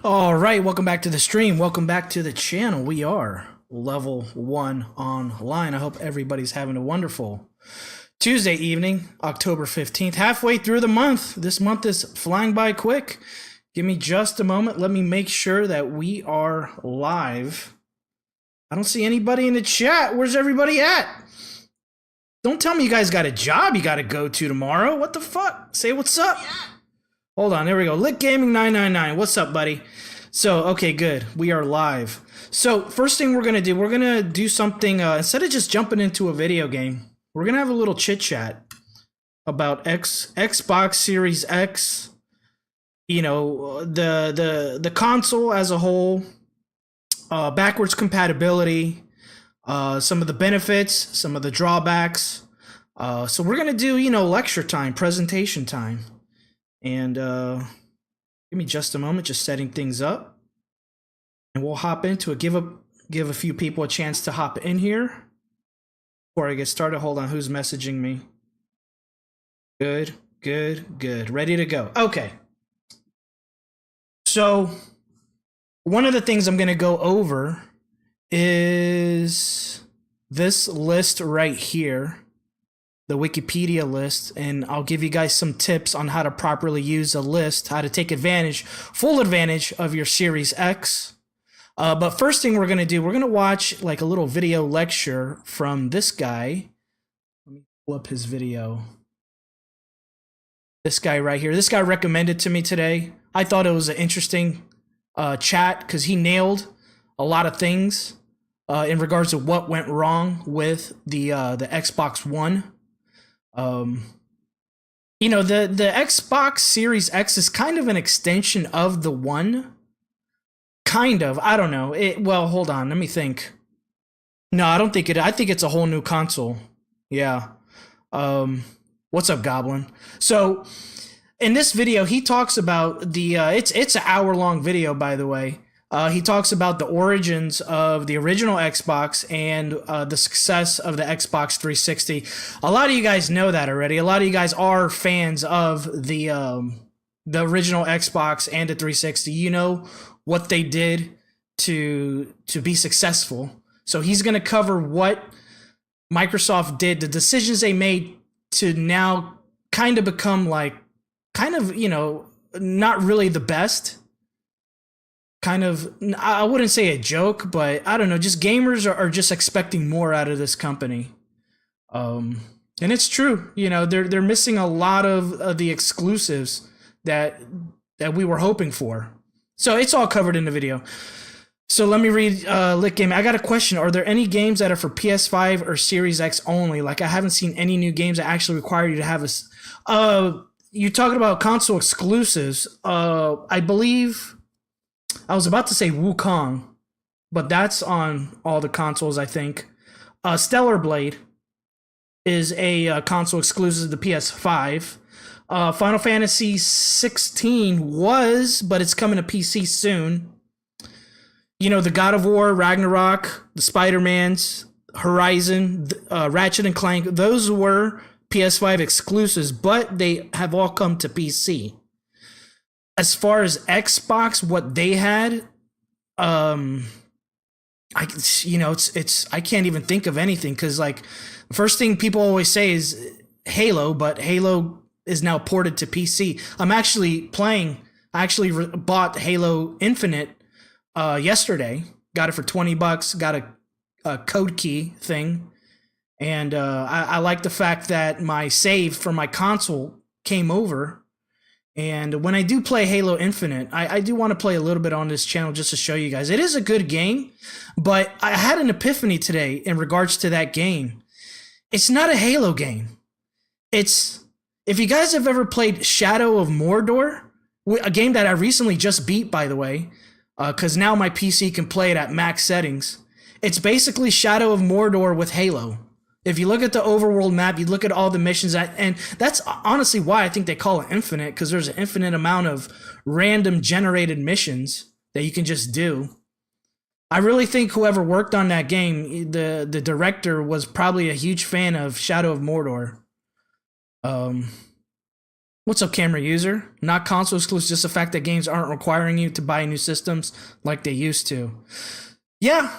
All right, welcome back to the stream. Welcome back to the channel. We are level 1 online. I hope everybody's having a wonderful Tuesday evening, October 15th, halfway through the month. This month is flying by quick. Give me just a moment. Let me make sure that we are live. I don't see anybody in the chat. Where's everybody at? Don't tell me you guys got a job you got to go to tomorrow. What the fuck? Say what's up. Hold on, there we go. Lit Gaming 999. What's up, buddy? So, okay, good. We are live. So, first thing we're going to do something, instead of just jumping into a video game, we're going to have a little chit-chat about Xbox Series X, you know, the console as a whole, backwards compatibility, some of the benefits, some of the drawbacks. So we're going to do, you know, lecture time, presentation time. And give me just a moment, just setting things up. And we'll hop into it. Give a few people a chance to hop in here. Before I get started, hold on, who's messaging me? Good. Ready to go. Okay. So, one of the things I'm going to go over is this list right here. The Wikipedia list, and I'll give you guys some tips on how to properly use a list, how to take full advantage of your Series X. But first thing we're going to do, we're going to watch like a little video lecture from this guy. Let me pull up his video. This guy right here. This guy recommended to me today. I thought it was an interesting chat because he nailed a lot of things in regards to what went wrong with the Xbox One. You know, the Xbox Series X is kind of an extension of the One. Kind of. I don't know. Well, hold on. Let me think. No, I don't think it. I think it's a whole new console. Yeah. What's up, Goblin? So, in this video, he talks about the. It's an hour-long video, by the way. He talks about the origins of the original Xbox and the success of the Xbox 360. A lot of you guys know that already. A lot of you guys are fans of the original Xbox and the 360. You know what they did to be successful. So he's going to cover what Microsoft did, the decisions they made to now kind of become you know, not really the best. Kind of, I wouldn't say a joke, but I don't know, just gamers are just expecting more out of this company. And it's true, you know, they're missing a lot of the exclusives that we were hoping for. So it's all covered in the video. So let me read Lit Game. I got a question. Are there any games that are for PS5 or Series X only? Like, I haven't seen any new games that actually require you to have a... you're talking about console exclusives. I believe... I was about to say Wukong, but that's on all the consoles, I think. Stellar Blade is a console exclusive to the PS5. Final Fantasy 16 was, but it's coming to PC soon. You know, the God of War, Ragnarok, the Spider-Mans, Horizon, Ratchet and Clank, those were PS5 exclusives, but they have all come to PC. As far as Xbox, what they had, I can't even think of anything because, like, the first thing people always say is Halo, but Halo is now ported to PC. I actually bought Halo Infinite yesterday. Got it for $20. Got a code key thing, and I like the fact that my save for my console came over. And when I do play Halo Infinite, I do want to play a little bit on this channel just to show you guys. It is a good game, but I had an epiphany today in regards to that game. It's not a Halo game. If you guys have ever played Shadow of Mordor, a game that I recently just beat, by the way, because now my PC can play it at max settings. It's basically Shadow of Mordor with Halo. If you look at the overworld map, you look at all the missions, and that's honestly why I think they call it infinite, because there's an infinite amount of random generated missions that you can just do. I really think whoever worked on that game, the director, was probably a huge fan of Shadow of Mordor. What's up, camera user? Not console exclusive, just the fact that games aren't requiring you to buy new systems like they used to. Yeah,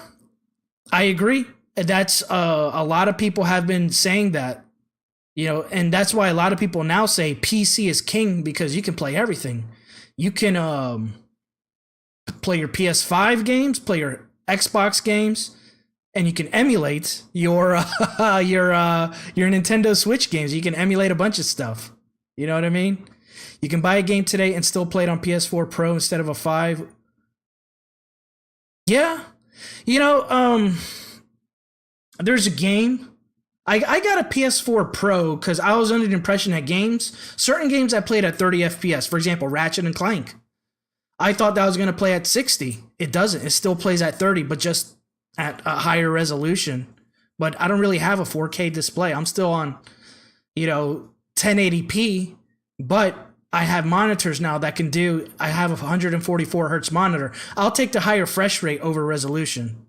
I agree. That's a lot of people have been saying that, you know, and that's why a lot of people now say PC is king, because you can play everything. You can play your PS5 games, play your Xbox games, and you can emulate your Nintendo Switch games. You can emulate a bunch of stuff. You know what I mean? You can buy a game today and still play it on PS4 Pro instead of a 5. Yeah. You know, there's a game. I got a PS4 Pro because I was under the impression that certain games I played at 30 FPS. For example, Ratchet and Clank. I thought that was going to play at 60. It doesn't. It still plays at 30, but just at a higher resolution. But I don't really have a 4K display. I'm still on, 1080p, but I have monitors now that can do, I have a 144 hertz monitor. I'll take the higher refresh rate over resolution.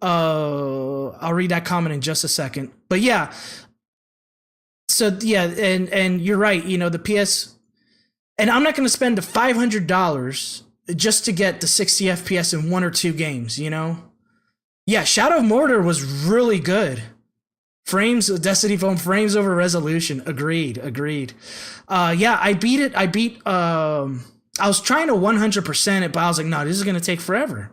I'll read that comment in just a second. But yeah. So yeah, and you're right, the PS, and I'm not going to spend the $500 just to get the 60 FPS in one or two games, Yeah, Shadow of Mordor was really good. Destiny phone frames over resolution. Agreed. Yeah, I beat it. I was trying to 100% it, but I was like, no, this is going to take forever.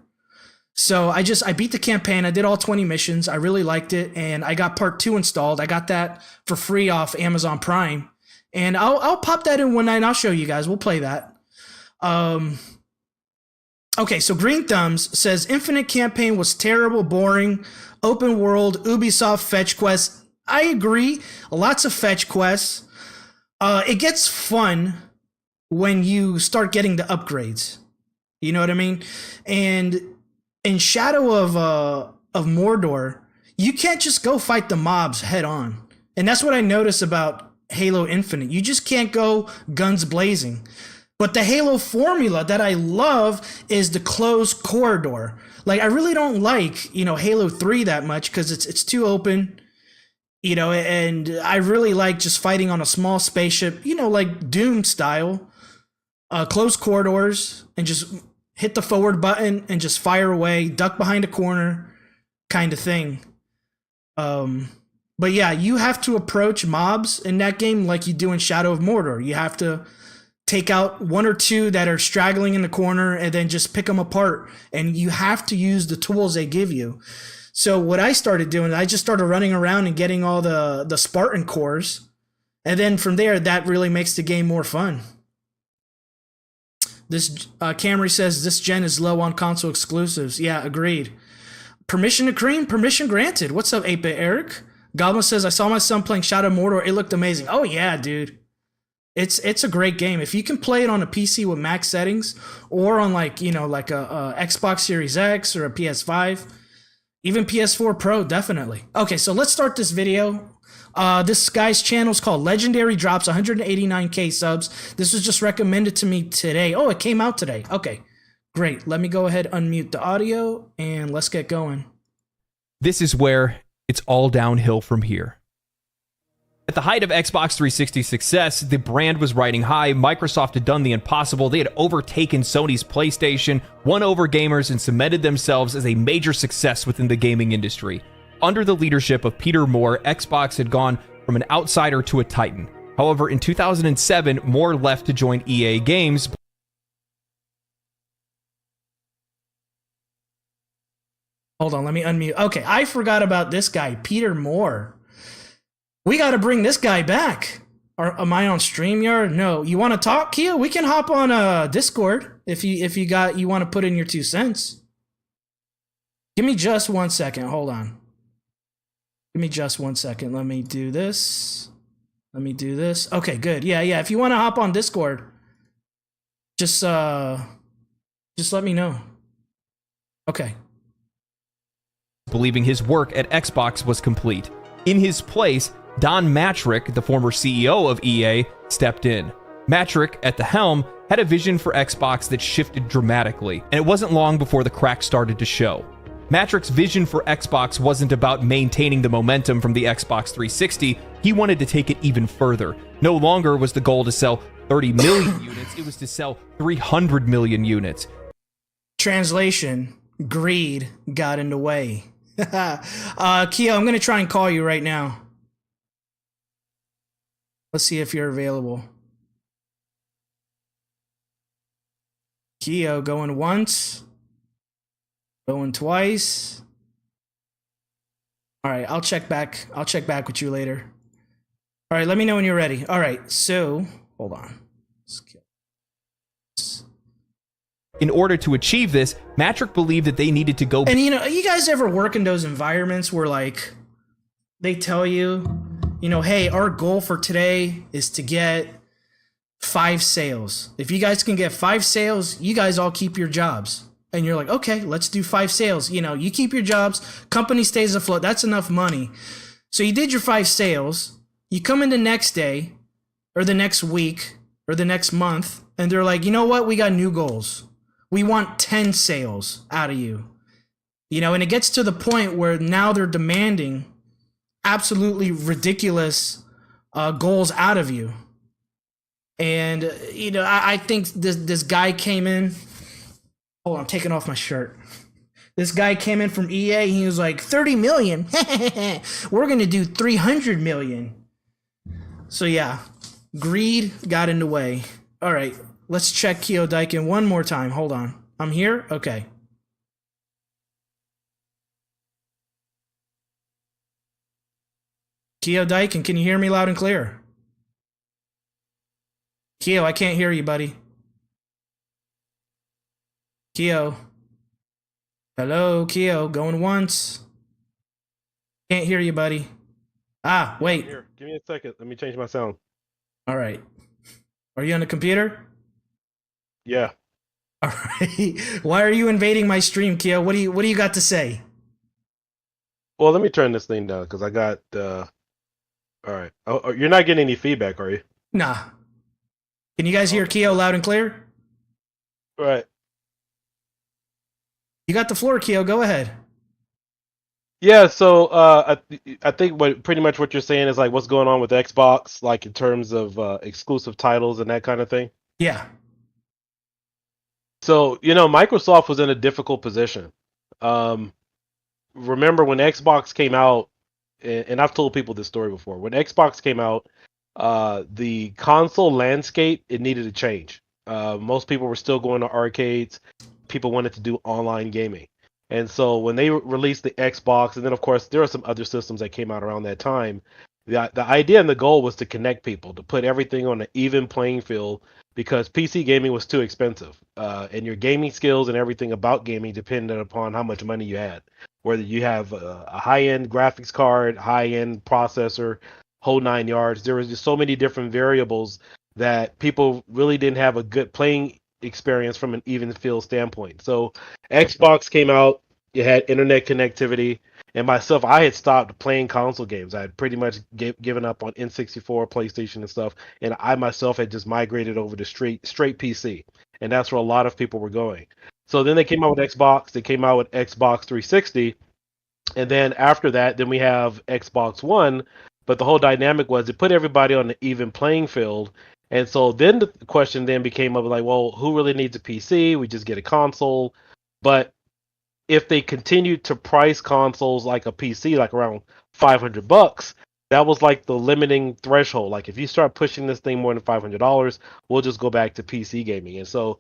So I beat the campaign. I did all 20 missions. I really liked it. And I got part 2 installed. I got that for free off Amazon Prime. And I'll pop that in one night and I'll show you guys. We'll play that. Okay, so Green Thumbs says Infinite Campaign was terrible, boring, open world, Ubisoft fetch quests. I agree. Lots of fetch quests. It gets fun when you start getting the upgrades. You know what I mean? And in Shadow of Mordor, you can't just go fight the mobs head on. And that's what I notice about Halo Infinite. You just can't go guns blazing. But the Halo formula that I love is the closed corridor. Like, I really don't like, Halo 3 that much because it's too open, and I really like just fighting on a small spaceship, like Doom style, closed corridors, and just hit the forward button and just fire away, duck behind a corner kind of thing. But yeah, you have to approach mobs in that game like you do in Shadow of Mordor. You have to take out one or two that are straggling in the corner and then just pick them apart. And you have to use the tools they give you. So what I started doing, I just started running around and getting all the Spartan cores. And then from there, that really makes the game more fun. This Camry says this gen is low on console exclusives. Yeah, agreed. Permission to cream? Permission granted. What's up, 8-Bit Eric? Goblin says, I saw my son playing Shadow of Mordor. It looked amazing. Oh, yeah, dude. It's a great game. If you can play it on a PC with max settings or on like a Xbox Series X or a PS5, even PS4 Pro, definitely. Okay, so let's start this video. This guy's channel is called Legendary Drops, 189K subs. This was just recommended to me today. Oh, it came out today. Okay, great. Let me go ahead, unmute the audio, and let's get going. This is where it's all downhill from here. At the height of Xbox 360's success, the brand was riding high. Microsoft had done the impossible. They had overtaken Sony's PlayStation, won over gamers, and cemented themselves as a major success within the gaming industry. Under the leadership of Peter Moore, Xbox had gone from an outsider to a titan. However, in 2007, Moore left to join EA Games. Hold on, let me unmute. Okay, I forgot about this guy, Peter Moore. We got to bring this guy back. Am I on StreamYard? No. You want to talk, KÍÖ? We can hop on Discord if you want to put in your 2 cents. Give me just 1 second. Hold on. Give me just 1 second. Let me do this. Okay, good. Yeah. If you want to hop on Discord, just let me know. Okay. Believing his work at Xbox was complete. In his place, Don Mattrick, the former CEO of EA, stepped in. Mattrick, at the helm, had a vision for Xbox that shifted dramatically, and it wasn't long before the cracks started to show. Mattrick's vision for Xbox wasn't about maintaining the momentum from the Xbox 360, he wanted to take it even further. No longer was the goal to sell 30 million units, it was to sell 300 million units. Translation, greed got in the way. KØÖ, I'm going to try and call you right now. Let's see if you're available. KØÖ going once, going twice. All right, I'll check back. I'll check back with you later. All right, let me know when you're ready. All right, so hold on. In order to achieve this, Matrick believed that they needed to go. And you know, you guys ever work in those environments where like they tell you, you know, hey, our goal for today is to get 5 sales. If you guys can get 5 sales, you guys all keep your jobs. And you're like, okay, let's do 5 sales. You know, you keep your jobs, company stays afloat. That's enough money. So you did your 5 sales. You come in the next day or the next week or the next month, and they're like, you know what? We got new goals. We want 10 sales out of you. You know, and it gets to the point where now they're demanding absolutely ridiculous goals out of you. And, you know, I think this guy came in. Hold on, I'm taking off my shirt. This guy came in from EA. He was like, 30 million. We're going to do 300 million. So, yeah, greed got in the way. All right, let's check KØÖ ΔЫΗＫÜՆ one more time. Hold on. I'm here? Okay. KØÖ ΔЫΗKÜN, can you hear me loud and clear? KØÖ, I can't hear you, buddy. KØÖ. Hello, KØÖ, going once. Can't hear you, buddy. Ah, wait. Here, give me a second. Let me change my sound. All right. Are you on the computer? Yeah. All right. Why are you invading my stream, KØÖ? What do you got to say? Well, let me turn this thing down because I got. All right. Oh, you're not getting any feedback, are you? Nah. Can you guys hear KØÖ loud and clear? All right. You got the floor, KØÖ. Go ahead. Yeah. So I think pretty much what you're saying is like what's going on with Xbox, like in terms of exclusive titles and that kind of thing. Yeah. So you know, Microsoft was in a difficult position. Remember when Xbox came out, and I've told people this story before. When Xbox came out, the console landscape, it needed to change. Most people were still going to arcades. People wanted to do online gaming. And so when they released the Xbox, and then of course there are some other systems that came out around that time, the idea and the goal was to connect people, to put everything on an even playing field, because PC gaming was too expensive. And your gaming skills and everything about gaming depended upon how much money you had. Whether you have a high-end graphics card, high-end processor, whole 9 yards. There was just so many different variables that people really didn't have a good playing experience from an even field standpoint. So Xbox came out, you had internet connectivity, and myself, I had stopped playing console games. I had pretty much given up on N64, PlayStation and stuff, and I myself had just migrated over to straight PC, and that's where a lot of people were going. So then they came out with Xbox, they came out with Xbox 360, and then after that, then we have Xbox One, but the whole dynamic was it put everybody on an even playing field. And so then the question then became of like, well, who really needs a PC? We just get a console. But if they continued to price consoles like a PC, like around $500, that was like the limiting threshold. Like if you start pushing this thing more than $500, we'll just go back to PC gaming. And so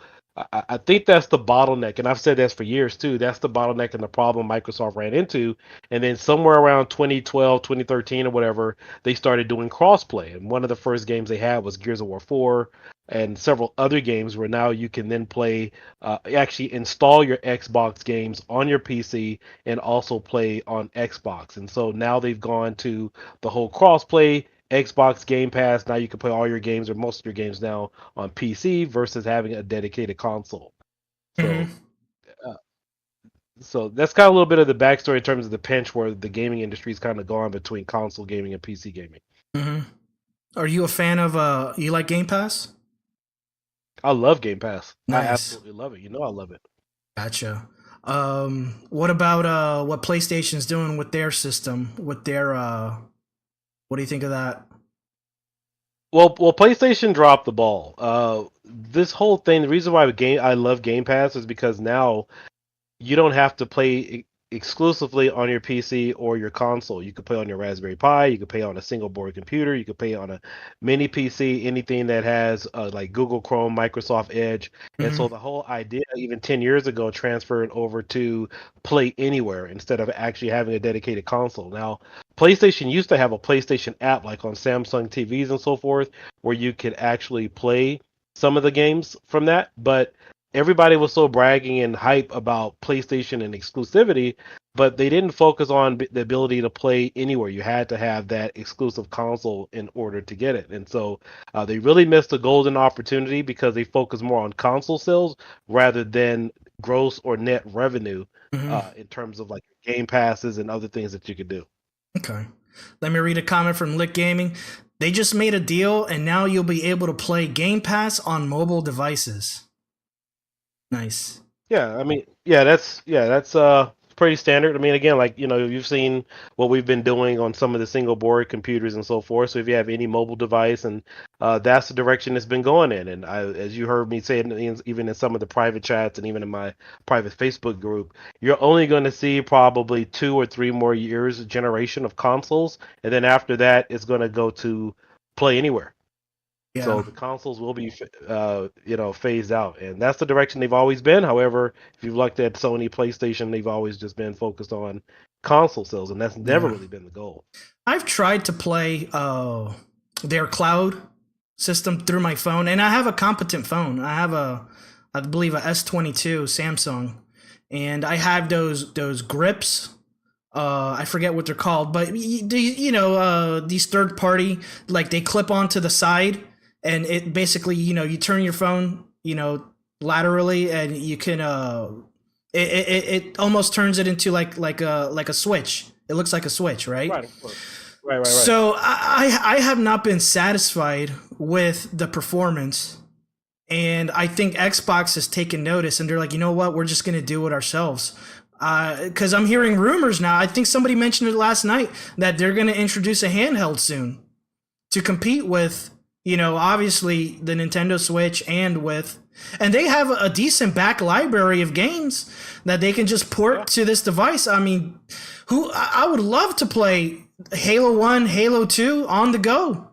I think that's the bottleneck, and I've said this for years too. That's the bottleneck and the problem Microsoft ran into. And then somewhere around 2012, 2013 or whatever, they started doing crossplay. And one of the first games they had was Gears of War 4 and several other games where now you can then play, actually install your Xbox games on your PC and also play on Xbox. And so now they've gone to the whole crossplay, Xbox Game Pass. Now you can play all your games or most of your games now on PC versus having a dedicated console. So, so that's kind of a little bit of the backstory in terms of the pinch where the gaming industry's kind of gone between console gaming and PC gaming. Mm-hmm. Are you a fan of you like Game Pass? I love Game Pass. Nice. I absolutely love it. You know I love it. Gotcha. What about what PlayStation's doing with their system, with their What do you think of that? Well, PlayStation dropped the ball. This whole thing, the reason why I love Game Pass is because now you don't have to play exclusively on your PC or your console. You could play on your Raspberry Pi, you could play on a single board computer, you could play on a mini PC, anything that has like Google Chrome, Microsoft Edge. And so the whole idea, even 10 years ago, transferred over to play anywhere instead of actually having a dedicated console. Now, PlayStation used to have a PlayStation app like on Samsung TVs and so forth, where you could actually play some of the games from that, but everybody was so bragging and hype about PlayStation and exclusivity, but they didn't focus on the ability to play anywhere. You had to have that exclusive console in order to get it. And so they really missed a golden opportunity because they focused more on console sales rather than gross or net revenue in terms of like game passes and other things that you could do. Okay. Let me read a comment from Lit Gaming. They just made a deal, and now you'll be able to play Game Pass on mobile devices. Nice. Yeah, I mean, that's pretty standard. I mean, again, like, you've seen what we've been doing on some of the single board computers and so forth. So if you have any mobile device, and that's the direction it's been going in. And as you heard me say, even in some of the private chats and even in my private Facebook group, you're only going to see probably 2 or 3 more years generation of consoles, and then after that, it's going to go to play anywhere. Yeah. So the consoles will be, phased out, and that's the direction they've always been. However, if you've looked at Sony, PlayStation, they've always just been focused on console sales, and that's never really been the goal. I've tried to play their cloud system through my phone, and I have a competent phone. I have I believe, a S22 Samsung, and I have those grips. I forget what they're called, but these third party, like, they clip onto the side. And it basically, you turn your phone, laterally, and you can, it almost turns it into like a switch. It looks like a switch, right? Right, of course. Right. So I have not been satisfied with the performance, and I think Xbox has taken notice, and they're like, you know what, we're just gonna do it ourselves. Because I'm hearing rumors now. I think somebody mentioned it last night that they're gonna introduce a handheld soon to compete with, obviously the Nintendo Switch, and they have a decent back library of games that they can just port to this device. I mean, I would love to play Halo 1, Halo 2 on the go.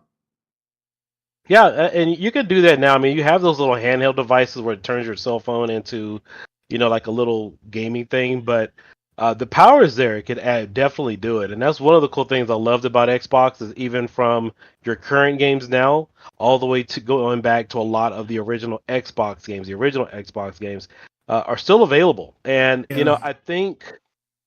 Yeah, and you can do that now. I mean, you have those little handheld devices where it turns your cell phone into, like a little gaming thing, but the power is there. It could definitely do it. And that's one of the cool things I loved about Xbox, is even from your current games now, all the way to going back to a lot of the original Xbox games. The original Xbox games are still available. And, I think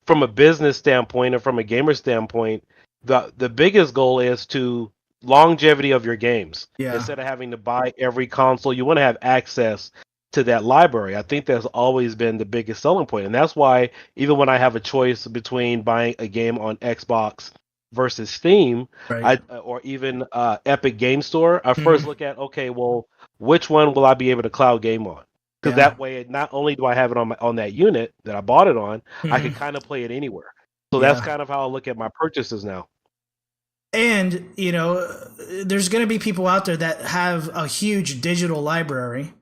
from a business standpoint and from a gamer standpoint, the biggest goal is to longevity of your games. Yeah. Instead of having to buy every console, you want to have access to that library. I think that's always been the biggest selling point, and that's why even when I have a choice between buying a game on Xbox versus Steam, right, or even Epic Game Store, I first look at, okay, well, which one will I be able to cloud game on? Because that way, not only do I have it on that unit that I bought it on, I can kind of play it anywhere. So that's kind of how I look at my purchases now. And there's going to be people out there that have a huge digital library,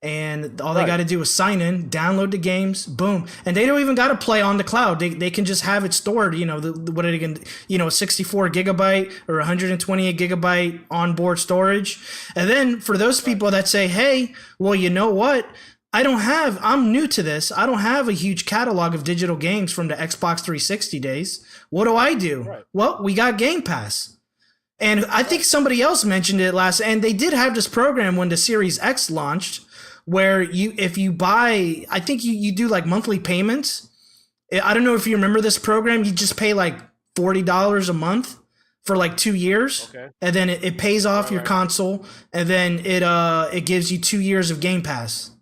and all they got to do is sign in, download the games, boom, and they don't even got to play on the cloud. They can just have it stored. What are they going to, 64 gigabyte or 128 gigabyte onboard storage. And then for those people that say, hey, well, you know what? I'm new to this. I don't have a huge catalog of digital games from the Xbox 360 days. What do I do? Right. Well, we got Game Pass. And I think somebody else mentioned it and they did have this program when the Series X launched, where if you buy, I think you do like monthly payments. I don't know if you remember this program. You just pay like $40 a month for like 2 years. Okay. And then it pays off your console, and then it gives you 2 years of Game Pass.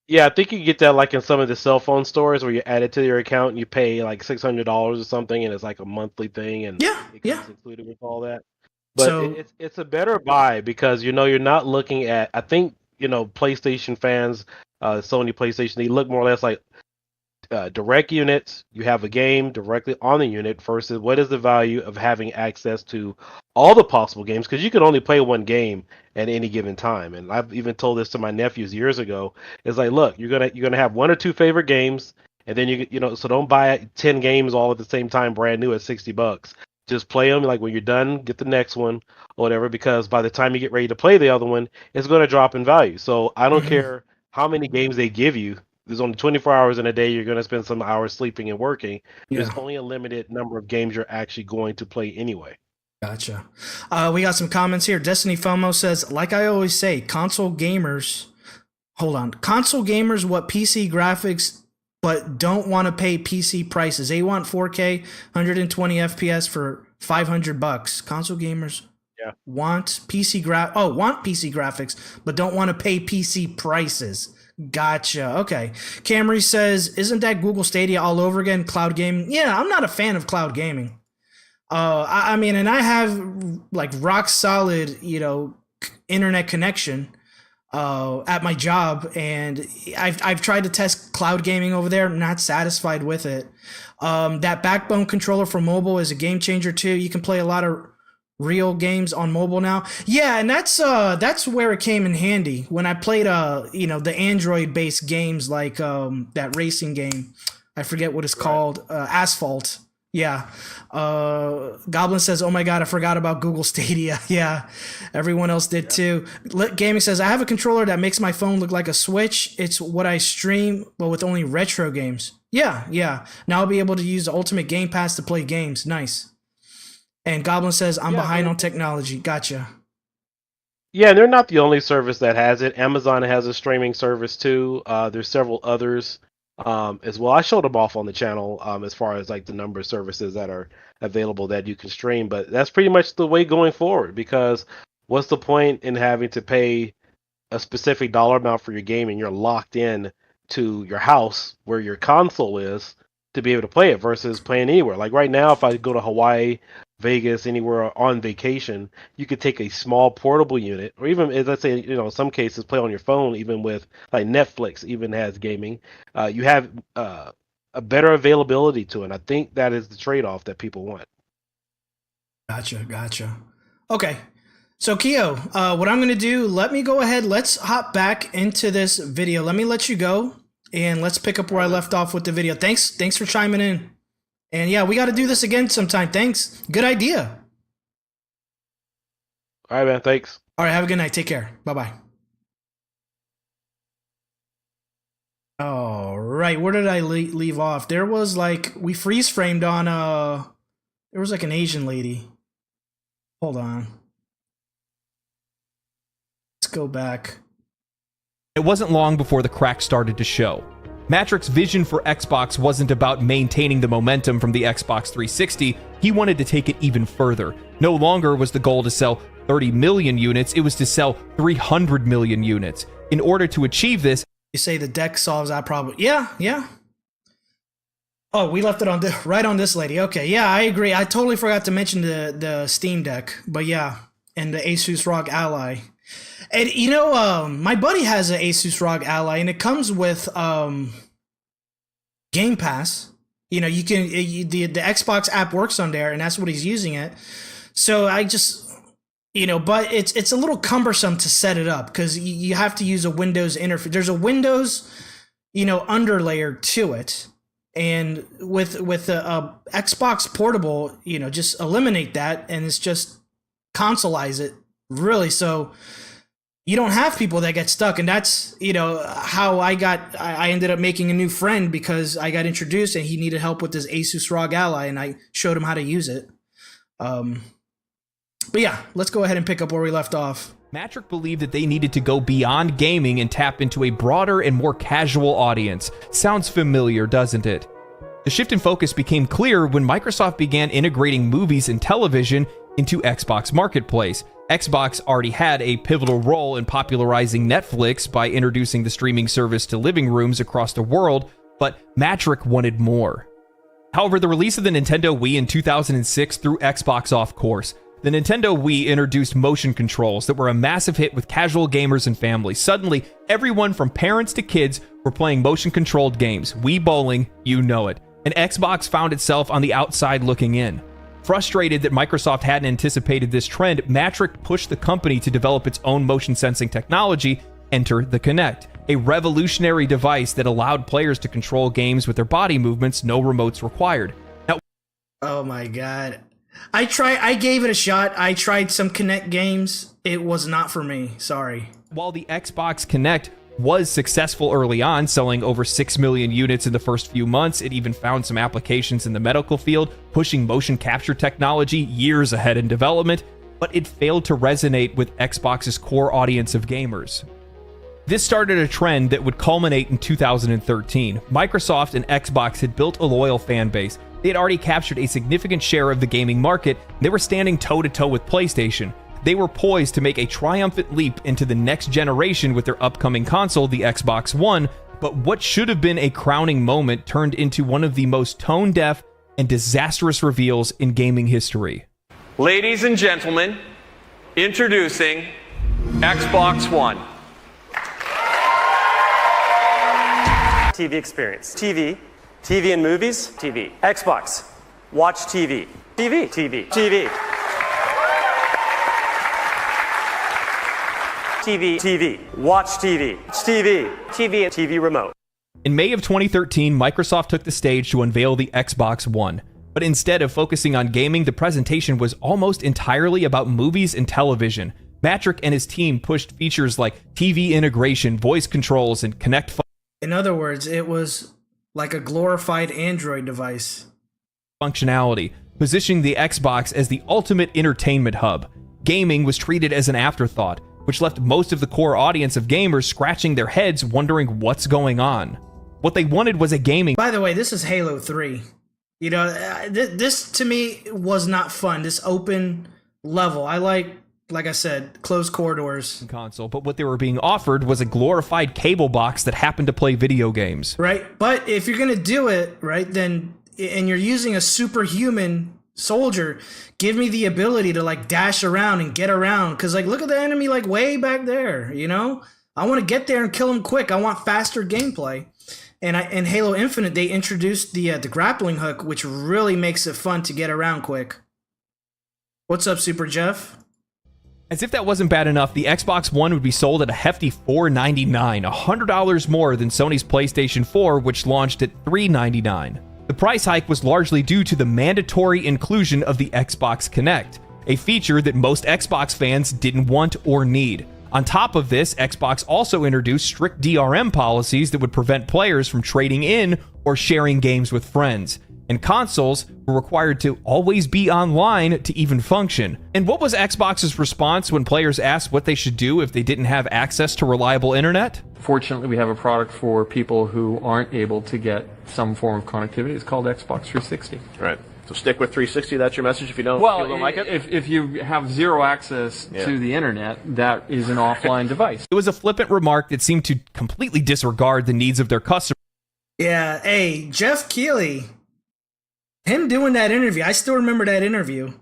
Yeah, I think you get that like in some of the cell phone stores where you add it to your account and you pay like $600 or something, and it's like a monthly thing, and it comes included with all that. But it's a better buy because you're not looking at, I think, PlayStation fans, Sony PlayStation, they look more or less like direct units, you have a game directly on the unit, versus what is the value of having access to all the possible games, because you can only play one game at any given time. And I've even told this to my nephews years ago. It's like, look, you're gonna have one or two favorite games, and then so don't buy 10 games all at the same time brand new at $60. Just play them, like when you're done, get the next one or whatever, because by the time you get ready to play the other one, it's going to drop in value. So I don't care how many games they give you. There's only 24 hours in a day. You're going to spend some hours sleeping and working. Yeah. There's only a limited number of games you're actually going to play anyway. Gotcha. We got some comments here. Destiny FOMO says, like I always say, console gamers want PC graphics but don't want to pay PC prices. They want 4K, 120 FPS for $500. Console gamers want PC graphics, but don't want to pay PC prices. Gotcha. Okay. Camry says, isn't that Google Stadia all over again? Cloud gaming? Yeah, I'm not a fan of cloud gaming. I mean, and I have like rock solid, internet connection at my job, and I've tried to test cloud gaming over there. Not satisfied with it. That Backbone controller for mobile is a game changer too. You can play a lot of real games on mobile now. Yeah, and that's where it came in handy when I played the Android based games like that racing game. I forget what it's called. Asphalt. Yeah. Goblin says, oh my God, I forgot about Google Stadia. Yeah. Everyone else did too. Lit Gaming says, I have a controller that makes my phone look like a Switch. It's what I stream, but with only retro games. Yeah. Yeah. Now I'll be able to use the Ultimate Game Pass to play games. Nice. And Goblin says, I'm behind on technology. Gotcha. Yeah, they're not the only service that has it. Amazon has a streaming service too. There's several others as well. I showed them off on the channel as far as like the number of services that are available that you can stream, but that's pretty much the way going forward, because what's the point in having to pay a specific dollar amount for your game and you're locked in to your house where your console is to be able to play it versus playing anywhere? Like right now, if I go to Hawaii, Vegas, anywhere on vacation, you could take a small portable unit, or even, as I say, in some cases, play on your phone. Even with like Netflix, even has gaming. You have a better availability to it. And I think that is the trade-off that people want. Gotcha. Okay, so KØÖ, what I'm going to do, let me go ahead. Let's hop back into this video. Let me let you go, and let's pick up where I left off with the video. Thanks for chiming in. And yeah, we got to do this again sometime. Thanks. Good idea. All right, man. Thanks. All right. Have a good night. Take care. Bye-bye. All right. Where did I leave off? There was like, we freeze framed on, there was like an Asian lady. Hold on. Let's go back. It wasn't long before the cracks started to show. Matrix's vision for Xbox wasn't about maintaining the momentum from the Xbox 360, he wanted to take it even further. No longer was the goal to sell 30 million units, it was to sell 300 million units. In order to achieve this, you say the deck solves that problem. Yeah. Oh, we left it on right on this lady. Okay, yeah, I agree. I totally forgot to mention the Steam Deck, but yeah, and the Asus ROG Ally. And my buddy has an Asus ROG Ally, and it comes with Game Pass. You can the Xbox app works on there, and that's what he's using it. So I just but it's a little cumbersome to set it up because you have to use a Windows interface. There's a Windows underlayer to it, and with the Xbox Portable, just eliminate that, and it's just consoleize it really. So you don't have people that get stuck, and that's how I ended up making a new friend, because I got introduced and he needed help with this Asus ROG Ally, and I showed him how to use it. But yeah, let's go ahead and pick up where we left off. Matrix believed that they needed to go beyond gaming and tap into a broader and more casual audience. Sounds familiar, doesn't it? The shift in focus became clear when Microsoft began integrating movies and television into Xbox Marketplace. Xbox already had a pivotal role in popularizing Netflix by introducing the streaming service to living rooms across the world, but Matrix wanted more. However, the release of the Nintendo Wii in 2006 threw Xbox off course. the Nintendo Wii introduced motion controls that were a massive hit with casual gamers and families. Suddenly, everyone from parents to kids were playing motion-controlled games. Wii bowling, you know it. And Xbox found itself on the outside looking in. Frustrated that Microsoft hadn't anticipated this trend, Matrick pushed the company to develop its own motion sensing technology, enter the Kinect, a revolutionary device that allowed players to control games with their body movements, no remotes required. Now, oh my god. I gave it a shot. I tried some Kinect games. It was not for me. Sorry. while the Xbox Kinect was successful early on, selling over 6 million units in the first few months, it even found some applications in the medical field, pushing motion capture technology years ahead in development, but it failed to resonate with Xbox's core audience of gamers. This started a trend that would culminate in 2013. Microsoft and Xbox had built a loyal fan base. They had already captured a significant share of the gaming market, and they were standing toe-to-toe with PlayStation. They were poised to make a triumphant leap into the next generation with their upcoming console, the Xbox One, but what should have been a crowning moment turned into one of the most tone-deaf and disastrous reveals in gaming history. Ladies and gentlemen, introducing Xbox One. TV experience. TV. TV and movies. TV. Xbox. Watch TV. TV. TV. TV. TV. TV. Watch TV. TV. TV and TV remote. In May of 2013, Microsoft took the stage to unveil the Xbox One. But instead of focusing on gaming, the presentation was almost entirely about movies and television. Matrick and his team pushed features like TV integration, voice controls, and Kinect. In other words, it was like a glorified Android device. Functionality, positioning the Xbox as the ultimate entertainment hub. Gaming was treated as an afterthought, which left most of the core audience of gamers scratching their heads wondering what's going on. What they wanted was a gaming... By the way, this is Halo 3. You know, this to me was not fun. This open level. I like I said, closed corridors. Console, but what they were being offered was a glorified cable box that happened to play video games. Right, but if you're gonna do it, right, then, and you're using a superhuman soldier, give me the ability to like dash around and get around, because like look at the enemy like way back there, you know? I want to get there and kill him quick. I want faster gameplay. And in Halo Infinite, they introduced the grappling hook, which really makes it fun to get around quick. What's up, Super Jeff? As if that wasn't bad enough, the Xbox One would be sold at a hefty $499, $100 more than Sony's PlayStation 4, which launched at $399. The price hike was largely due to the mandatory inclusion of the Xbox Kinect, a feature that most Xbox fans didn't want or need. On top of this, Xbox also introduced strict DRM policies that would prevent players from trading in or sharing games with friends. And consoles were required to always be online to even function. And what was Xbox's response when players asked what they should do if they didn't have access to reliable internet? Fortunately, we have a product for people who aren't able to get some form of connectivity. It's called Xbox 360. Right. So stick with 360. That's your message. If you don't, like it. If you have zero access to the internet, that is an offline device. It was a flippant remark that seemed to completely disregard the needs of their customers. Yeah, hey, Jeff Keighley, him doing that interview, I still remember that interview.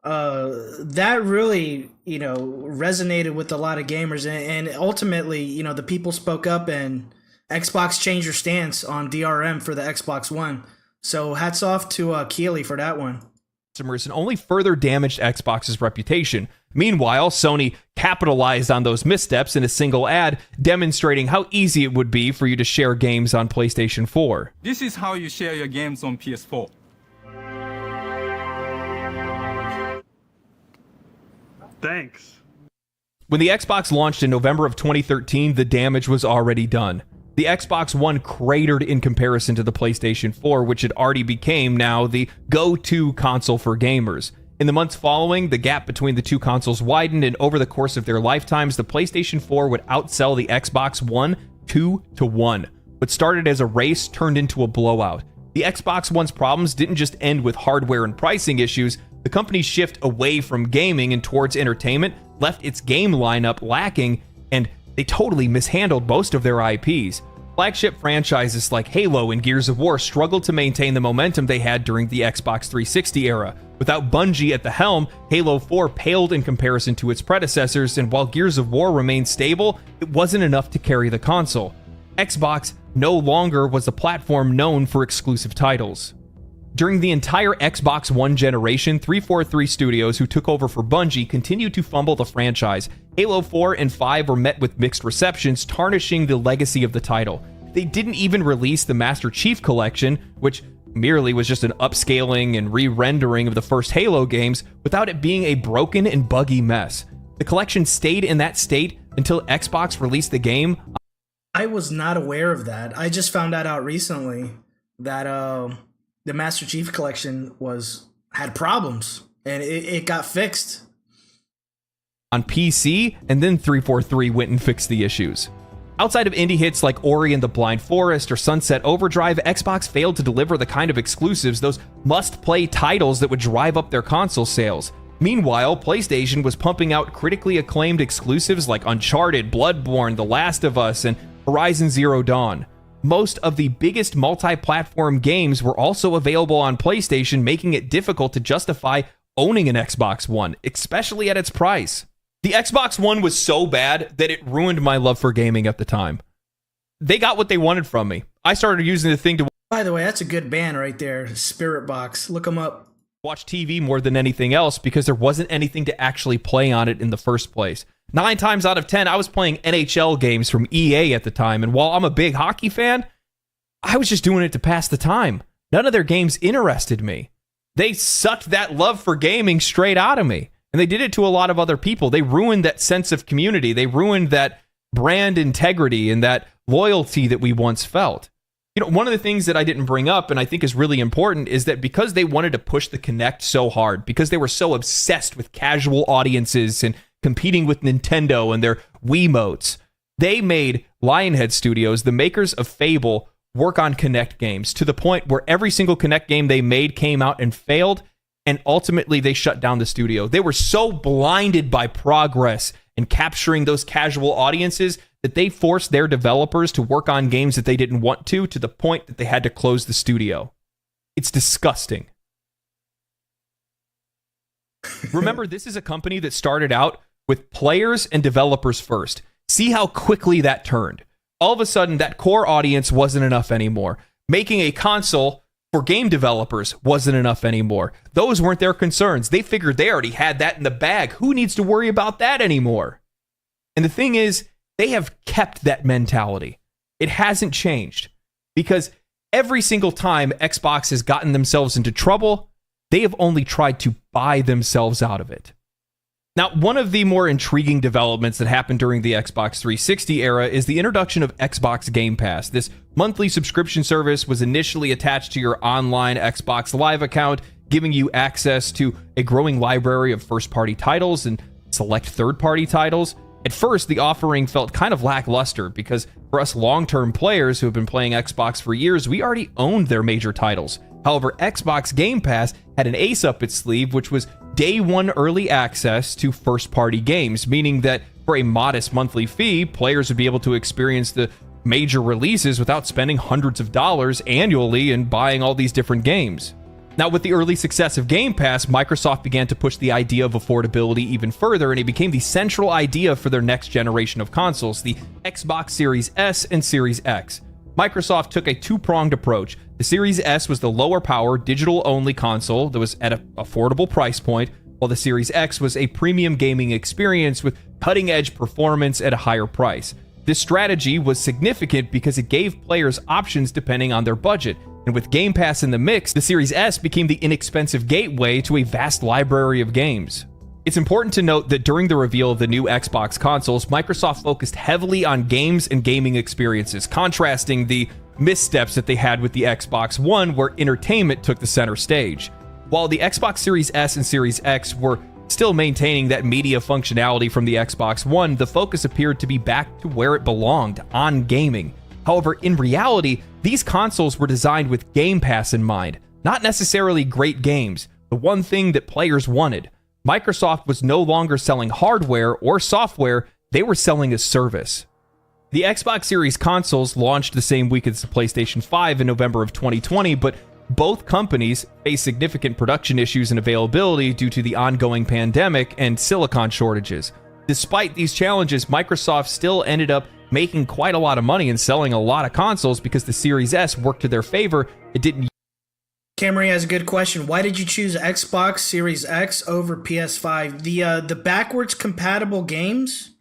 That really, you know, resonated with a lot of gamers, and ultimately, you know, the people spoke up and Xbox changed their stance on DRM for the Xbox One. So hats off to Keighley for that one. And only further damaged Xbox's reputation. Meanwhile, Sony capitalized on those missteps in a single ad, demonstrating how easy it would be for you to share games on PlayStation 4. This is how you share your games on PS4. Thanks. When the Xbox launched in November of 2013, the damage was already done. The Xbox One cratered in comparison to the PlayStation 4, which had already became now the go-to console for gamers. In the months following, the gap between the two consoles widened, and over the course of their lifetimes, the PlayStation 4 would outsell the Xbox One 2-1. What started as a race turned into a blowout. The Xbox One's problems didn't just end with hardware and pricing issues. The company's shift away from gaming and towards entertainment left its game lineup lacking, and they totally mishandled most of their IPs. Flagship franchises like Halo and Gears of War struggled to maintain the momentum they had during the Xbox 360 era. Without Bungie at the helm, Halo 4 paled in comparison to its predecessors, and while Gears of War remained stable, it wasn't enough to carry the console. Xbox no longer was a platform known for exclusive titles. During the entire Xbox One generation, 343 Studios, who took over for Bungie, continued to fumble the franchise. Halo 4 and 5 were met with mixed receptions, tarnishing the legacy of the title. They didn't even release the Master Chief Collection, which merely was just an upscaling and re-rendering of the first Halo games, without it being a broken and buggy mess. The collection stayed in that state until Xbox released the game. I was not aware of that. I just found that out recently that the Master Chief Collection had problems and it got fixed On PC, and then 343 went and fixed the issues. Outside of indie hits like Ori and the Blind Forest or Sunset Overdrive, Xbox failed to deliver the kind of exclusives, those must-play titles that would drive up their console sales. Meanwhile, PlayStation was pumping out critically acclaimed exclusives like Uncharted, Bloodborne, The Last of Us, and Horizon Zero Dawn. Most of the biggest multi-platform games were also available on PlayStation, making it difficult to justify owning an Xbox One, especially at its price. The Xbox One was so bad that it ruined my love for gaming at the time. They got what they wanted from me. I started using the thing to By the way, that's a good band right there, Spirit Box. Look them up. watch TV more than anything else because there wasn't anything to actually play on it in the first place. 9 times out of 10, I was playing NHL games from EA at the time, and while I'm a big hockey fan, I was just doing it to pass the time. None of their games interested me. They sucked that love for gaming straight out of me. And they did it to a lot of other people. They ruined that sense of community. They ruined that brand integrity and that loyalty that we once felt. You know, one of the things that I didn't bring up and I think is really important is that because they wanted to push the Kinect so hard, because they were so obsessed with casual audiences and competing with Nintendo and their Wiimotes, they made Lionhead Studios, the makers of Fable, work on Kinect games to the point where every single Kinect game they made came out and failed. And ultimately, they shut down the studio. They were so blinded by progress and capturing those casual audiences that they forced their developers to work on games that they didn't want to the point that they had to close the studio. It's disgusting. Remember, this is a company that started out with players and developers first. See how quickly that turned. All of a sudden, that core audience wasn't enough anymore. Making a console for game developers wasn't enough anymore. Those weren't their concerns. They figured they already had that in the bag. Who needs to worry about that anymore? And the thing is, they have kept that mentality. It hasn't changed because every single time Xbox has gotten themselves into trouble, they have only tried to buy themselves out of it. Now, one of the more intriguing developments that happened during the Xbox 360 era is the introduction of Xbox Game Pass. This monthly subscription service was initially attached to your online Xbox Live account, giving you access to a growing library of first-party titles and select third-party titles. At first, the offering felt kind of lackluster because for us long-term players who have been playing Xbox for years, we already owned their major titles. However, Xbox Game Pass had an ace up its sleeve, which was day one early access to first-party games, meaning that for a modest monthly fee, players would be able to experience the major releases without spending hundreds of dollars annually and buying all these different games. Now, with the early success of Game Pass, Microsoft began to push the idea of affordability even further, and it became the central idea for their next generation of consoles, the Xbox Series S and Series X. Microsoft took a two-pronged approach. The Series S was the lower-power, digital-only console that was at an affordable price point, while the Series X was a premium gaming experience with cutting-edge performance at a higher price. This strategy was significant because it gave players options depending on their budget, and with Game Pass in the mix, the Series S became the inexpensive gateway to a vast library of games. It's important to note that during the reveal of the new Xbox consoles, Microsoft focused heavily on games and gaming experiences, contrasting the missteps that they had with the Xbox One, where entertainment took the center stage. While the Xbox Series S and Series X were still maintaining that media functionality from the Xbox One, the focus appeared to be back to where it belonged, on gaming. However, in reality, these consoles were designed with Game Pass in mind, not necessarily great games, the one thing that players wanted. Microsoft was no longer selling hardware or software, they were selling a service. The Xbox Series consoles launched the same week as the PlayStation 5 in November of 2020, but Both companies face significant production issues and availability due to the ongoing pandemic and silicon shortages. Despite these challenges, Microsoft still ended up making quite a lot of money and selling a lot of consoles because the Series S worked to their favor. It didn't. Camry has a good question. Why did you choose Xbox Series X over PS5? The backwards compatible games,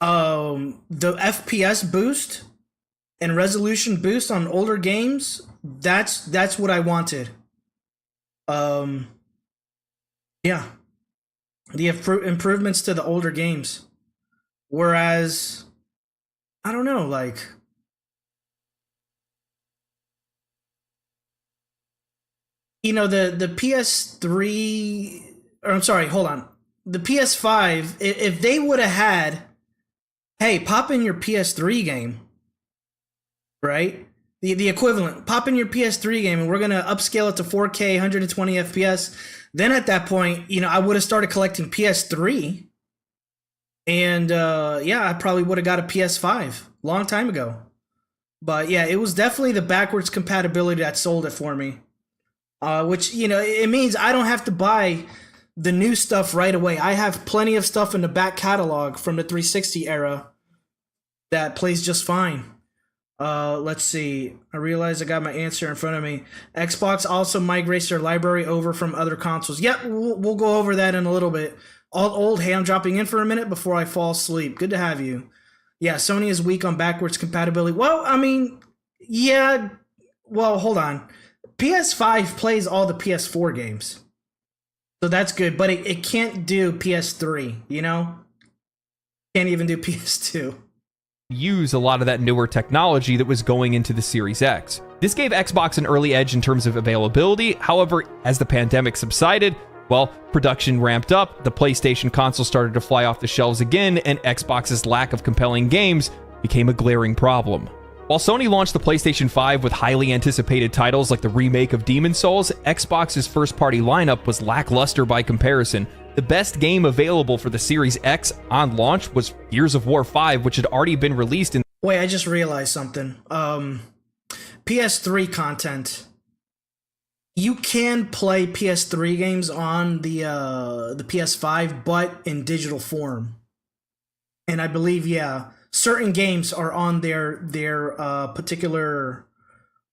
the FPS boost and resolution boost on older games, that's what I wanted. Yeah. The improvements to the older games. Whereas, I don't know, like, you know, the PS3, or I'm sorry, hold on. The PS5, if they would have had, hey, pop in your PS3 game, right? The equivalent, pop in your PS3 game and we're going to upscale it to 4K, 120 FPS. Then at that point, you know, I would have started collecting PS3. And yeah, I probably would have got a PS5 long time ago. But yeah, it was definitely the backwards compatibility that sold it for me. Which, you know, it means I don't have to buy the new stuff right away. I have plenty of stuff in the back catalog from the 360 era that plays just fine. Let's see. I realize I got my answer in front of me. Xbox also migrates their library over from other consoles. Yep, we'll go over that in a little bit. Hey, I'm dropping in for a minute before I fall asleep. Good to have you. Yeah, Sony is weak on backwards compatibility. Well, I mean, yeah. Well, hold on. PS5 plays all the PS4 games. So that's good, but it can't do PS3, you know? Can't even do PS2. Use a lot of that newer technology that was going into the Series X. This gave Xbox an early edge in terms of availability. However, as the pandemic subsided, well, production ramped up, the PlayStation console started to fly off the shelves again, and Xbox's lack of compelling games became a glaring problem. While Sony launched the PlayStation 5 with highly anticipated titles like the remake of Demon's Souls, Xbox's first-party lineup was lackluster by comparison. The best game available for the Series X on launch was Gears of War 5, which had already been released in... Wait, I just realized something. PS3 content. You can play PS3 games on the PS5, but in digital form. And I believe, yeah, certain games are on their particular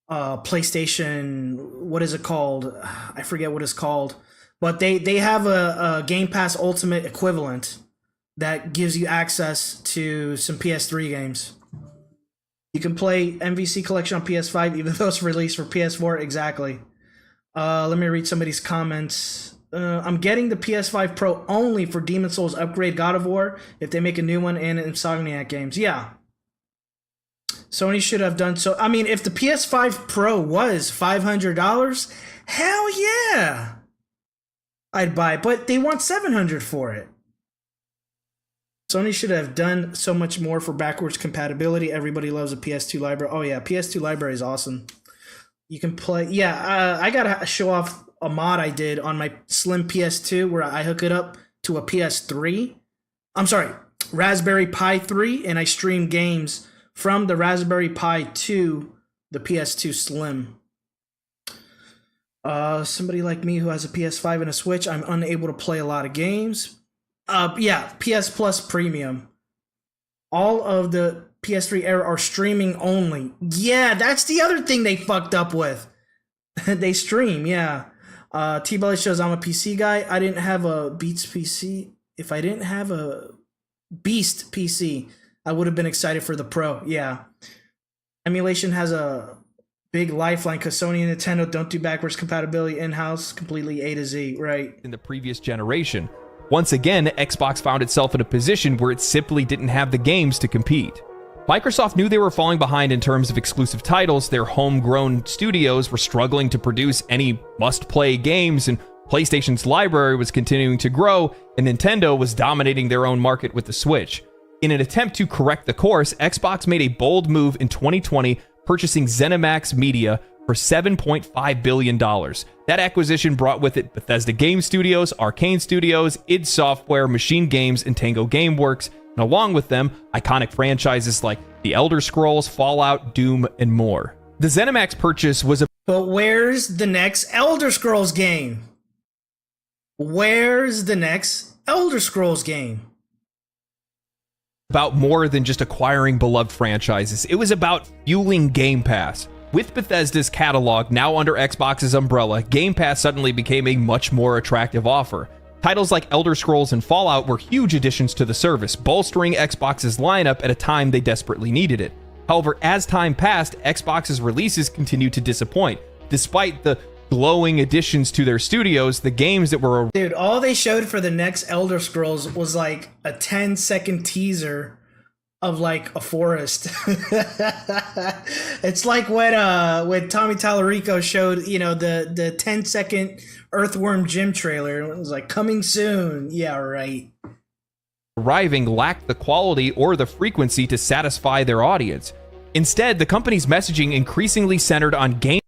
PlayStation. What is it called? I forget what it's called. But they have a Game Pass Ultimate equivalent that gives you access to some PS3 games. You can play MVC Collection on PS5 even though it's released for PS4. Exactly. Let me read some of these comments. I'm getting the PS5 Pro only for Demon's Souls upgrade God of War if they make a new one and Insomniac games. Yeah. Sony should have done so. I mean, if the PS5 Pro was $500, hell yeah. I'd buy it, but they want $700 for it. Sony should have done so much more for backwards compatibility. Everybody loves a PS2 library. Oh yeah, PS2 library is awesome. You can play. Yeah, I gotta show off a mod I did on my slim PS2 where I hook it up to a PS3. I'm sorry, Raspberry Pi 3, and I stream games from the Raspberry Pi to the PS2 Slim. Somebody like me who has a PS5 and a Switch, I'm unable to play a lot of games. Yeah, PS Plus Premium. All of the PS3 era are streaming only. Yeah, that's the other thing they fucked up with. They stream, yeah. T-Belly shows I'm a PC guy. I didn't have a Beats PC. If I didn't have a Beast PC, I would have been excited for the Pro, yeah. Emulation has a big lifeline because Sony and Nintendo don't do backwards compatibility in-house, completely A to Z, right? In the previous generation. Once again, Xbox found itself in a position where it simply didn't have the games to compete. Microsoft knew they were falling behind in terms of exclusive titles. Their homegrown studios were struggling to produce any must-play games, and PlayStation's library was continuing to grow, and Nintendo was dominating their own market with the Switch. In an attempt to correct the course, Xbox made a bold move in 2020, purchasing ZeniMax Media for $7.5 billion. That acquisition brought with it Bethesda Game Studios, Arcane Studios, id Software, Machine Games, and Tango Gameworks, and along with them, iconic franchises like The Elder Scrolls, Fallout, Doom, and more. The ZeniMax purchase was a But where's the next Elder Scrolls game? Where's the next Elder Scrolls game? About more than just acquiring beloved franchises. It was about fueling Game Pass. With Bethesda's catalog now under Xbox's umbrella, Game Pass suddenly became a much more attractive offer. Titles like Elder Scrolls and Fallout were huge additions to the service, bolstering Xbox's lineup at a time they desperately needed it. However, as time passed, Xbox's releases continued to disappoint. Despite the glowing additions to their studios, the games that were... Dude, all they showed for the next Elder Scrolls was like a 10-second teaser of like a forest. It's like when Tommy Tallarico showed, you know, the 10-second Earthworm Jim trailer. It was like, coming soon. Yeah, right. arriving lacked the quality or the frequency to satisfy their audience. Instead, the company's messaging increasingly centered on game.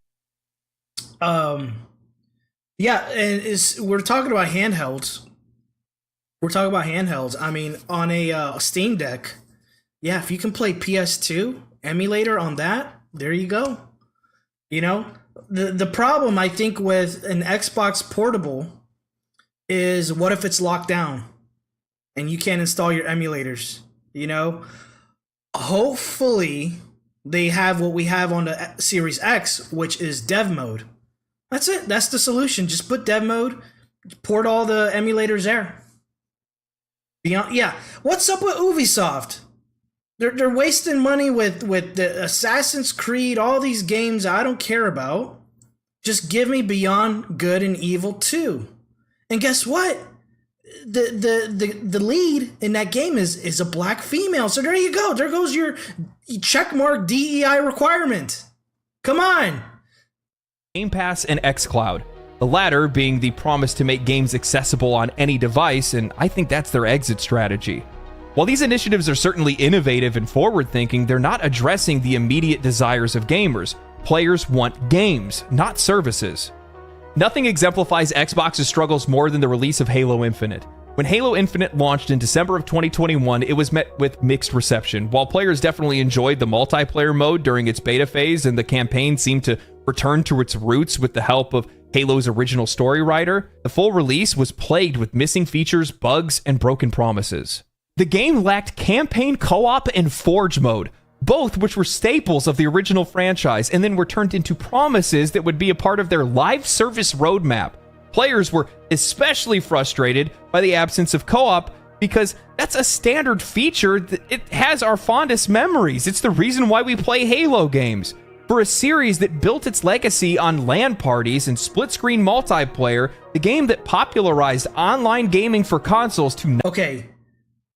Yeah, and we're talking about handhelds. I mean, on a Steam Deck, yeah, if you can play PS2 emulator on that, there you go. You know, the problem I think with an Xbox Portable is, what if it's locked down and you can't install your emulators? You know, hopefully they have what we have on the Series X, which is dev mode. That's it. That's the solution. Just put dev mode, port all the emulators there. Beyond, yeah. What's up with Ubisoft? They're wasting money with the Assassin's Creed, all these games I don't care about. Just give me Beyond Good and Evil 2. And guess what? The lead in that game is a black female. So there you go. There goes your checkmark DEI requirement. Come on. Game Pass and xCloud. The latter being the promise to make games accessible on any device, and I think that's their exit strategy. While these initiatives are certainly innovative and forward-thinking, they're not addressing the immediate desires of gamers. Players want games, not services. Nothing exemplifies Xbox's struggles more than the release of Halo Infinite. When Halo Infinite launched in December of 2021, it was met with mixed reception. While players definitely enjoyed the multiplayer mode during its beta phase, and the campaign seemed to return to its roots with the help of Halo's original story writer, the full release was plagued with missing features, bugs, and broken promises. The game lacked campaign co-op and Forge mode, both which were staples of the original franchise, and then were turned into promises that would be a part of their live service roadmap. Players were especially frustrated by the absence of co-op, because that's a standard feature that it has our fondest memories. It's the reason why we play Halo games. For a series that built its legacy on LAN parties and split-screen multiplayer, the game that popularized online gaming for consoles to... Okay,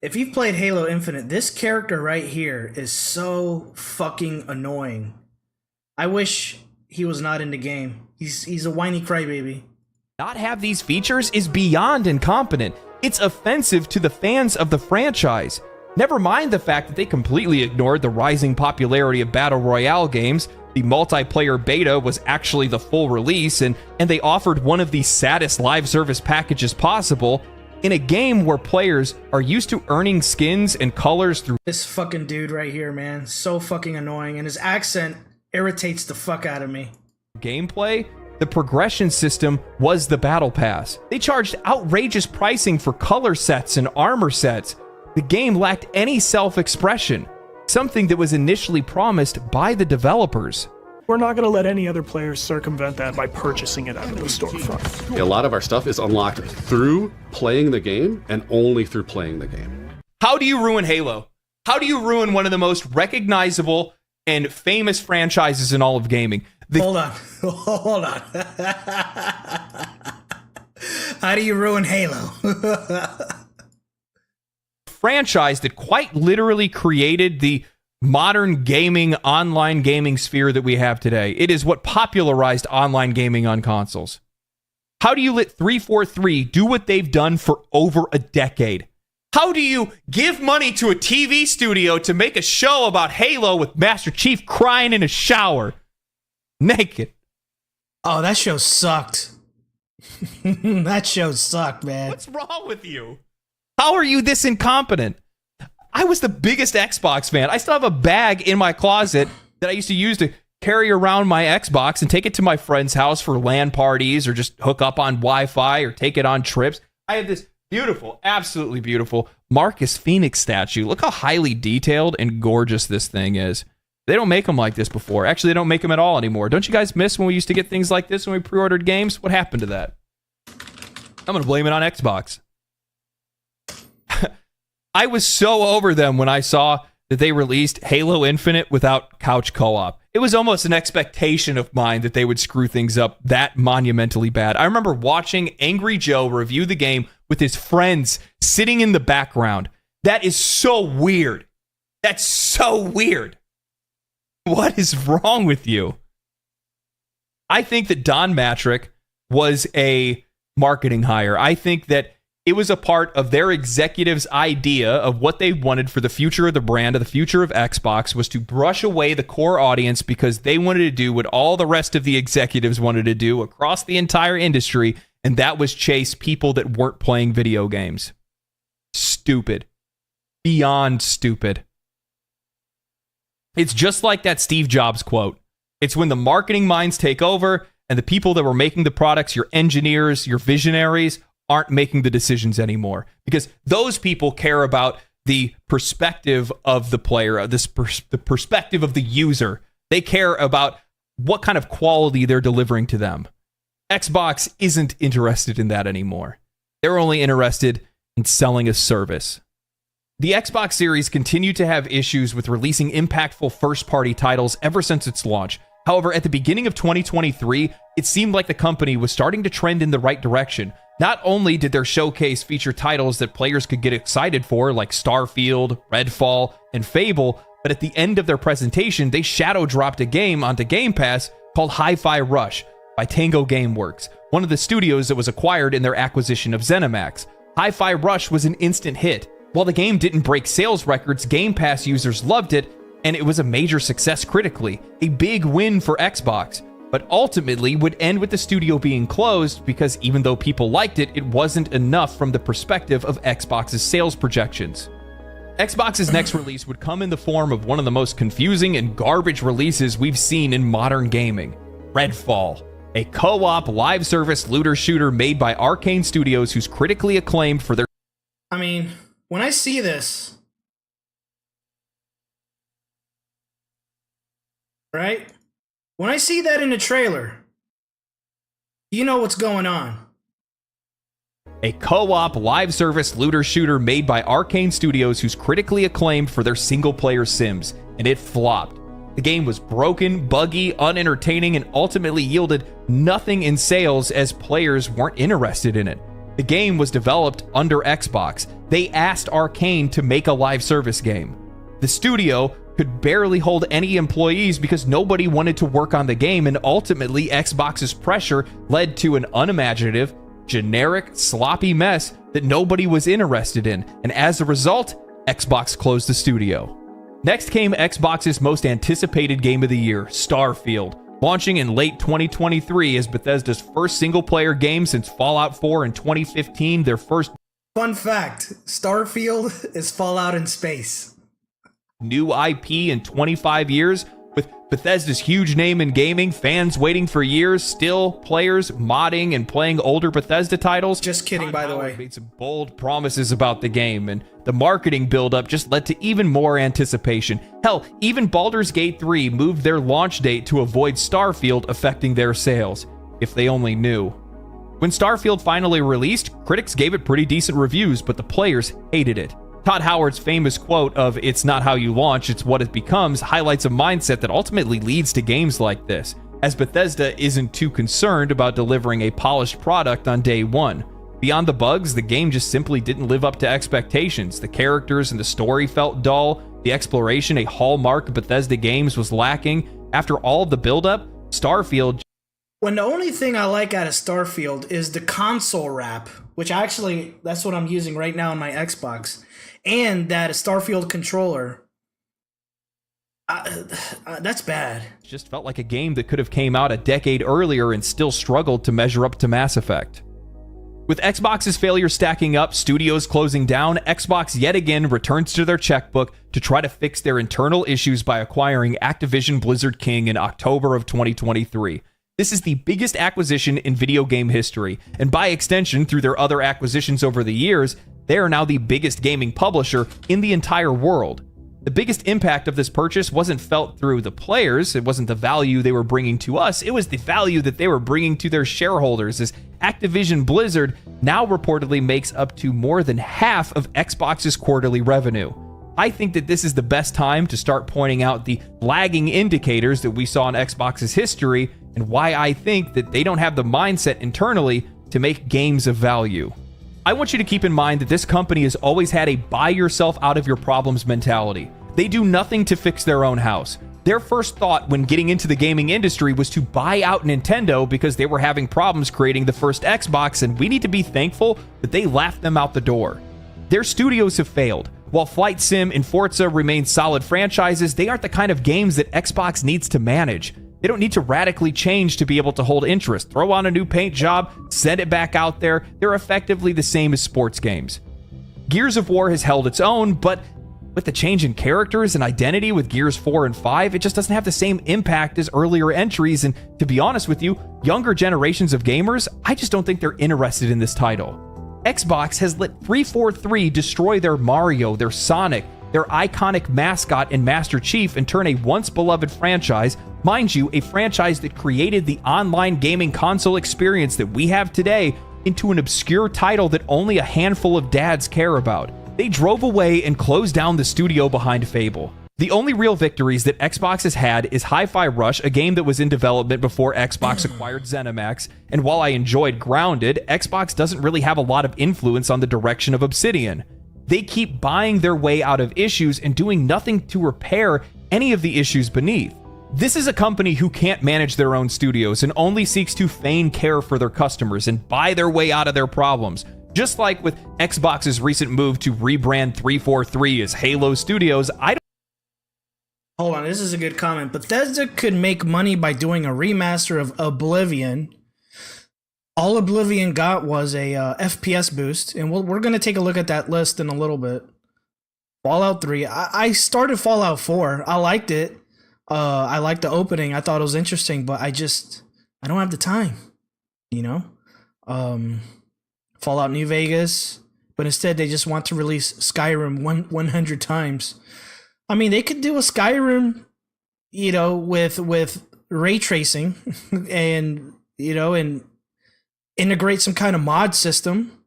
if you've played Halo Infinite, this character right here is so fucking annoying. I wish he was not in the game. He's a whiny crybaby. Not have these features is beyond incompetent. It's offensive to the fans of the franchise. Never mind the fact that they completely ignored the rising popularity of Battle Royale games. The multiplayer beta was actually the full release, and they offered one of the saddest live service packages possible in a game where players are used to earning skins and colors through... This fucking dude right here, man, so fucking annoying, and his accent irritates the fuck out of me. Gameplay. The progression system was the battle pass. They charged outrageous pricing for color sets and armor sets. The game lacked any self-expression, something that was initially promised by the developers. We're not going to let any other players circumvent that by purchasing it out of the storefront. A lot of our stuff is unlocked through playing the game and only through playing the game. How do you ruin Halo? How do you ruin one of the most recognizable and famous franchises in all of gaming? Hold on. How do you ruin Halo? Franchise that quite literally created the modern gaming, online gaming sphere that we have today. It is what popularized online gaming on consoles. How do you let 343 do what they've done for over a decade? How do you give money to a TV studio to make a show about Halo with Master Chief crying in a shower? Naked. Oh, that show sucked. That show sucked, man. What's wrong with you? How are you this incompetent? I was the biggest Xbox fan. I still have a bag in my closet that I used to use to carry around my Xbox and take it to my friend's house for LAN parties or just hook up on Wi-Fi or take it on trips. I have this beautiful, absolutely beautiful Marcus Phoenix statue. Look how highly detailed and gorgeous this thing is. They don't make them like this before. Actually, they don't make them at all anymore. Don't you guys miss when we used to get things like this when we pre-ordered games? What happened to that? I'm going to blame it on Xbox. I was so over them when I saw that they released Halo Infinite without couch co-op. It was almost an expectation of mine that they would screw things up that monumentally bad. I remember watching Angry Joe review the game with his friends sitting in the background. That is so weird. That's so weird. What is wrong with you? I think that Don Matrick was a marketing hire. I think that it was a part of their executives' idea of what they wanted for the future of the brand, of the future of Xbox, was to brush away the core audience because they wanted to do what all the rest of the executives wanted to do across the entire industry, and that was chase people that weren't playing video games. Stupid. Beyond stupid. It's just like that Steve Jobs quote. It's when the marketing minds take over and the people that were making the products, your engineers, your visionaries, aren't making the decisions anymore, because those people care about the perspective of the player, the perspective of the user. They care about what kind of quality they're delivering to them. Xbox isn't interested in that anymore. They're only interested in selling a service. The Xbox Series continued to have issues with releasing impactful first-party titles ever since its launch. However, at the beginning of 2023, it seemed like the company was starting to trend in the right direction. Not only did their showcase feature titles that players could get excited for, like Starfield, Redfall, and Fable, but at the end of their presentation, they shadow dropped a game onto Game Pass called Hi-Fi Rush by Tango Gameworks, one of the studios that was acquired in their acquisition of ZeniMax. Hi-Fi Rush was an instant hit. While the game didn't break sales records, Game Pass users loved it, and it was a major success critically, a big win for Xbox, but ultimately would end with the studio being closed because even though people liked it, it wasn't enough from the perspective of Xbox's sales projections. Xbox's next release would come in the form of one of the most confusing and garbage releases we've seen in modern gaming, Redfall, a co-op live service looter shooter made by Arcane Studios, who's critically acclaimed for their... I mean, when I see this, right? When I see that in the trailer, you know what's going on. A co-op live service looter shooter made by Arcane Studios, who's critically acclaimed for their single-player Sims, and it flopped. The game was broken, buggy, unentertaining, and ultimately yielded nothing in sales as players weren't interested in it. The game was developed under Xbox. They asked Arcane to make a live service game. The studio could barely hold any employees because nobody wanted to work on the game, and ultimately Xbox's pressure led to an unimaginative, generic, sloppy mess that nobody was interested in, and as a result, Xbox closed the studio. Next came Xbox's most anticipated game of the year, Starfield, launching in late 2023 as Bethesda's first single-player game since Fallout 4 in 2015, their first... Fun fact, Starfield is Fallout in space. New IP in 25 years, with Bethesda's huge name in gaming, fans waiting for years, still players modding and playing older Bethesda titles. Just kidding, by the way. Made some bold promises about the game, and the marketing buildup just led to even more anticipation. Hell, even Baldur's Gate 3 moved their launch date to avoid Starfield affecting their sales. If they only knew. When Starfield finally released, critics gave it pretty decent reviews, but the players hated it. Todd Howard's famous quote of "It's not how you launch, it's what it becomes" highlights a mindset that ultimately leads to games like this, as Bethesda isn't too concerned about delivering a polished product on day one. Beyond the bugs, the game just simply didn't live up to expectations. The characters and the story felt dull, the exploration, a hallmark of Bethesda games, was lacking. After all of the build-up, Starfield... When the only thing I like out of Starfield is the console wrap, which actually, that's what I'm using right now on my Xbox, and that Starfield controller. That's bad. It just felt like a game that could have came out a decade earlier and still struggled to measure up to Mass Effect. With Xbox's failure stacking up, studios closing down, Xbox yet again returns to their checkbook to try to fix their internal issues by acquiring Activision Blizzard King in October of 2023. This is the biggest acquisition in video game history, and by extension, through their other acquisitions over the years, they are now the biggest gaming publisher in the entire world. The biggest impact of this purchase wasn't felt through the players, it wasn't the value they were bringing to us, it was the value that they were bringing to their shareholders, as Activision Blizzard now reportedly makes up to more than half of Xbox's quarterly revenue. I think that this is the best time to start pointing out the lagging indicators that we saw in Xbox's history, and why I think that they don't have the mindset internally to make games of value. I want you to keep in mind that this company has always had a buy yourself out of your problems mentality. They do nothing to fix their own house. Their first thought when getting into the gaming industry was to buy out Nintendo because they were having problems creating the first Xbox, and we need to be thankful that they laughed them out the door. Their studios have failed. While Flight Sim and Forza remain solid franchises, they aren't the kind of games that Xbox needs to manage. They don't need to radically change to be able to hold interest. Throw on a new paint job, send it back out there. They're effectively the same as sports games. Gears of War has held its own, but with the change in characters and identity with Gears 4 and 5, it just doesn't have the same impact as earlier entries, and to be honest with you, younger generations of gamers, I just don't think they're interested in this title. Xbox has let 343 destroy their Mario, their Sonic, their iconic mascot and Master Chief, and turn a once-beloved franchise, mind you, a franchise that created the online gaming console experience that we have today, into an obscure title that only a handful of dads care about. They drove away and closed down the studio behind Fable. The only real victories that Xbox has had is Hi-Fi Rush, a game that was in development before Xbox acquired ZeniMax, and while I enjoyed Grounded, Xbox doesn't really have a lot of influence on the direction of Obsidian. They keep buying their way out of issues and doing nothing to repair any of the issues beneath. This is a company who can't manage their own studios and only seeks to feign care for their customers and buy their way out of their problems. Just like with Xbox's recent move to rebrand 343 as Halo Studios, Hold on, this is a good comment. Bethesda could make money by doing a remaster of Oblivion. All Oblivion got was a FPS boost, and we're going to take a look at that list in a little bit. Fallout 3. I started Fallout 4. I liked it. I liked the opening. I thought it was interesting, but I don't have the time, you know? Fallout New Vegas, but instead they just want to release Skyrim 100 times. I mean, they could do a Skyrim, you know, with ray tracing and, you know, and integrate some kind of mod system.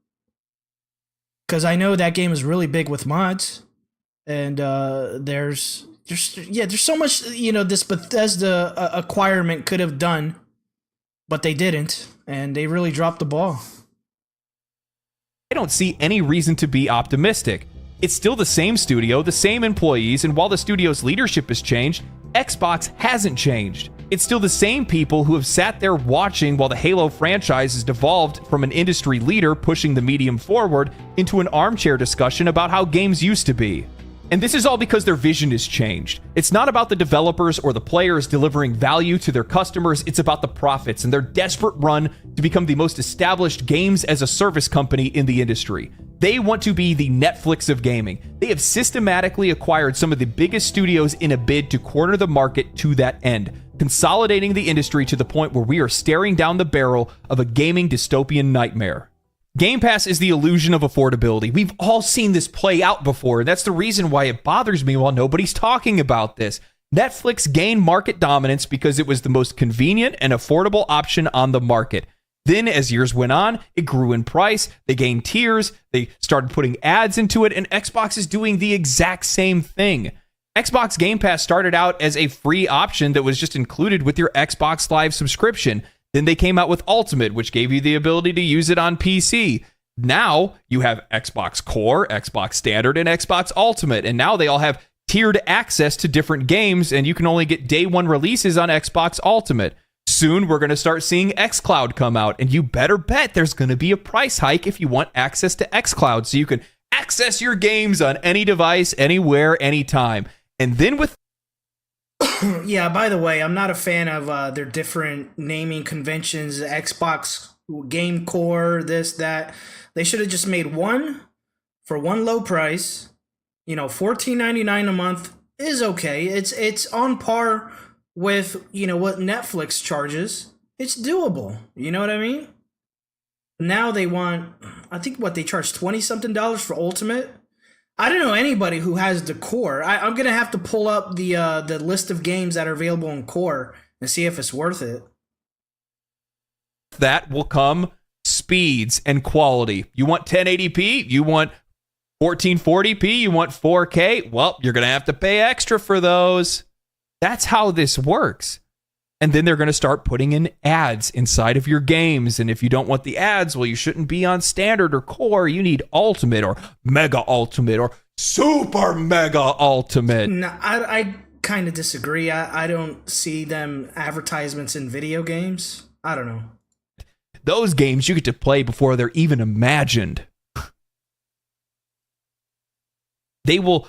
Because I know that game is really big with mods. And there's so much, you know, this Bethesda acquirement could have done, but they didn't. And they really dropped the ball. I don't see any reason to be optimistic. It's still the same studio, the same employees, and while the studio's leadership has changed, Xbox hasn't changed. It's still the same people who have sat there watching while the Halo franchise has devolved from an industry leader pushing the medium forward into an armchair discussion about how games used to be. And this is all because their vision has changed. It's not about the developers or the players delivering value to their customers, it's about the profits and their desperate run to become the most established games as a service company in the industry. They want to be the Netflix of gaming. They have systematically acquired some of the biggest studios in a bid to corner the market to that end, consolidating the industry to the point where we are staring down the barrel of a gaming dystopian nightmare. Game Pass is the illusion of affordability. We've all seen this play out before, and that's the reason why it bothers me while nobody's talking about this. Netflix gained market dominance because it was the most convenient and affordable option on the market. Then, as years went on, it grew in price, they gained tiers, they started putting ads into it, and Xbox is doing the exact same thing. Xbox Game Pass started out as a free option that was just included with your Xbox Live subscription. Then they came out with Ultimate, which gave you the ability to use it on PC. Now you have Xbox Core, Xbox Standard, and Xbox Ultimate, and now they all have tiered access to different games, and you can only get day one releases on Xbox Ultimate. Soon we're going to start seeing xCloud come out, and you better bet there's going to be a price hike if you want access to xCloud, so you can access your games on any device, anywhere, anytime. And then with Yeah, by the way, I'm not a fan of their different naming conventions. Xbox game core, this, that. They should have just made one for one low price. $14.99 a month is okay. It's on par with, what Netflix charges. It's doable. You know what I mean? Now they want, I think they charge $20-something for Ultimate. I don't know anybody who has the core. I'm gonna have to pull up the list of games that are available in core and see if it's worth it. That will come speeds and quality. You want 1080p? You want 1440p? You want 4K? Well, you're gonna have to pay extra for those. That's how this works. And then they're going to start putting in ads inside of your games. And if you don't want the ads, well, you shouldn't be on standard or core. You need ultimate or mega ultimate or super mega ultimate. No, I kind of disagree. I don't see them advertisements in video games. I don't know. Those games you get to play before they're even imagined. They will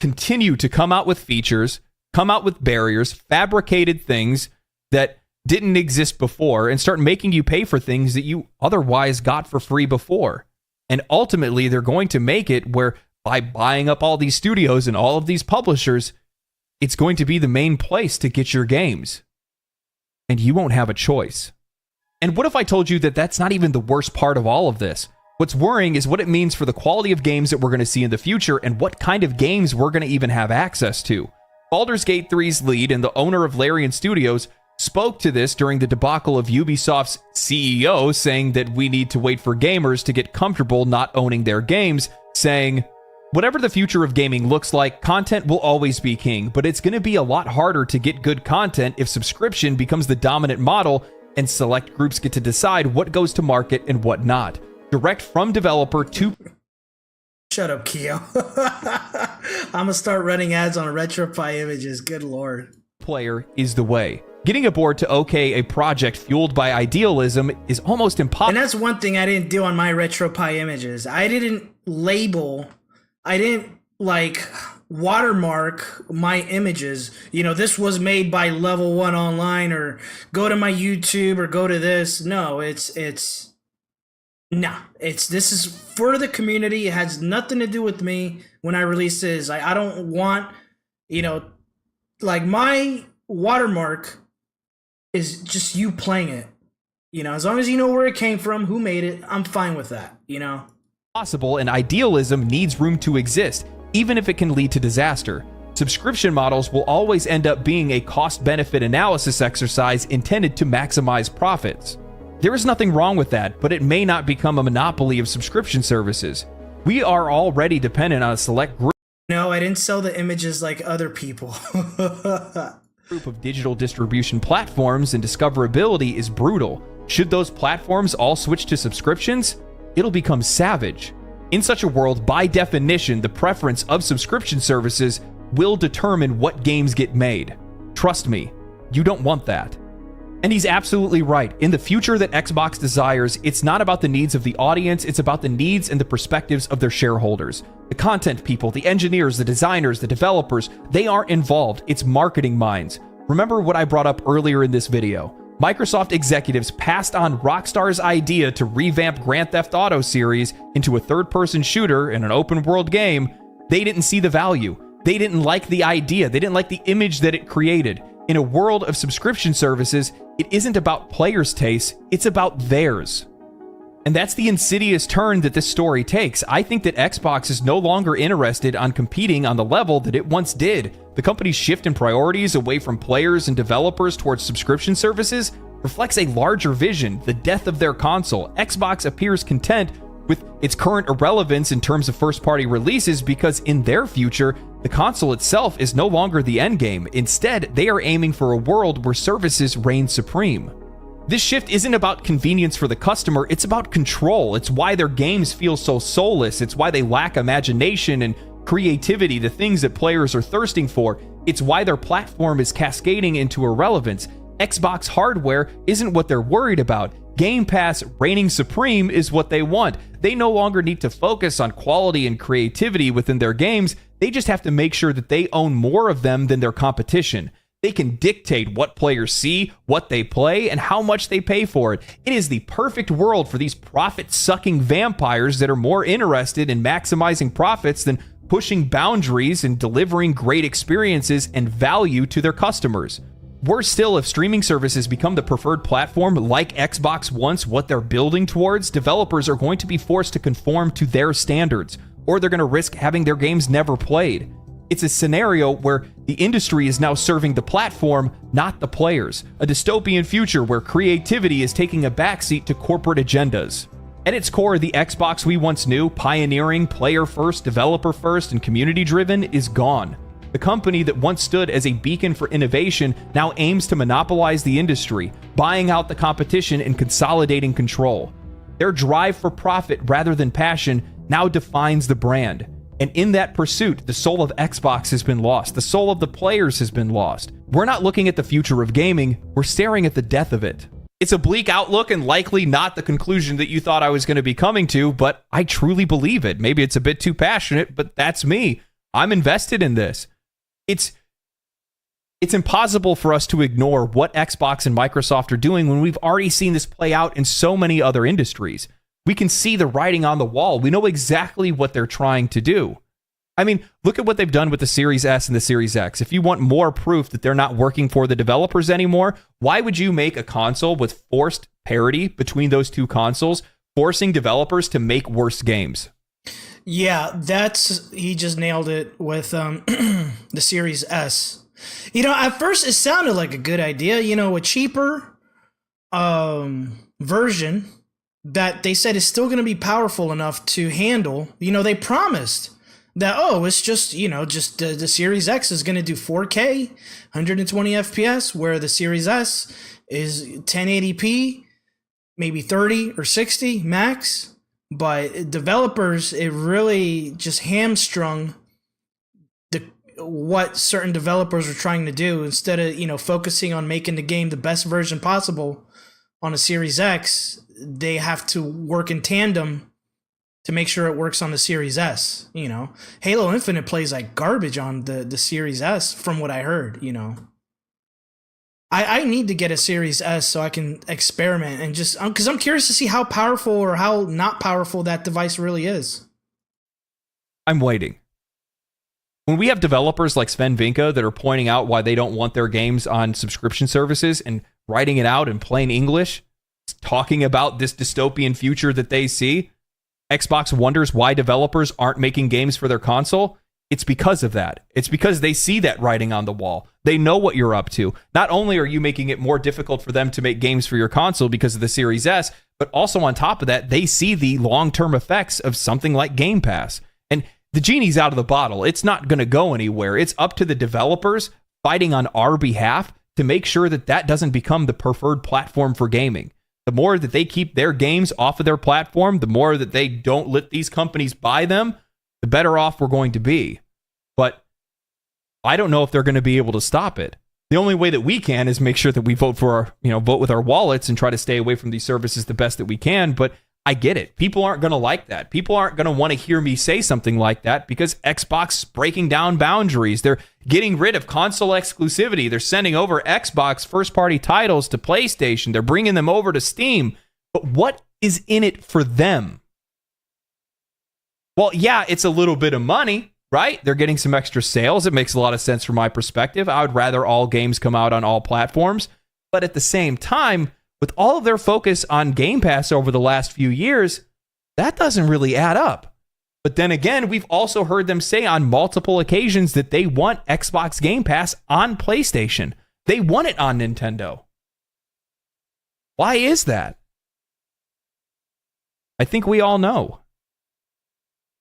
continue to come out with features, come out with barriers, fabricated things that didn't exist before, and start making you pay for things that you otherwise got for free before. And ultimately, they're going to make it where by buying up all these studios and all of these publishers, it's going to be the main place to get your games. And you won't have a choice. And what if I told you that that's not even the worst part of all of this? What's worrying is what it means for the quality of games that we're going to see in the future and what kind of games we're going to even have access to. Baldur's Gate 3's lead and the owner of Larian Studios spoke to this during the debacle of Ubisoft's CEO, saying that we need to wait for gamers to get comfortable not owning their games, saying, whatever the future of gaming looks like, content will always be king, but it's going to be a lot harder to get good content if subscription becomes the dominant model and select groups get to decide what goes to market and what not. Direct from developer to... Shut up, KØÖ. I'm going to start running ads on RetroPie images. Good lord. Player is the way. Getting aboard to okay a project fueled by idealism is almost impossible. And that's one thing I didn't do on my RetroPie images. I didn't label, I didn't watermark my images. This was made by Level 1 Online, or go to my YouTube, or go to this. No, this is for the community. It has nothing to do with me when I release this. I don't want, my watermark is just you playing it. As long as you know where it came from, who made it, I'm fine with that, Possible, and idealism needs room to exist, even if it can lead to disaster. Subscription models will always end up being a cost-benefit analysis exercise intended to maximize profits. There is nothing wrong with that, but it may not become a monopoly of subscription services. We are already dependent on a select group. No, I didn't sell the images like other people. Group of digital distribution platforms, and discoverability is brutal. Should those platforms all switch to subscriptions, it'll become savage. In such a world, by definition, the preference of subscription services will determine what games get made. Trust me, you don't want that. And he's absolutely right. In the future that Xbox desires, it's not about the needs of the audience, it's about the needs and the perspectives of their shareholders. The content people, the engineers, the designers, the developers, they aren't involved. It's marketing minds. Remember what I brought up earlier in this video. Microsoft executives passed on Rockstar's idea to revamp Grand Theft Auto series into a third-person shooter in an open-world game. They didn't see the value. They didn't like the idea. They didn't like the image that it created. In a world of subscription services, it isn't about players' tastes, it's about theirs. And that's the insidious turn that this story takes. I think that Xbox is no longer interested on competing on the level that it once did. The company's shift in priorities away from players and developers towards subscription services reflects a larger vision, the death of their console. Xbox appears content with its current irrelevance in terms of first-party releases because in their future, the console itself is no longer the endgame. Instead, they are aiming for a world where services reign supreme. This shift isn't about convenience for the customer, it's about control. It's why their games feel so soulless. It's why they lack imagination and creativity, the things that players are thirsting for. It's why their platform is cascading into irrelevance. Xbox hardware isn't what they're worried about. Game Pass reigning supreme is what they want. They no longer need to focus on quality and creativity within their games. They just have to make sure that they own more of them than their competition. They can dictate what players see, what they play, and how much they pay for it. It is the perfect world for these profit-sucking vampires that are more interested in maximizing profits than pushing boundaries and delivering great experiences and value to their customers. Worse still, if streaming services become the preferred platform like Xbox wants what they're building towards, developers are going to be forced to conform to their standards, or they're going to risk having their games never played. It's a scenario where the industry is now serving the platform, not the players. A dystopian future where creativity is taking a backseat to corporate agendas. At its core, the Xbox we once knew, pioneering, player-first, developer-first, and community-driven, is gone. The company that once stood as a beacon for innovation now aims to monopolize the industry, buying out the competition and consolidating control. Their drive for profit rather than passion now defines the brand. And in that pursuit, the soul of Xbox has been lost. The soul of the players has been lost. We're not looking at the future of gaming, we're staring at the death of it. It's a bleak outlook and likely not the conclusion that you thought I was going to be coming to, but I truly believe it. Maybe it's a bit too passionate, but that's me. I'm invested in this. It's impossible for us to ignore what Xbox and Microsoft are doing when we've already seen this play out in so many other industries. We can see the writing on the wall. We know exactly what they're trying to do. I mean, look at what they've done with the Series S and the Series X. If you want more proof that they're not working for the developers anymore, why would you make a console with forced parity between those two consoles, forcing developers to make worse games? Yeah, he just nailed it with the Series S. You know, at first it sounded like a good idea, you know, a cheaper version that they said is still going to be powerful enough to handle. You know, they promised that, it's just, you know, just the Series X is going to do 4K, 120 FPS, where the Series S is 1080p, maybe 30 or 60 max. But developers, it really just hamstrung what certain developers are trying to do. Instead of, you know, focusing on making the game the best version possible on a Series X, they have to work in tandem to make sure it works on the Series S. You know, Halo Infinite plays like garbage on the Series S, from what I heard. You know, I need to get a Series S so I can experiment and just, because I'm curious to see how powerful or how not powerful that device really is. I'm waiting. When we have developers like Sven Vinka that are pointing out why they don't want their games on subscription services and writing it out in plain English, talking about this dystopian future that they see, Xbox wonders why developers aren't making games for their console. It's because of that. It's because they see that writing on the wall. They know what you're up to. Not only are you making it more difficult for them to make games for your console because of the Series S, but also on top of that, they see the long-term effects of something like Game Pass. And the genie's out of the bottle. It's not going to go anywhere. It's up to the developers fighting on our behalf to make sure that that doesn't become the preferred platform for gaming. The more that they keep their games off of their platform, the more that they don't let these companies buy them, the better off we're going to be. But I don't know if they're going to be able to stop it. The only way that we can is make sure that we vote with our wallets and try to stay away from these services the best that we can. But I get it. People aren't going to like that. People aren't going to want to hear me say something like that because Xbox is breaking down boundaries. They're getting rid of console exclusivity. They're sending over Xbox first-party titles to PlayStation. They're bringing them over to Steam. But what is in it for them? Well, yeah, it's a little bit of money, right? They're getting some extra sales. It makes a lot of sense from my perspective. I would rather all games come out on all platforms. But at the same time, with all of their focus on Game Pass over the last few years, that doesn't really add up. But then again, we've also heard them say on multiple occasions that they want Xbox Game Pass on PlayStation. They want it on Nintendo. Why is that? I think we all know.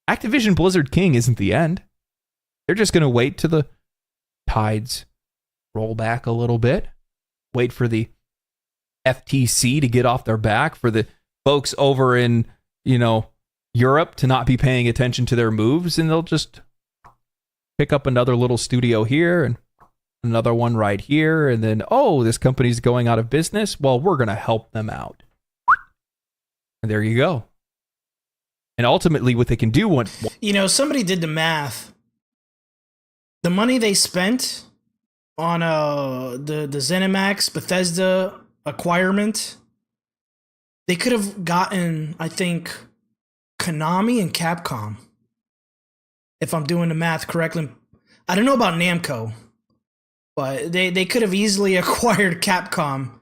Activision Blizzard King isn't the end. They're just going to wait till the tides roll back a little bit. Wait for the FTC to get off their back, for the folks over in, Europe to not be paying attention to their moves, and they'll just pick up another little studio here and another one right here, and then, this company's going out of business. Well, we're going to help them out. And there you go. And ultimately, what they can do somebody did the math. The money they spent on the ZeniMax Bethesda acquirement, they could have gotten, I think, Konami and Capcom, if I'm doing the math correctly. I don't know about Namco, but they could have easily acquired Capcom.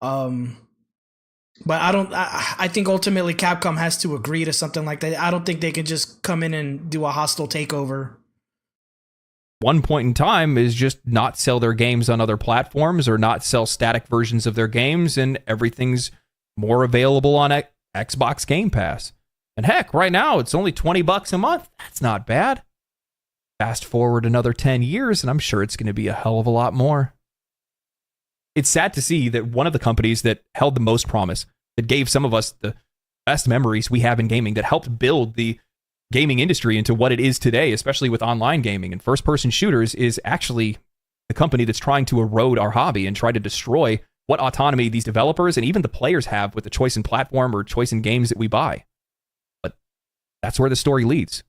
But I think ultimately Capcom has to agree to something like that. I don't think they can just come in and do a hostile takeover. One point in time is just not sell their games on other platforms or not sell static versions of their games, and everything's more available on Xbox Game Pass. And heck, right now it's only $20 a month. That's not bad. Fast forward another 10 years, and I'm sure it's going to be a hell of a lot more. It's sad to see that one of the companies that held the most promise, that gave some of us the best memories we have in gaming, that helped build the gaming industry into what it is today, especially with online gaming and first-person shooters, is actually the company that's trying to erode our hobby and try to destroy what autonomy these developers and even the players have with the choice in platform or choice in games that we buy. But that's where the story leads.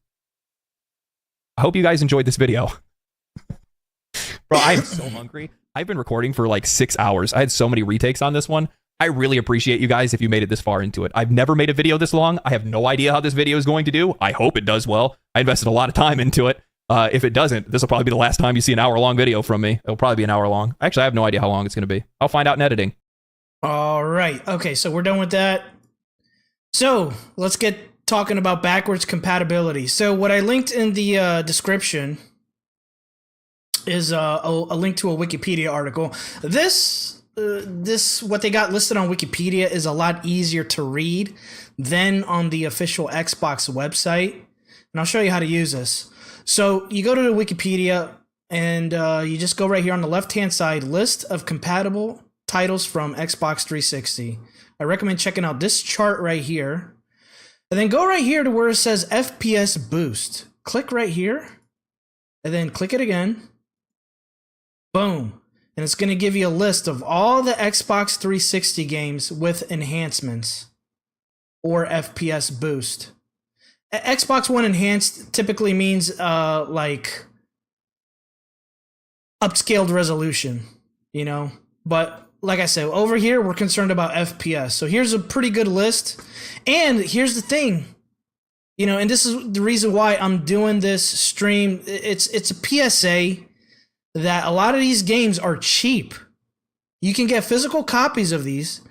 I hope you guys enjoyed this video. Bro, I'm so hungry. I've been recording for like 6 hours. I had so many retakes on this one. I really appreciate you guys if you made it this far into it. I've never made a video this long. I have no idea how this video is going to do. I hope it does well. I invested a lot of time into it. If it doesn't, this will probably be the last time you see an hour-long video from me. It'll probably be an hour long. Actually, I have no idea how long it's going to be. I'll find out in editing. All right. Okay, so we're done with that. So let's get talking about backwards compatibility. So what I linked in the description is a link to a Wikipedia article. This what they got listed on Wikipedia is a lot easier to read than on the official Xbox website. And I'll show you how to use this. So you go to the Wikipedia and you just go right here on the left-hand side, list of compatible titles from Xbox 360. I recommend checking out this chart right here. And then go right here to where it says FPS boost. Click right here and then click it again. Boom. And it's going to give you a list of all the Xbox 360 games with enhancements or FPS boost. Xbox One enhanced typically means like upscaled resolution, you know. But like I said, over here we're concerned about FPS. So here's a pretty good list. And here's the thing, you know, and this is the reason why I'm doing this stream. It's a PSA that a lot of these games are cheap. You can get physical copies of these,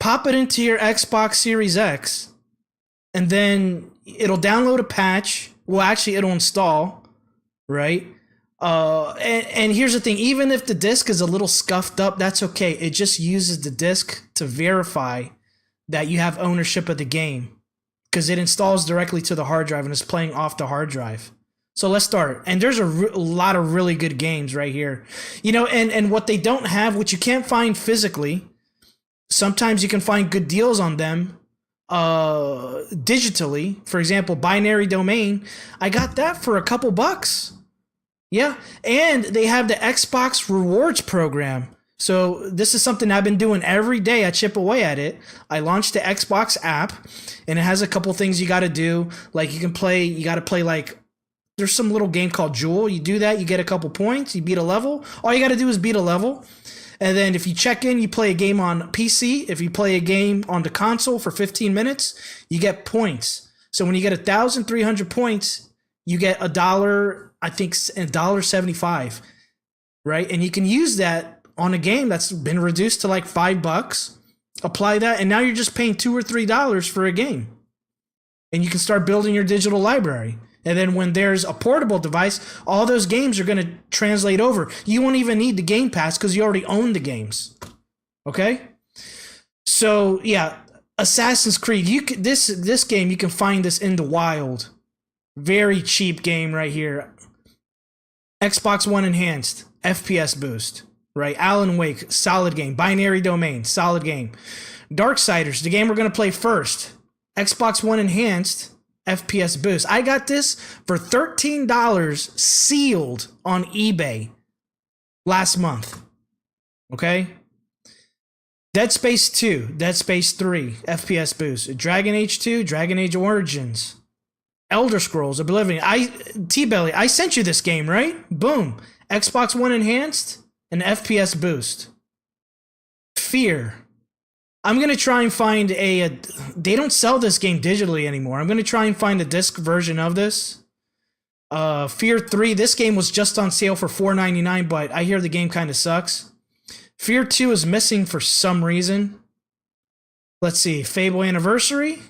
pop it into your Xbox Series X, and then it'll download a patch. Well, actually, it'll install, right? And here's the thing. Even if the disc is a little scuffed up, that's okay. It just uses the disc to verify that you have ownership of the game because it installs directly to the hard drive and is playing off the hard drive. So let's start. And there's a lot of really good games right here. You know, and what they don't have, which you can't find physically, sometimes you can find good deals on them digitally. For example, Binary Domain. I got that for a couple bucks. Yeah. And they have the Xbox Rewards program. So this is something I've been doing every day. I chip away at it. I launched the Xbox app, and it has a couple things you got to do. Like you got to play like, there's some little game called Jewel. You do that, you get a couple points, you beat a level. All you got to do is beat a level. And then if you check in, you play a game on PC. If you play a game on the console for 15 minutes, you get points. So when you get 1,300 points, you get $1, I think $1.75, right? And you can use that on a game that's been reduced to like $5. Apply that, and now you're just paying $2 or $3 for a game. And you can start building your digital library. And then when there's a portable device, all those games are going to translate over. You won't even need the Game Pass because you already own the games. Okay? So, yeah, Assassin's Creed. This game, you can find this in the wild. Very cheap game right here. Xbox One Enhanced, FPS boost. Right? Alan Wake, solid game. Binary Domain, solid game. Darksiders, the game we're going to play first. Xbox One Enhanced, FPS boost. I got this for $13 sealed on eBay last month. Okay? Dead Space 2, Dead Space 3, FPS boost. Dragon Age 2, Dragon Age Origins. Elder Scrolls Oblivion. T-Belly, I sent you this game, right? Boom. Xbox One Enhanced, an FPS boost. Fear. I'm gonna try and find a. They don't sell this game digitally anymore. I'm gonna try and find a disc version of this. Fear 3. This game was just on sale for $4.99, but I hear the game kind of sucks. Fear 2 is missing for some reason. Let's see. Fable Anniversary.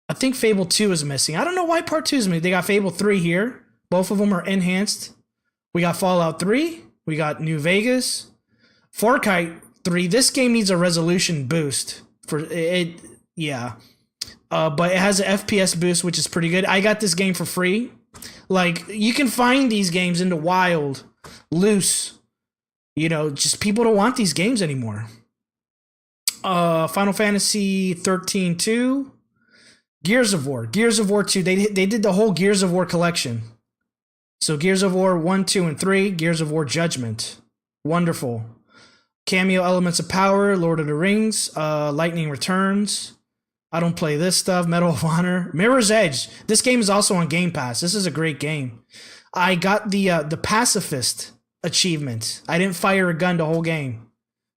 I think Fable 2 is missing. I don't know why Part 2 is missing. They got Fable 3 here. Both of them are enhanced. We got Fallout 3. We got New Vegas. Far Cry 3. This game needs a resolution boost for it. Yeah. But it has an FPS boost, which is pretty good. I got this game for free. Like, you can find these games in the wild, loose. You know, just people don't want these games anymore. Final Fantasy 13 2. Gears of War. Gears of War 2. They did the whole Gears of War collection. So Gears of War 1, 2, and 3. Gears of War Judgment. Wonderful. Cameo Elements of Power. Lord of the Rings. Lightning Returns. I don't play this stuff. Medal of Honor. Mirror's Edge. This game is also on Game Pass. This is a great game. I got the Pacifist achievement. I didn't fire a gun the whole game.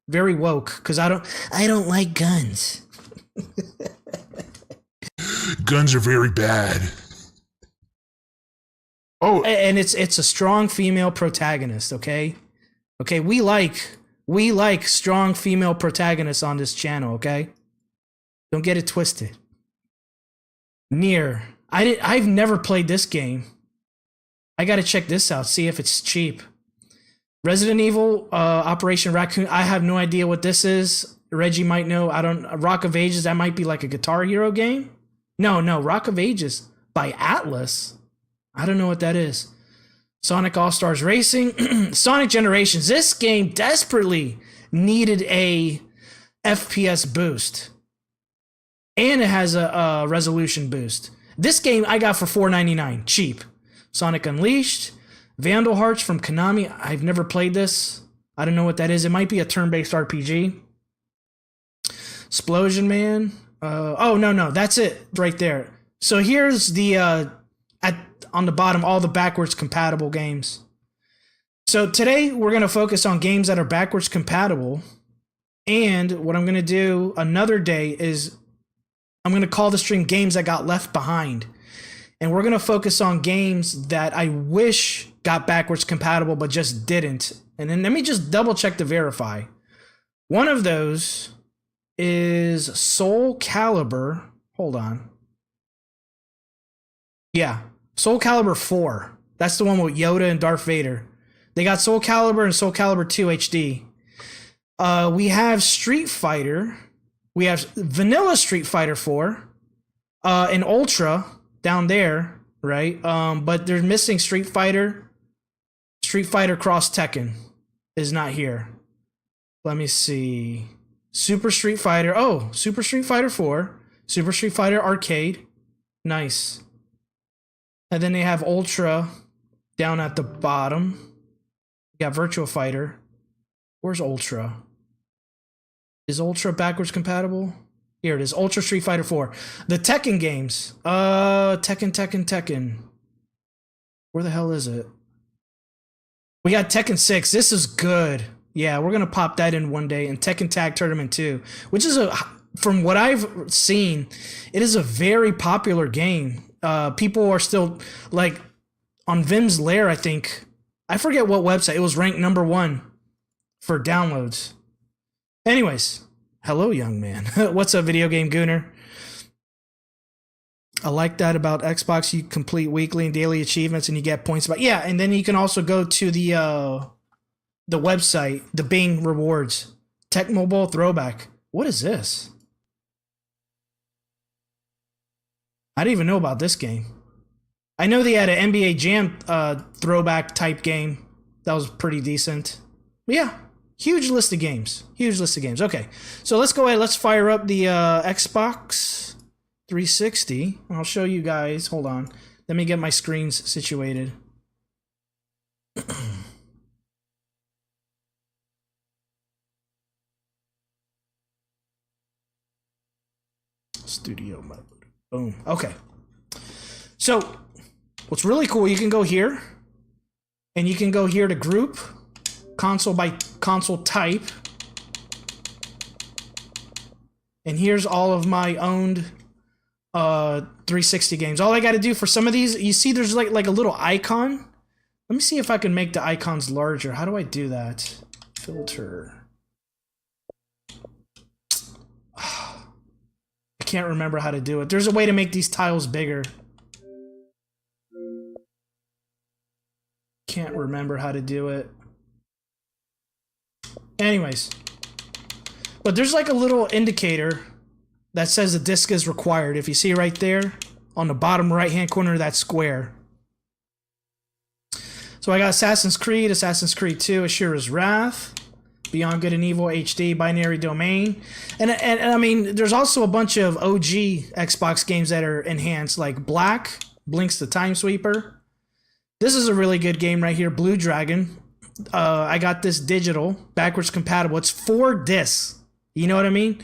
Very woke, because I don't like guns. Guns are very bad. Oh, and it's a strong female protagonist. Okay, we like strong female protagonists on this channel. Okay, don't get it twisted. Nier. I've never played this game. I gotta check this out. See if it's cheap. Resident Evil, Operation Raccoon. I have no idea what this is. Reggie might know. I don't. Rock of Ages. That might be like a Guitar Hero game. No. Rock of Ages by Atlas. I don't know what that is. Sonic All-Stars Racing. Sonic Generations. This game desperately needed a FPS boost. And it has a resolution boost. This game I got for $4.99. Cheap. Sonic Unleashed. Vandal Hearts from Konami. I've never played this. I don't know what that is. It might be a turn-based RPG. Explosion Man. No. That's it right there. So here's the... on the bottom, all the backwards compatible games. So today we're going to focus on games that are backwards compatible. And what I'm going to do another day is I'm going to call the stream Games That Got Left Behind. And we're going to focus on games that I wish got backwards compatible but just didn't. And then let me just double check to verify. One of those is Soul Calibur. Hold on. Yeah. Soul Calibur 4. That's the one with Yoda and Darth Vader. They got Soul Calibur and Soul Calibur 2 HD. We have Street Fighter. We have Vanilla Street Fighter 4. And Ultra down there, right? But they're missing Street Fighter. Street Fighter Cross Tekken is not here. Let me see. Super Street Fighter. Oh, Super Street Fighter 4. Super Street Fighter Arcade. Nice. And then they have Ultra down at the bottom. We got Virtua Fighter. Where's Ultra? Is Ultra backwards compatible? Here it is. Ultra Street Fighter 4. The Tekken games. Tekken. Where the hell is it? We got Tekken 6. This is good. Yeah, we're going to pop that in one day. And Tekken Tag Tournament 2. Which is, from what I've seen, it is a very popular game. People are still, like, on Vim's Lair, I think. I forget what website. It was ranked number 1 for downloads. Anyways, hello, young man. What's up, Video Game Gooner? I like that about Xbox. You complete weekly and daily achievements, and you get points about. Yeah, and then you can also go to the website, the Bing rewards, Tech Mobile Throwback. What is this? I didn't even know about this game. I know they had an NBA Jam throwback type game that was pretty decent. But yeah, huge list of games. Okay, so let's go ahead. Let's fire up the Xbox 360. I'll show you guys. Hold on. Let me get my screens situated. Studio mode. Boom. Okay. So, what's really cool, you can go here, and you can go here to group, console by console type. And here's all of my owned 360 games. All I got to do for some of these, you see there's like a little icon. Let me see if I can make the icons larger. How do I do that? Filter. I can't remember how to do it. There's a way to make these tiles bigger. Can't remember how to do it. Anyways. But there's like a little indicator that says the disc is required. If you see right there on the bottom right hand corner of that square. So I got Assassin's Creed 2, Ashura's Wrath, Beyond Good and Evil HD, Binary Domain. And I mean, there's also a bunch of OG Xbox games that are enhanced, like Black, Blinks the Time Sweeper. This is a really good game right here, Blue Dragon. I got this digital, backwards compatible. It's 4 discs. You know what I mean?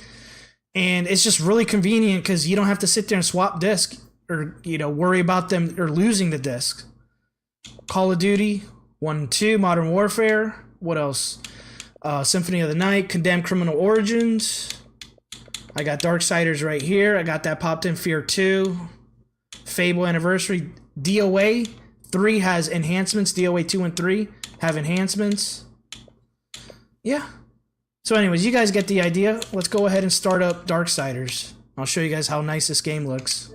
And it's just really convenient because you don't have to sit there and swap discs or, you know, worry about them or losing the disc. Call of Duty 1 and 2, Modern Warfare. What else? Symphony of the Night, Condemned Criminal Origins. I got Darksiders right here. I got that popped in. Fear 2. Fable Anniversary. DOA 3 has enhancements. DOA 2 and 3 have enhancements. Yeah. So anyways, you guys get the idea. Let's go ahead and start up Darksiders. I'll show you guys how nice this game looks.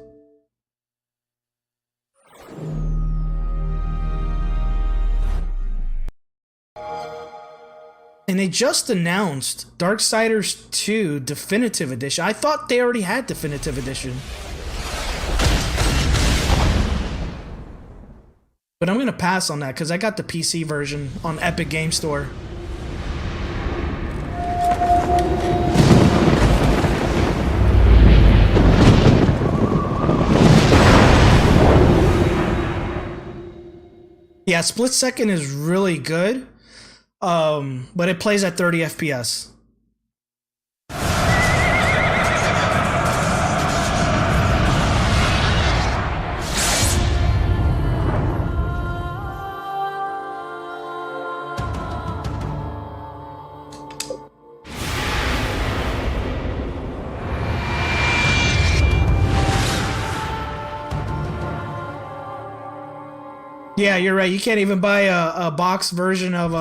And they just announced Darksiders 2 Definitive Edition. I thought they already had Definitive Edition. But I'm going to pass on that because I got the PC version on Epic Game Store. Yeah, Split Second is really good. But it plays at 30 FPS. Yeah, you're right. You can't even buy a box version of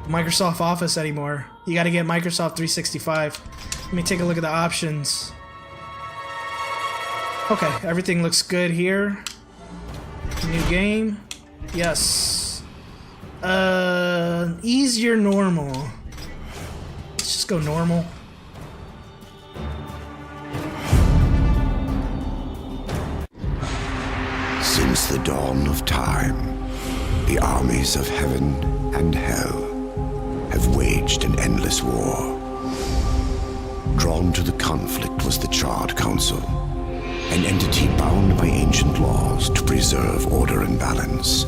Microsoft Office anymore. You got to get Microsoft 365. Let me take a look at the options. Okay, everything looks good here. New game. Yes. Easier normal. Let's just go normal. Since the dawn of time, the armies of heaven and hell have waged an endless war. Drawn to the conflict was the Charred Council, an entity bound by ancient laws to preserve order and balance.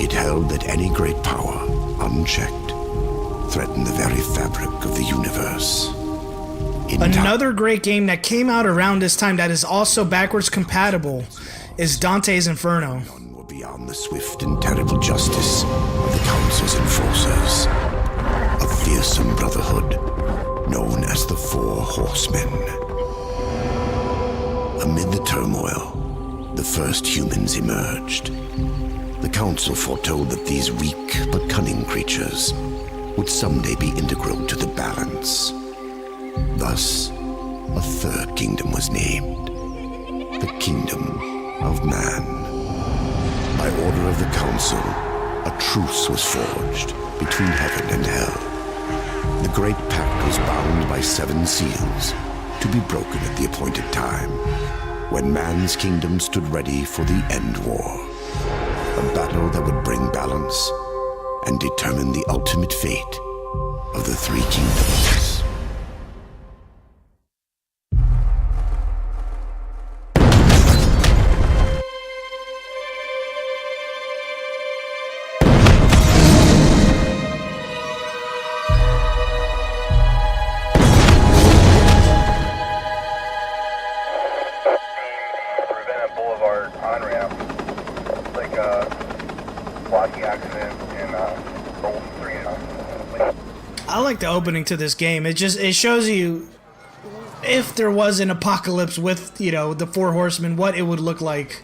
It held that any great power, unchecked, threatened the very fabric of the universe. Another great game that came out around this time that is also backwards compatible is Dante's Inferno. None were beyond the swift and terrible justice of the Council's enforcers. A fearsome brotherhood known as the Four Horsemen. Amid the turmoil, the first humans emerged. The Council foretold that these weak but cunning creatures would someday be integral to the balance. Thus, a third kingdom was named, the Kingdom of Man. By order of the Council, a truce was forged between heaven and hell. The Great Pact was bound by 7 seals to be broken at the appointed time, when man's kingdom stood ready for the end war. A battle that would bring balance and determine the ultimate fate of the 3 kingdoms. Boulevard on-ramp. It's like a blocking accident in I like the opening to this game. It shows you if there was an apocalypse with, you know, the Four Horsemen, what it would look like.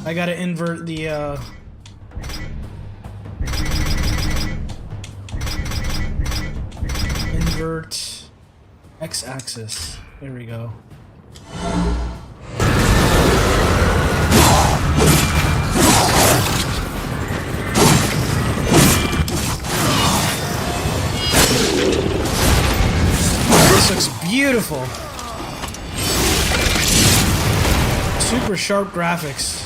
I gotta invert the invert x-axis. There we go. This looks beautiful. Super sharp graphics.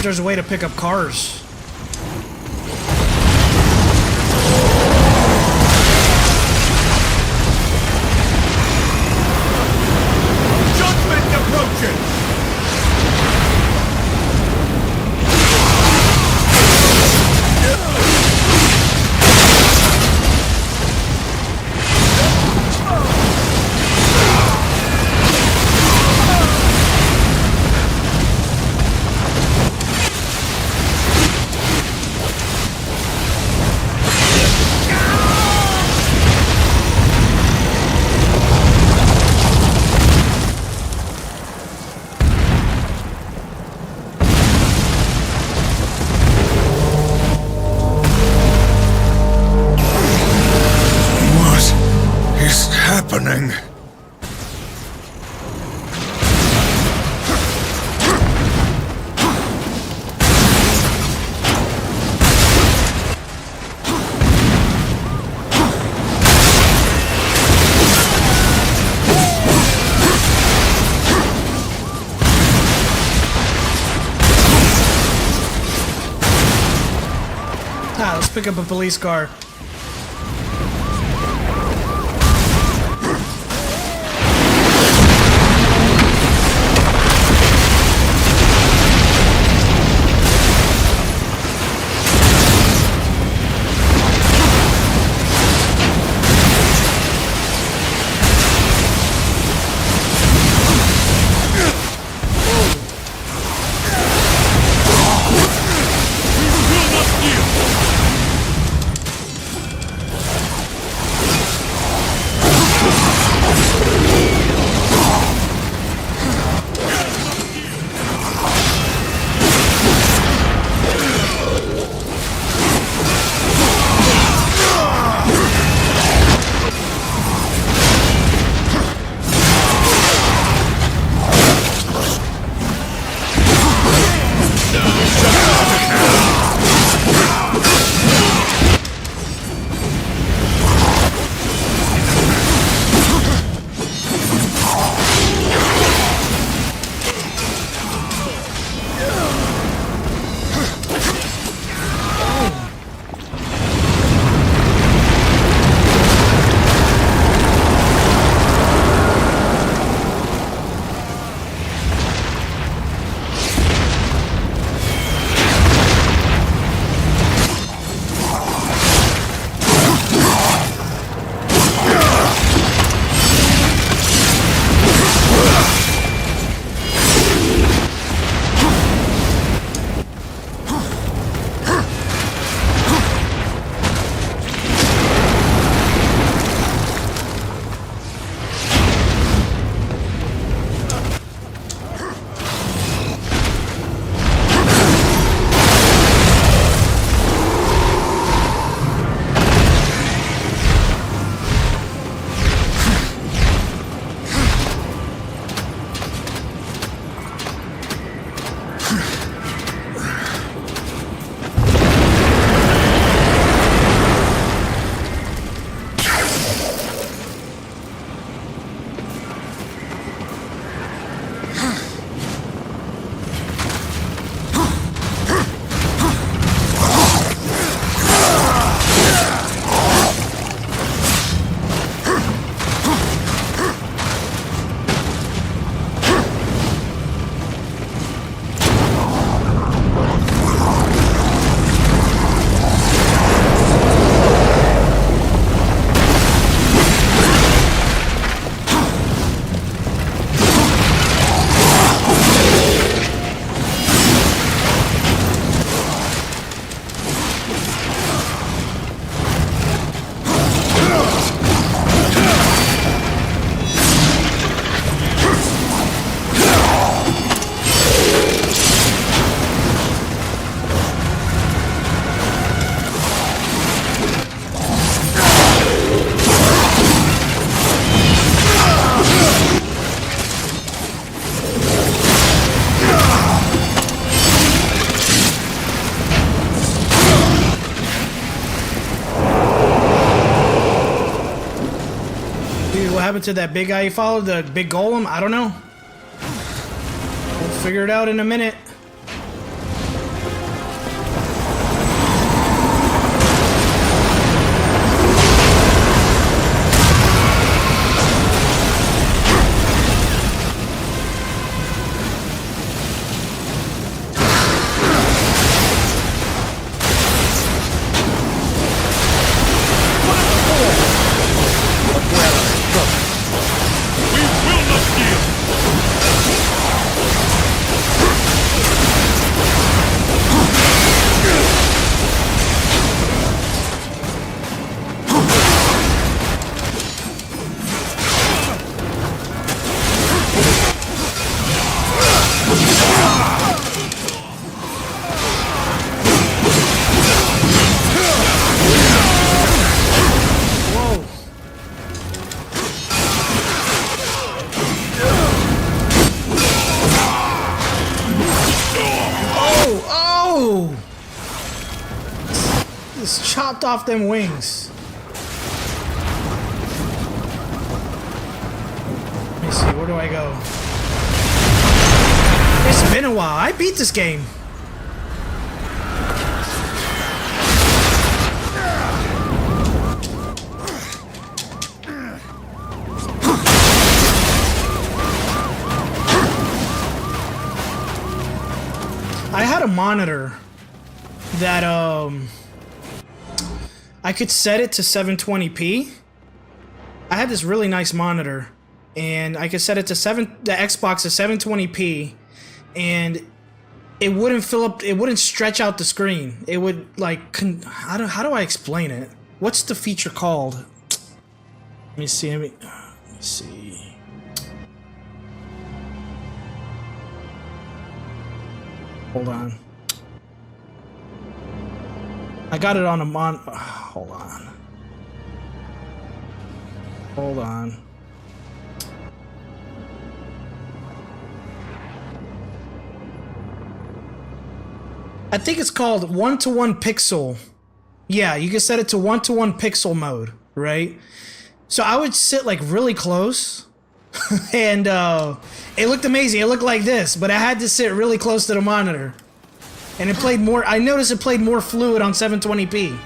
There's a way to pick up cars. Judgment approaching! let's pick up a police car. happened to that big guy you followed? The big golem? I don't know. We'll figure it out in a minute. Chopped off them wings. Let me see, where do I go? It's been a while. I beat this game. I had a monitor that I could set it to 720p. I had this really nice monitor, and I could set it to the Xbox to 720p, and it wouldn't fill up. It wouldn't stretch out the screen. It would like how do I explain it? What's the feature called? Let me see. Let me see. Hold on. I got it on a hold on. Hold on. I think it's called 1:1 pixel. Yeah, you can set it to 1:1 pixel mode, right? So I would sit like really close and it looked amazing. It looked like this, but I had to sit really close to the monitor. And it played more, I noticed it played more fluid on 720p.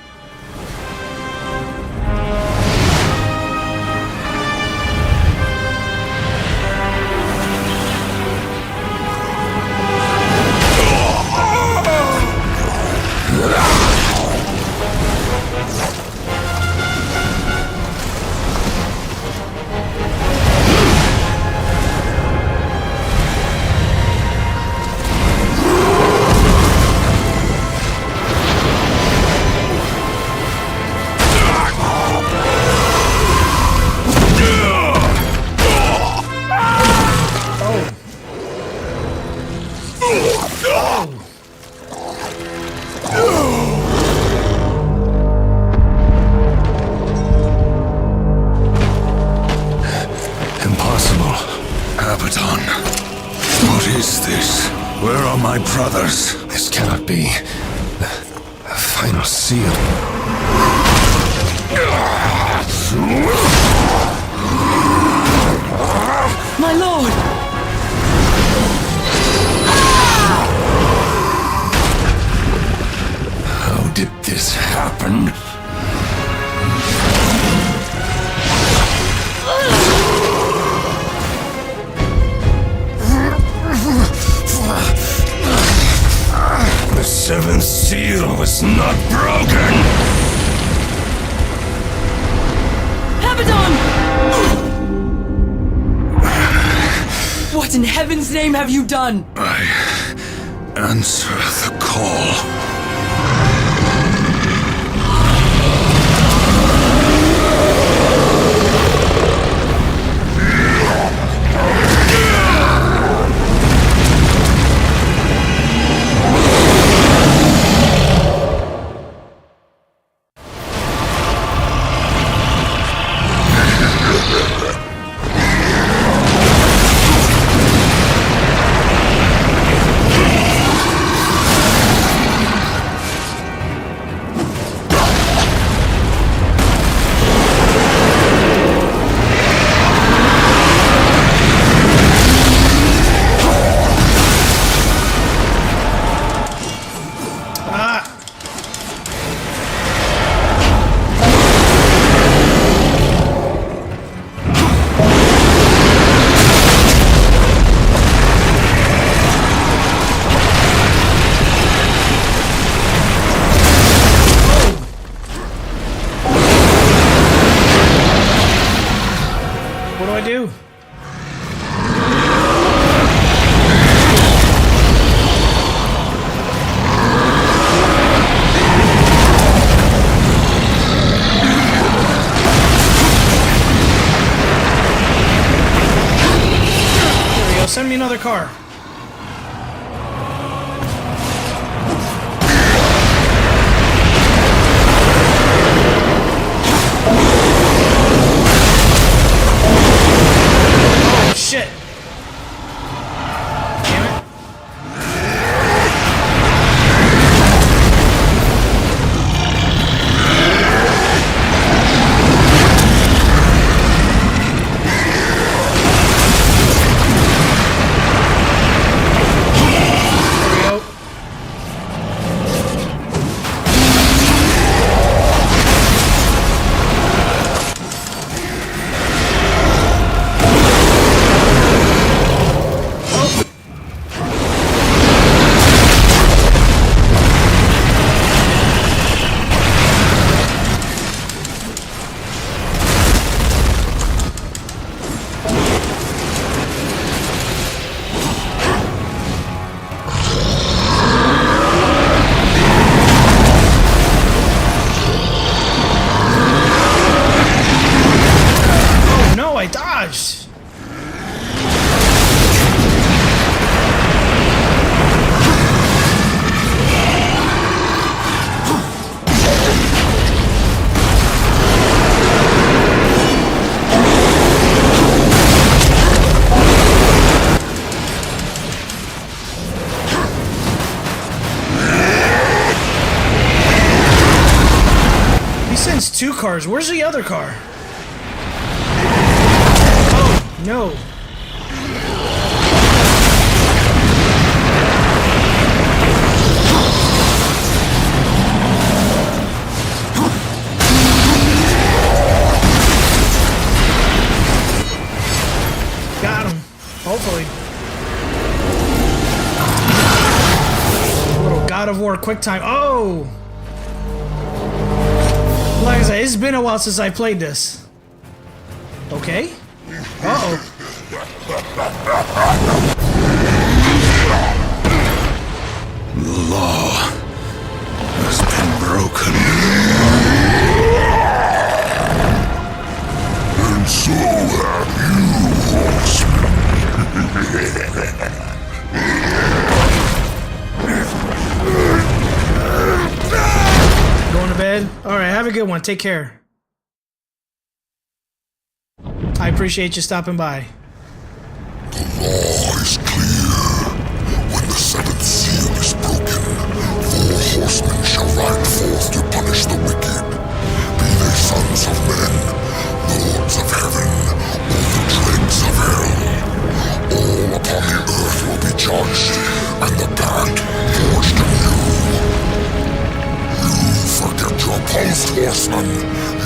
What in heaven's name have you done? I answer the call. 2 cars. Where's the other car? Oh, no. Got him. Hopefully. A little God of War quick time. Oh! Like I said, it's been a while since I played this. Okay. Uh-oh. The law has been broken. And so have you, horseman. Going to bed? Alright, have a good one. Take care. I appreciate you stopping by. The law is clear. When the 7th seal is broken, 4 horsemen shall ride forth to punish the wicked. Be they sons of men, lords of heaven, or the dregs of hell. All upon the earth will be judged, and the bad forged anew. You forget your post, horseman.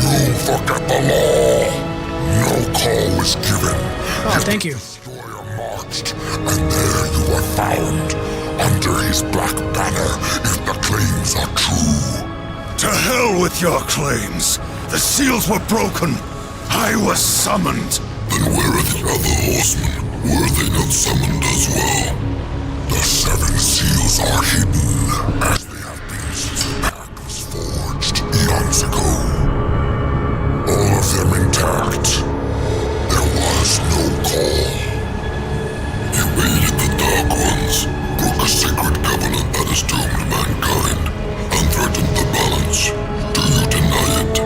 You forget the law. No call was given. Oh, thank you. Destroyer marched, and there you were found, under his black banner, if the claims are true. To hell with your claims. The seals were broken. I was summoned. Then where are the other horsemen? Were they not summoned as well? The 7 seals are hidden, as they have been since the pact was forged eons ago. All of them intact. There was no call. You aided the Dark Ones, broke a sacred covenant that has doomed mankind, and threatened the balance. Do you deny it?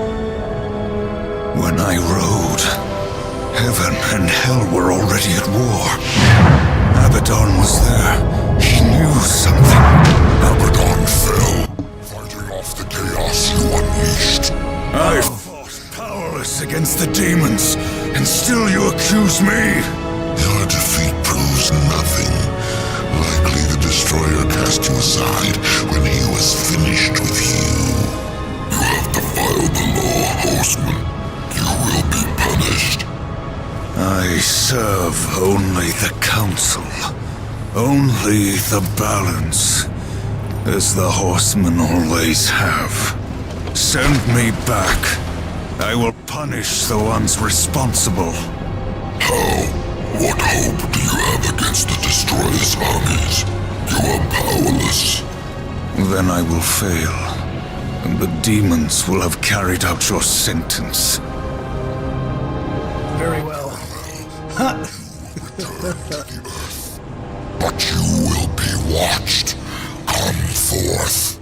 When I rode, heaven and hell were already at war. Abaddon was there. He knew something. Abaddon fell, fighting off the chaos you unleashed. I fought powerless against the demons, and still you accuse me? Your defeat proves nothing. Likely the Destroyer cast you aside when he was finished with you. You have defiled the law, horseman. You will be punished. I serve only the council. Only the balance. As the horsemen always have. Send me back. I will punish the ones responsible. How? What hope do you have against the Destroyer's armies? You are powerless. Then I will fail, and the demons will have carried out your sentence. Very well. But you will be watched. Come forth.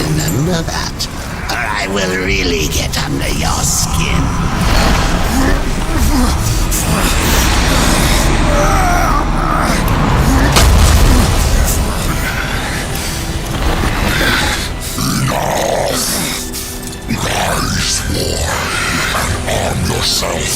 Remember that, or I will really get under your skin. Rise, war, and arm yourself.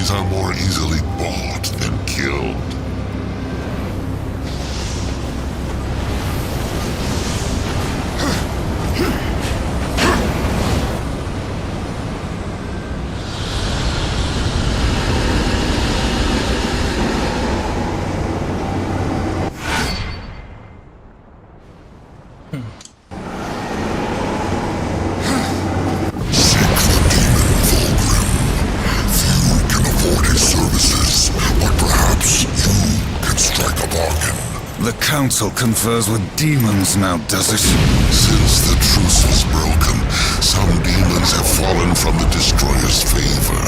These are more easily bought than killed. The Council confers with demons now, does it? Since the truce was broken, some demons have fallen from the Destroyer's favor.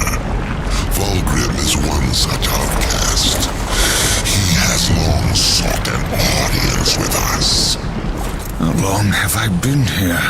Vulgrim is one such outcast. He has long sought an audience with us. How long have I been here?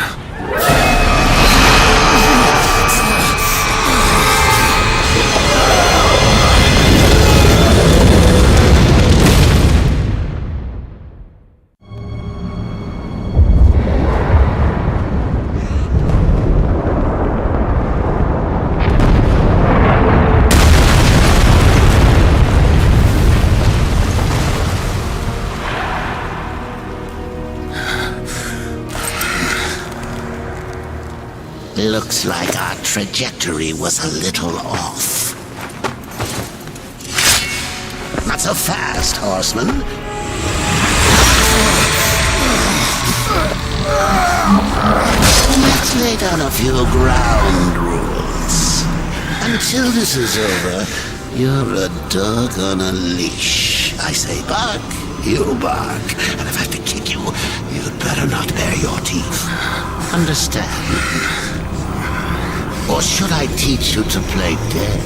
Looks like our trajectory was a little off. Not so fast, horseman. Let's lay down a few ground rules. Until this is over, you're a dog on a leash. I say bark, you bark. And if I have to kick you, you'd better not bare your teeth. Understand? Or should I teach you to play dead?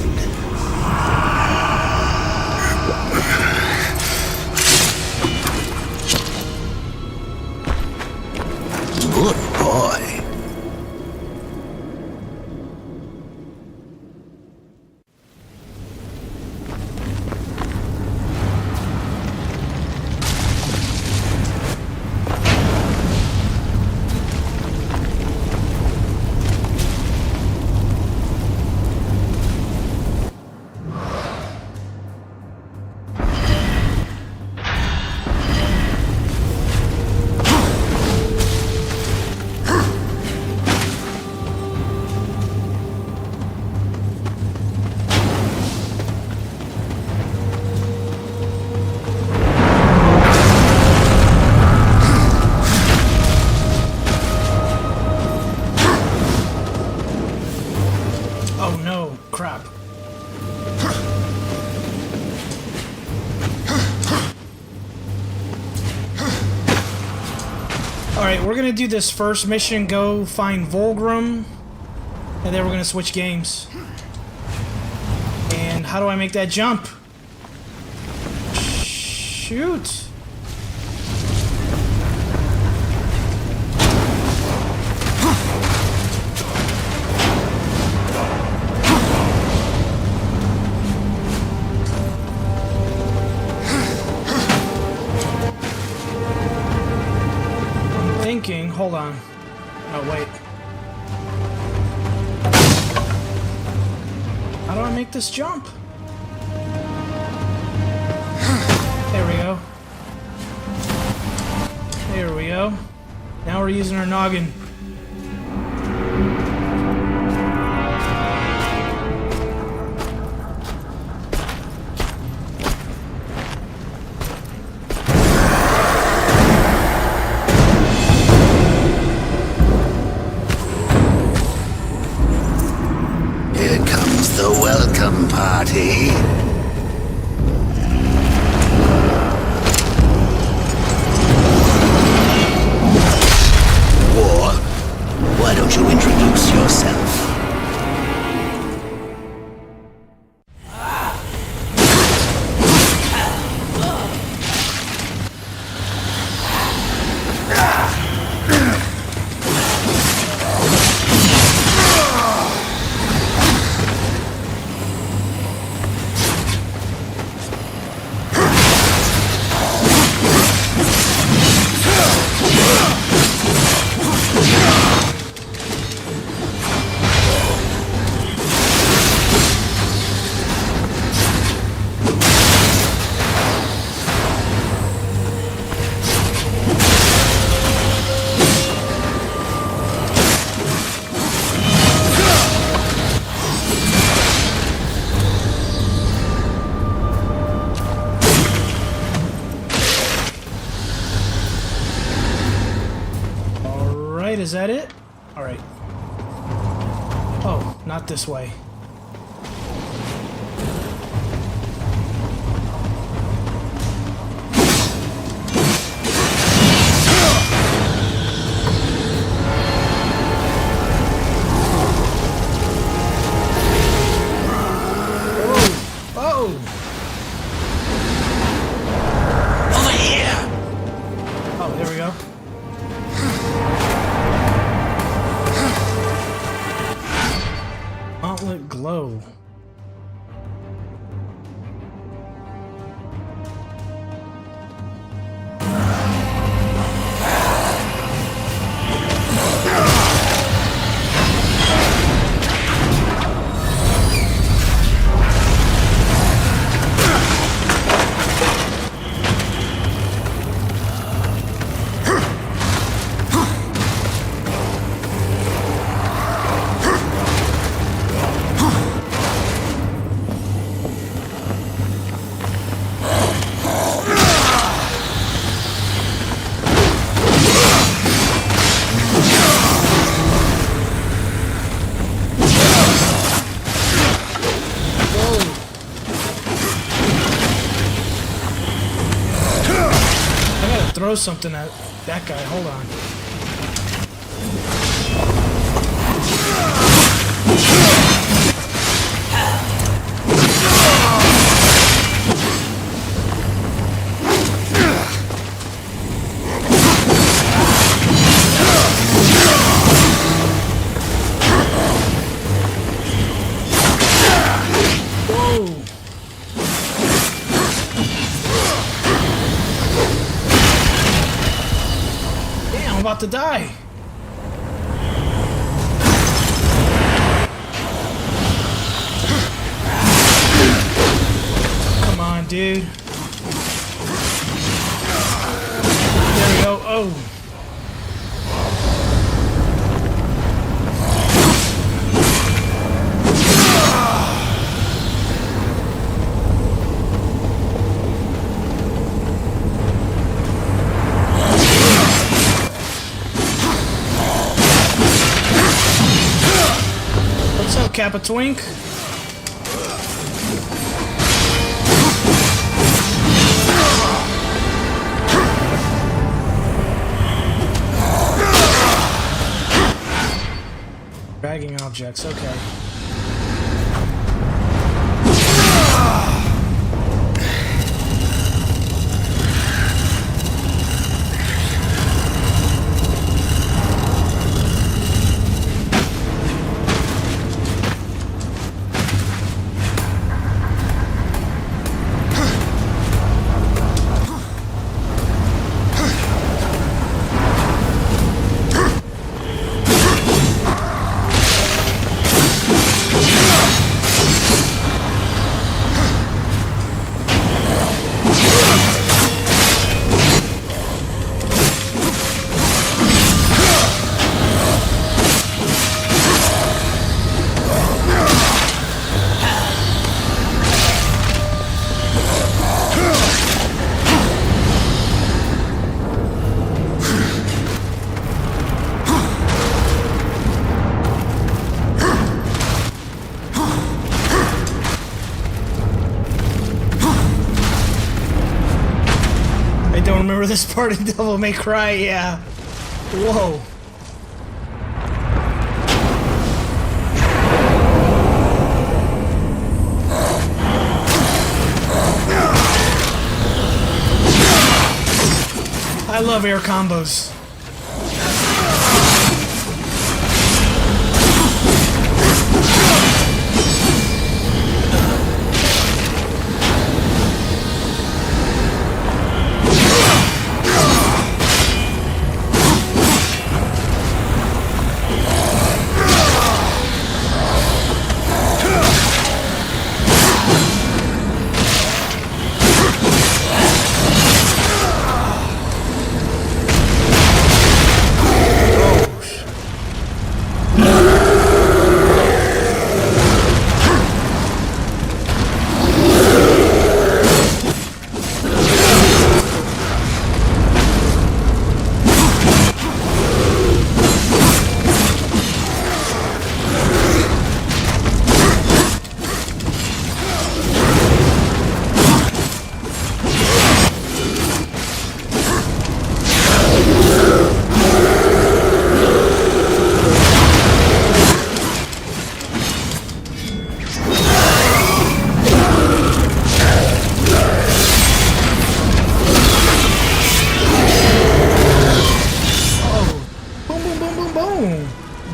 Good boy. Alright, we're gonna do this first mission, go find Vulgrim, and then we're gonna switch games. And how do I make that jump? Shoot! Hold on. Oh, wait. How do I make this jump? There we go. There we go. Now we're using our noggin. Party. War, why don't you introduce yourself? right? Is that it? All right. Oh, not this way. Glow. Throw something at that guy. Hold on. I'm about to die. Come on, dude. There we go. Oh. Kappa Twink. Dragging objects, okay. Remember this part in Devil May Cry? Yeah. Whoa. I love air combos.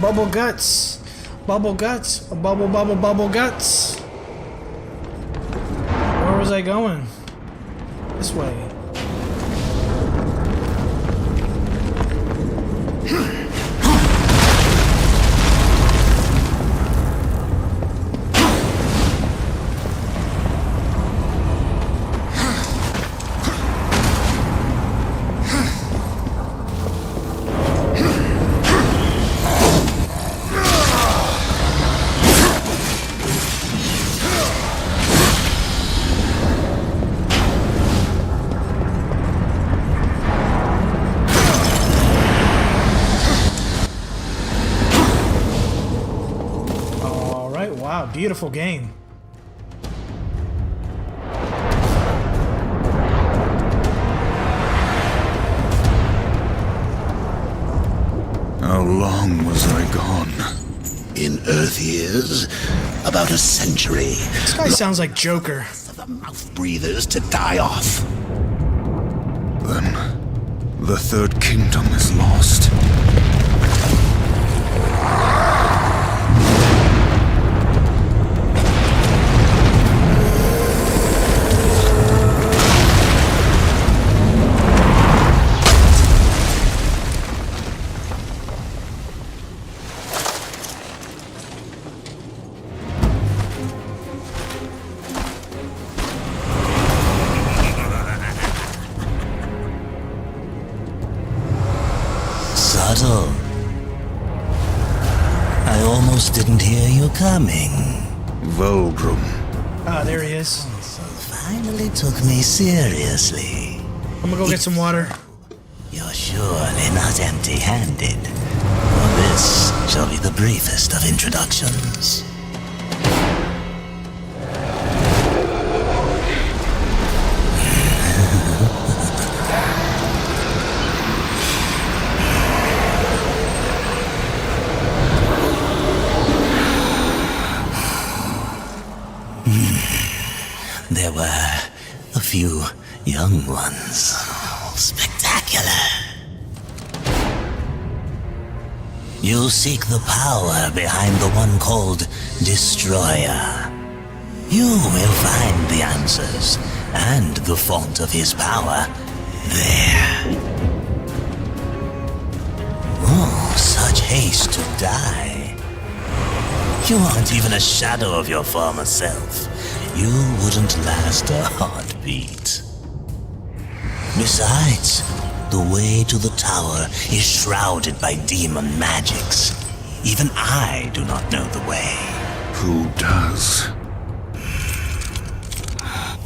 Bubble guts. Bubble guts. Bubble, bubble, bubble guts. Where was I going? This way. Beautiful game. How long was I gone? In Earth years, about a century. This guy sounds like Joker. For the mouth breathers to die off. Then, the third kingdom is lost. Subtle. I almost didn't hear you coming. Vulgrim. Ah, there he is. Finally took me seriously. I'm gonna go get some water. You're surely not empty-handed. For this shall be the briefest of introductions. There were a few young ones. Spectacular. You seek the power behind the one called Destroyer. You will find the answers and the font of his power there. Oh, such haste to die. You aren't even a shadow of your former self. You wouldn't last a heartbeat. Besides, the way to the tower is shrouded by demon magics. Even I do not know the way. Who does?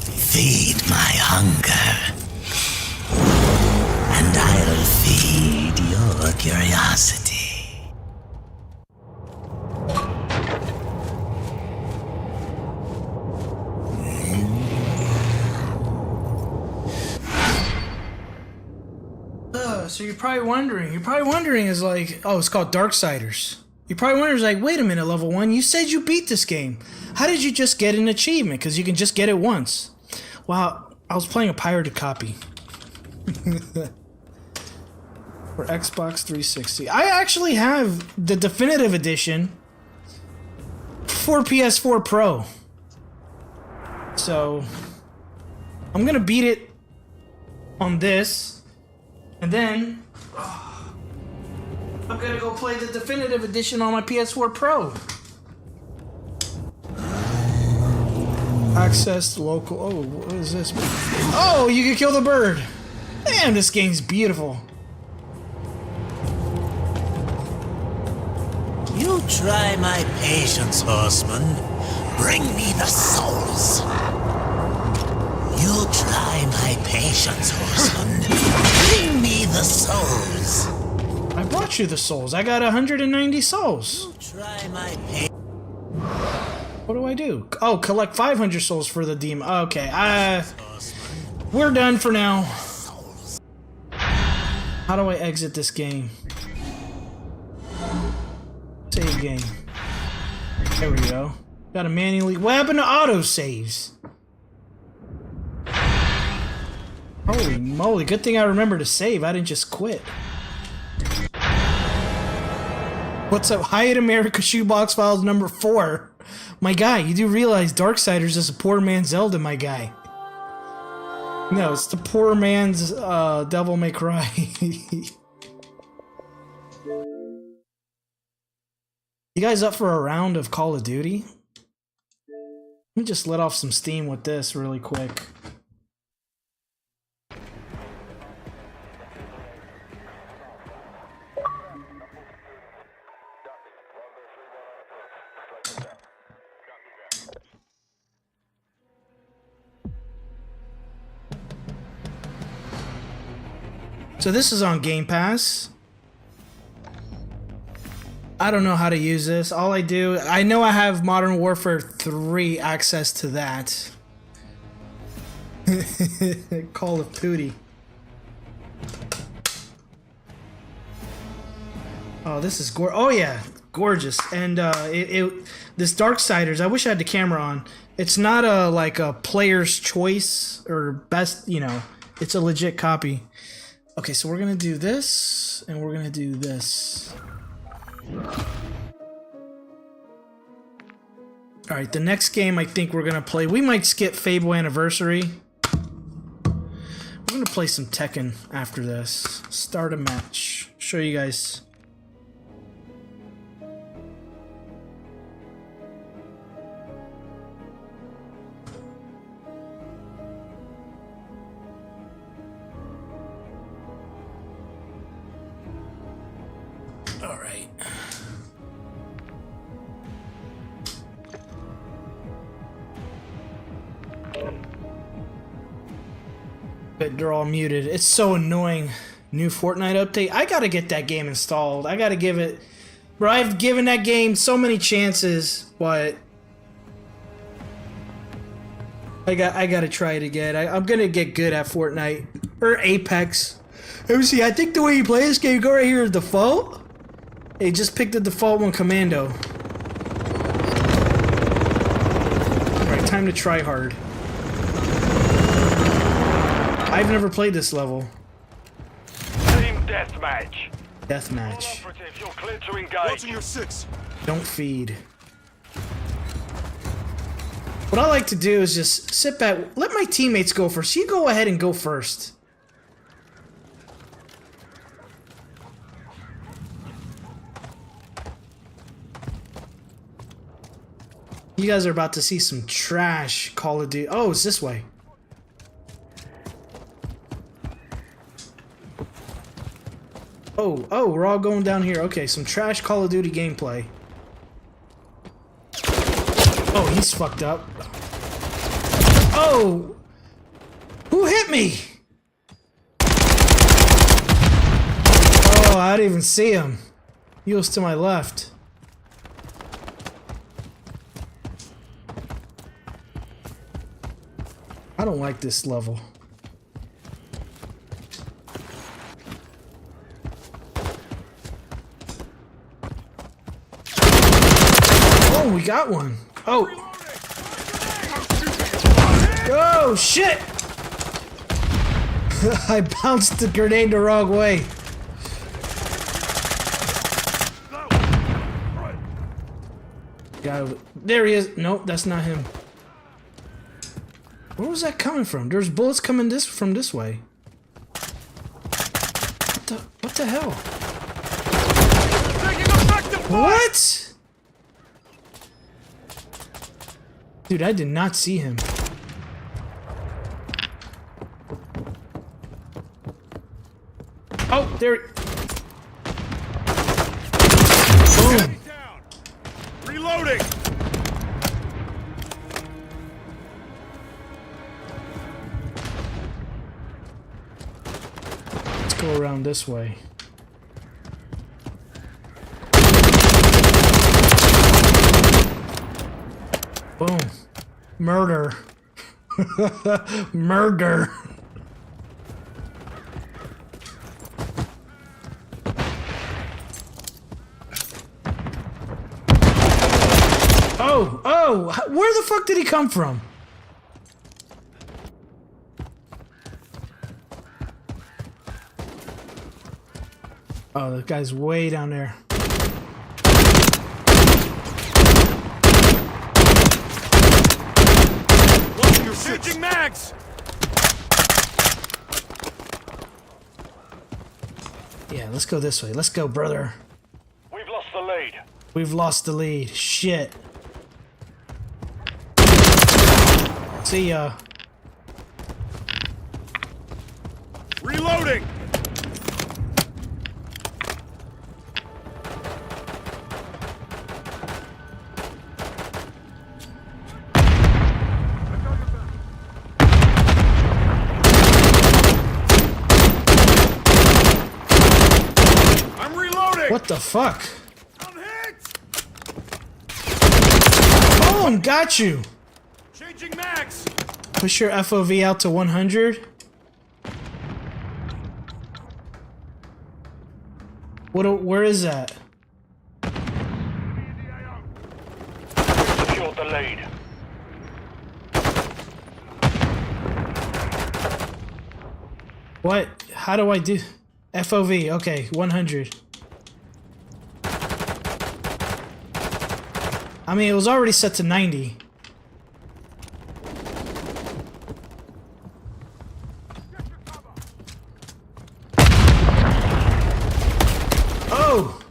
Feed my hunger. And I'll feed your curiosity. So you're probably wondering is like, oh, it's called Darksiders. You're probably wondering, like, wait a minute, level 1, you said you beat this game. How did you just get an achievement? Because you can just get it once. Wow, I was playing a pirated copy. For Xbox 360. I actually have the definitive edition for PS4 Pro. So, I'm gonna beat it on this. And then, I'm gonna go play the definitive edition on my PS4 Pro. Access to local. Oh, what is this? Oh, you can kill the bird. Damn, this game's beautiful. You try my patience, horseman. Bring me the souls. You try my patience, horseman. Bring me the souls. I brought you the souls. I got 190 souls. You try my patience. What do I do? Oh, collect 500 souls for the demon. Okay, we're done for now. How do I exit this game? Save game. There we go. Gotta manually. What happened to auto saves? Holy moly, good thing I remember to save. I didn't just quit. What's up? Hyatt America Shoebox Files number 4. My guy, you do realize Darksiders is a poor man's Zelda, my guy. No, it's the poor man's Devil May Cry. You guys up for a round of Call of Duty? Let me just let off some steam with this really quick. So this is on Game Pass. I don't know how to use this. All I do, I know I have Modern Warfare 3 access to that. Call of Duty. Oh, this is oh yeah, gorgeous. And this Darksiders, I wish I had the camera on. It's not a like a player's choice or best, you know. It's a legit copy. Okay, so we're gonna do this, and we're gonna do this. Alright, the next game I think we're gonna play, we might skip Fable Anniversary. We're gonna play some Tekken after this. Start a match. Show you guys. Alright. But they're all muted. It's so annoying. New Fortnite update. I gotta get that game installed. I gotta give it... Bro, I've given that game so many chances, but... I gotta try it again. I'm gonna get good at Fortnite. Or Apex. Let me see, I think the way you play this game, go right here, default. Hey, just pick the default one, Commando. Alright, time to try hard. I've never played this level. Team deathmatch. Deathmatch. You're clear to engage. Your 6. Don't feed. What I like to do is just sit back, let my teammates go first. You go ahead and go first. You guys are about to see some trash Call of Duty. Oh, it's this way. Oh, we're all going down here. Okay, some trash Call of Duty gameplay. Oh, he's fucked up. Oh! Who hit me? Oh, I didn't even see him. He was to my left. I don't like this level. Oh, we got one. Oh. Oh, shit! I bounced the grenade the wrong way. There he is. Nope, that's not him. Where was that coming from? There's bullets coming from this way. What the hell? What? Dude, I did not see him. Oh, there. Boom. Reloading. Let's go around this way. Boom. Murder. Murder. Oh, where the fuck did he come from? Oh, the guy's way down there. Changing mags! Yeah, let's go this way. Let's go, brother. We've lost the lead. We've lost the lead. Shit. See ya. Reloading! I'm reloading! What the fuck? Boom! Got you! Changing mags! Push your FOV out to 100. Where is that? Secured the lead. What? How do I do? FOV, okay, 100. I mean, it was already set to 90. Oh!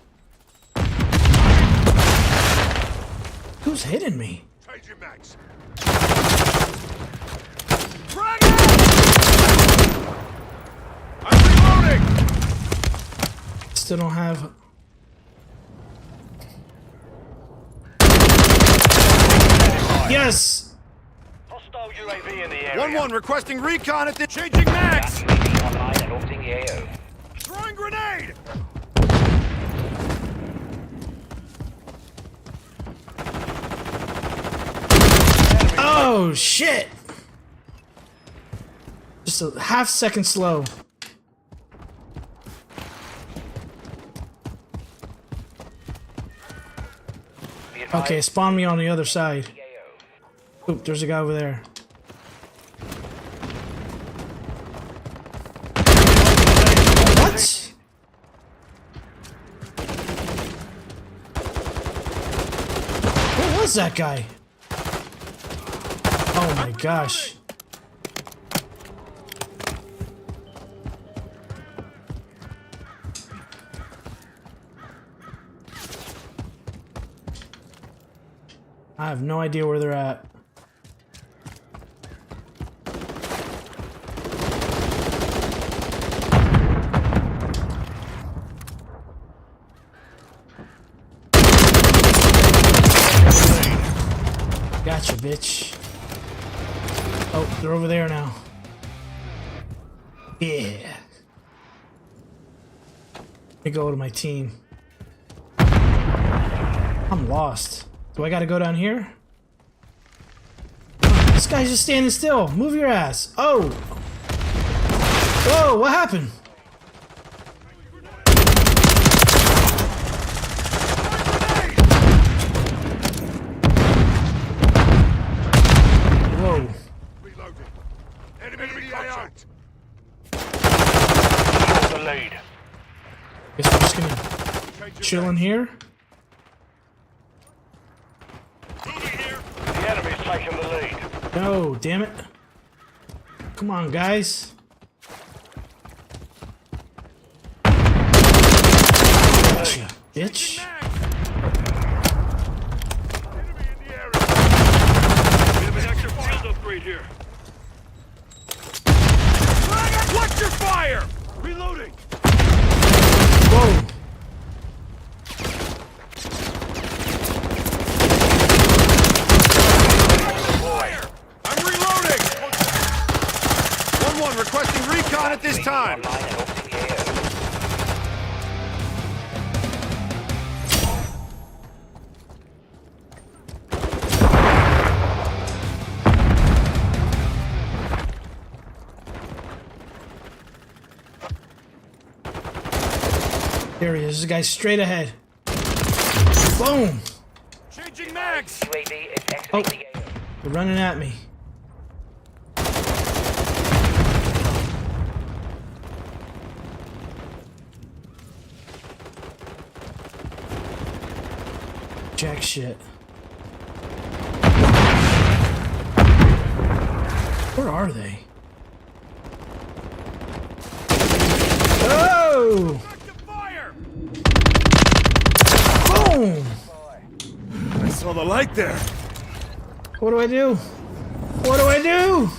Who's hitting me? Changing mags. I'm reloading! Still don't have... Yes! Hostile UAV in the area. 1-1 requesting recon at the changing mags. Throwing grenade. Oh shit! Just a half second slow. Okay, spawn me on the other side. Oop, there's a guy over there. What? Where was that guy? Oh my gosh. I have no idea where they're at. Gotcha, bitch. Oh, they're over there now. Yeah. Let me go to my team. I'm lost. Do I gotta go down here? This guy's just standing still. Move your ass. Oh! Whoa, what happened? Whoa. Enemy contact. The lead. Guess we're just gonna chill in here. The enemy's taking the lead. No, damn it. Come on, guys. Gotcha, bitch. Enemy in the area. We have an extra field upgrade here. Watch your fire! Reloading. Whoa. I'm reloading! 1-1 requesting recon at this time. There he is. This guy's straight ahead. Boom. Changing mags. Oh, they're running at me. Jack shit. Where are they? Oh! Boom! I saw the light there. What do I do? What do I do?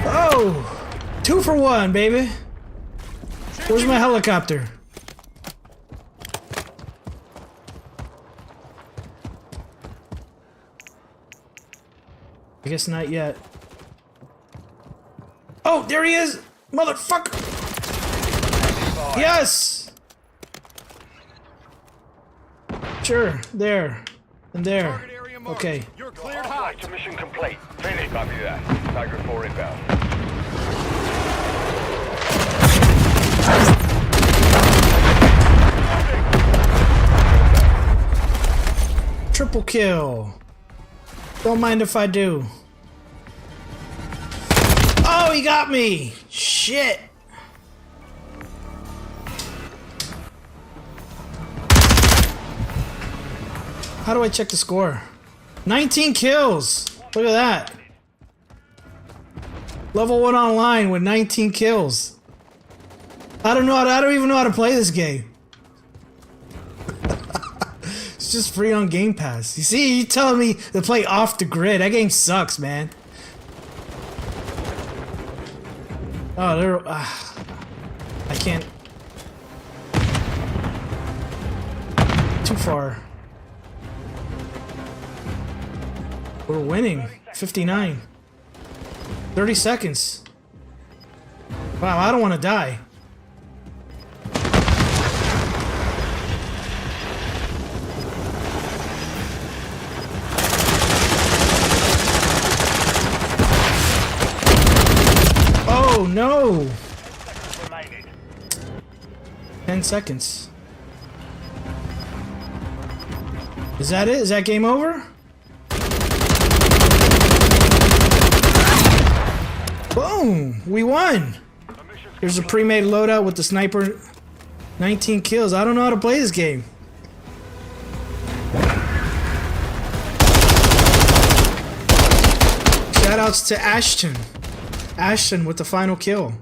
Oh! 2 for 1, baby. Where's my helicopter? I guess not yet. Oh, there he is! Motherfucker! Yes! Sure, there. And there. Okay. You're cleared hot. Mission complete. Finish. Copy that. Tiger 4 inbound. Triple kill. Don't mind if I do. Oh, he got me! Shit! How do I check the score? 19 kills! Look at that. Level 1 online with 19 kills. I don't even know how to play this game. It's just free on Game Pass. You see, you telling me to play off the grid. That game sucks, man. Oh, they're... I can't... Too far. We're winning. 59. 30 seconds. Wow, I don't want to die. Oh no! 10 seconds. Is that it? Is that game over? Boom! We won! Here's a pre-made loadout with the sniper. 19 kills. I don't know how to play this game. Shoutouts to Ashton. Ashton with the final kill.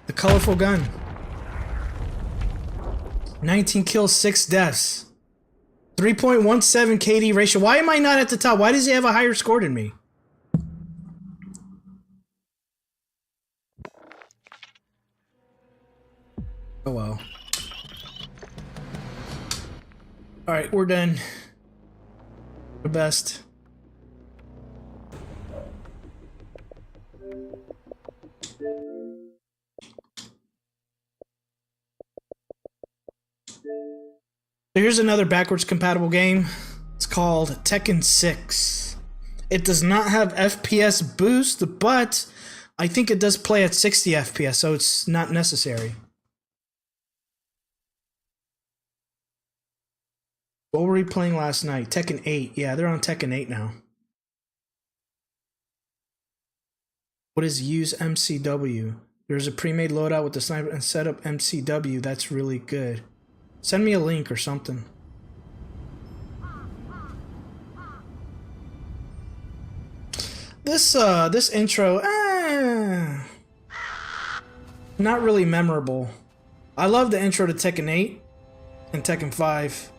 The colorful gun. 19 kills, 6 deaths. 3.17 KD ratio. Why am I not at the top? Why does he have a higher score than me? Oh well. Alright, we're done. The best. Here's another backwards compatible game. It's called Tekken 6. It does not have FPS boost, but I think it does play at 60 FPS, so it's not necessary. What were we playing last night? Tekken 8. Yeah, they're on Tekken 8 now. What is use MCW? There's a pre-made loadout with the sniper and set up MCW. That's really good. Send me a link or something. This intro, not really memorable. I love the intro to Tekken 8 and Tekken 5.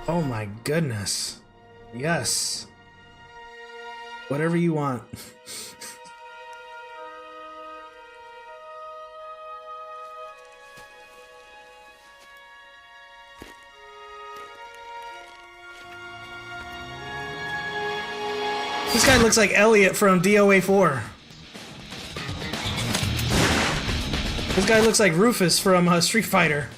Oh my goodness. Yes. Whatever you want. This guy looks like Elliot from DOA 4. This guy looks like Rufus from Street Fighter.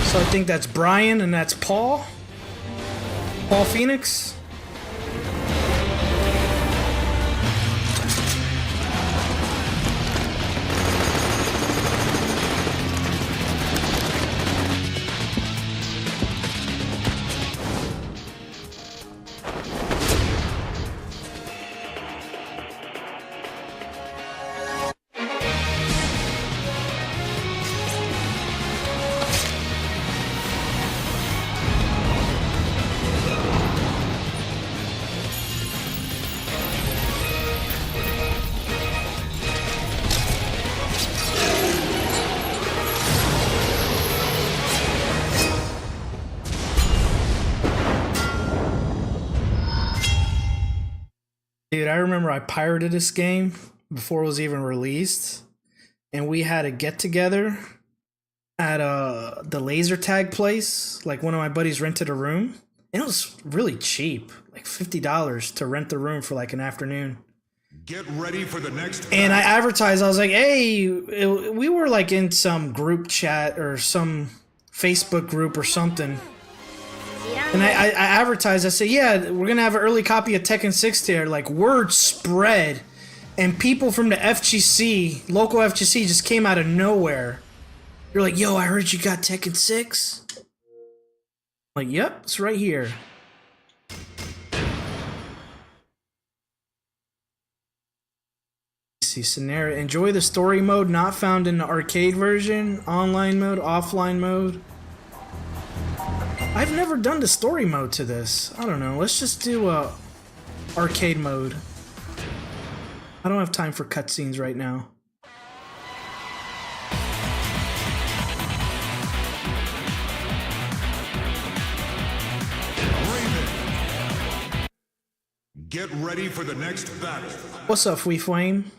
So I think that's Brian and that's Paul. Paul Phoenix. Dude, I remember I pirated this game before it was even released, and we had a get together at the laser tag place. Like, one of my buddies rented a room, and it was really cheap, like $50 to rent the room for like an afternoon. Get ready for the next. And I advertised, I was like, hey, we were like in some group chat or some Facebook group or something. And I advertised, I said, yeah, we're going to have an early copy of Tekken 6 here. Like, word spread. And people from the FGC, local FGC, just came out of nowhere. They're like, yo, I heard you got Tekken 6. I'm like, yep, it's right here. See, scenario. Enjoy the story mode not found in the arcade version. Online mode, offline mode. I've never done the story mode to this. I don't know. Let's just do arcade mode. I don't have time for cutscenes right now. Raven. Get ready for the next battle. What's up, Fwee Flame?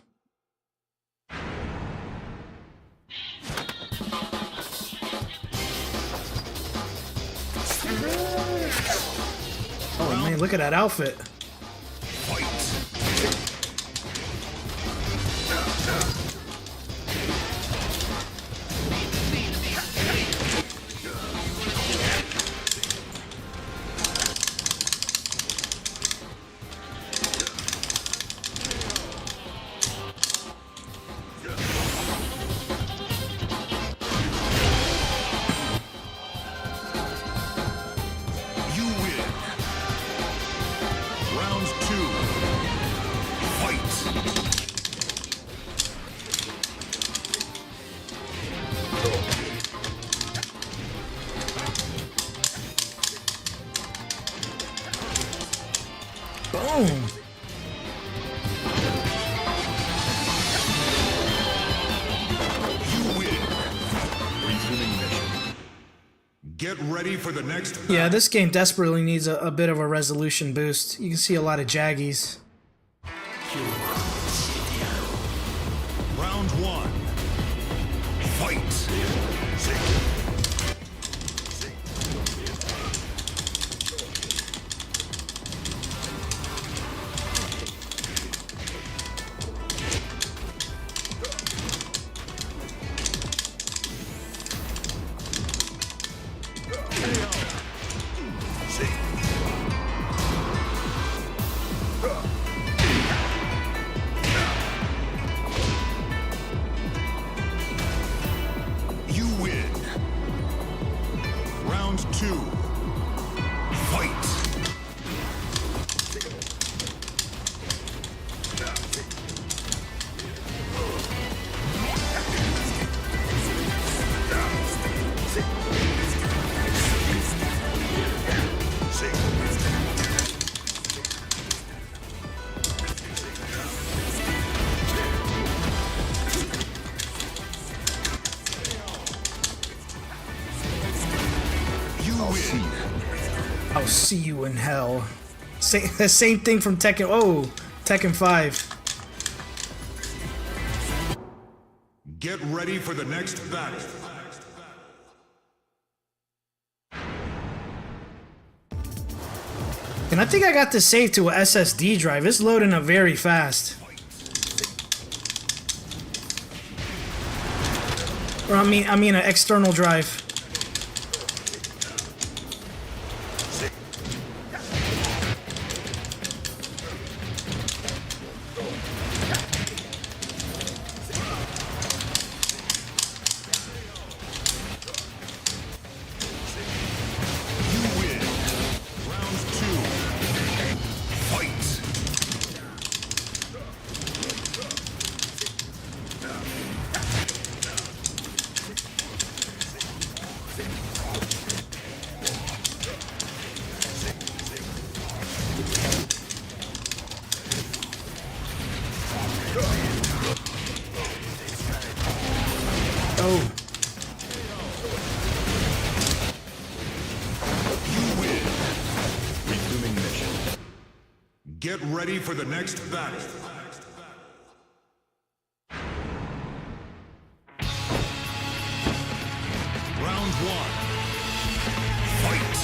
Oh man, look at that outfit. Boom. Get ready for the next battle. Yeah, this game desperately needs a bit of a resolution boost. You can see a lot of jaggies. Round one. Fight. You I'll see you in hell. Same thing from Tekken. Oh, Tekken 5. Get ready for the next battle. And I think I got this saved to a SSD drive. It's loading up very fast. Or I mean an external drive. Get ready for the next battle. Round one. Fight!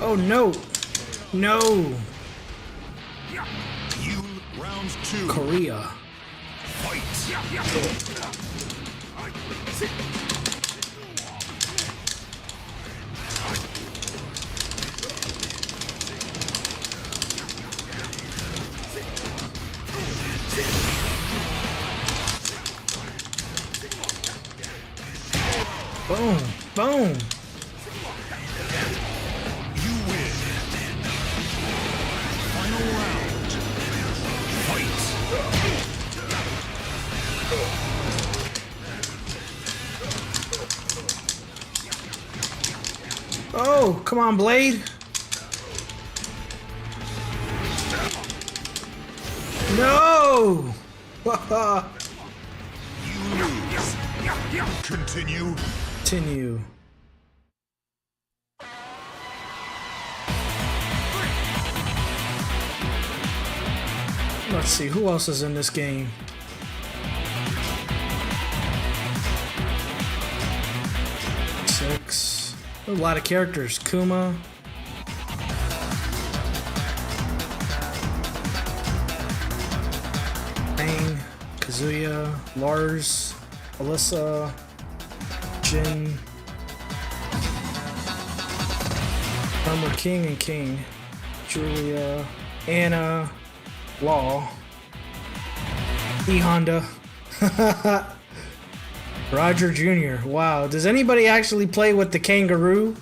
Oh no! No! Round two. Korea. Boom! Boom! Oh, come on, Blade. No! You lose. Continue. Continue. Let's see, who else is in this game? Six. A lot of characters. Kuma. Bang. Kazuya. Lars. Alyssa. Jin. Armor King and King. Julia. Anna. Law. E Honda. Roger Jr. Wow. Does anybody actually play with the kangaroo?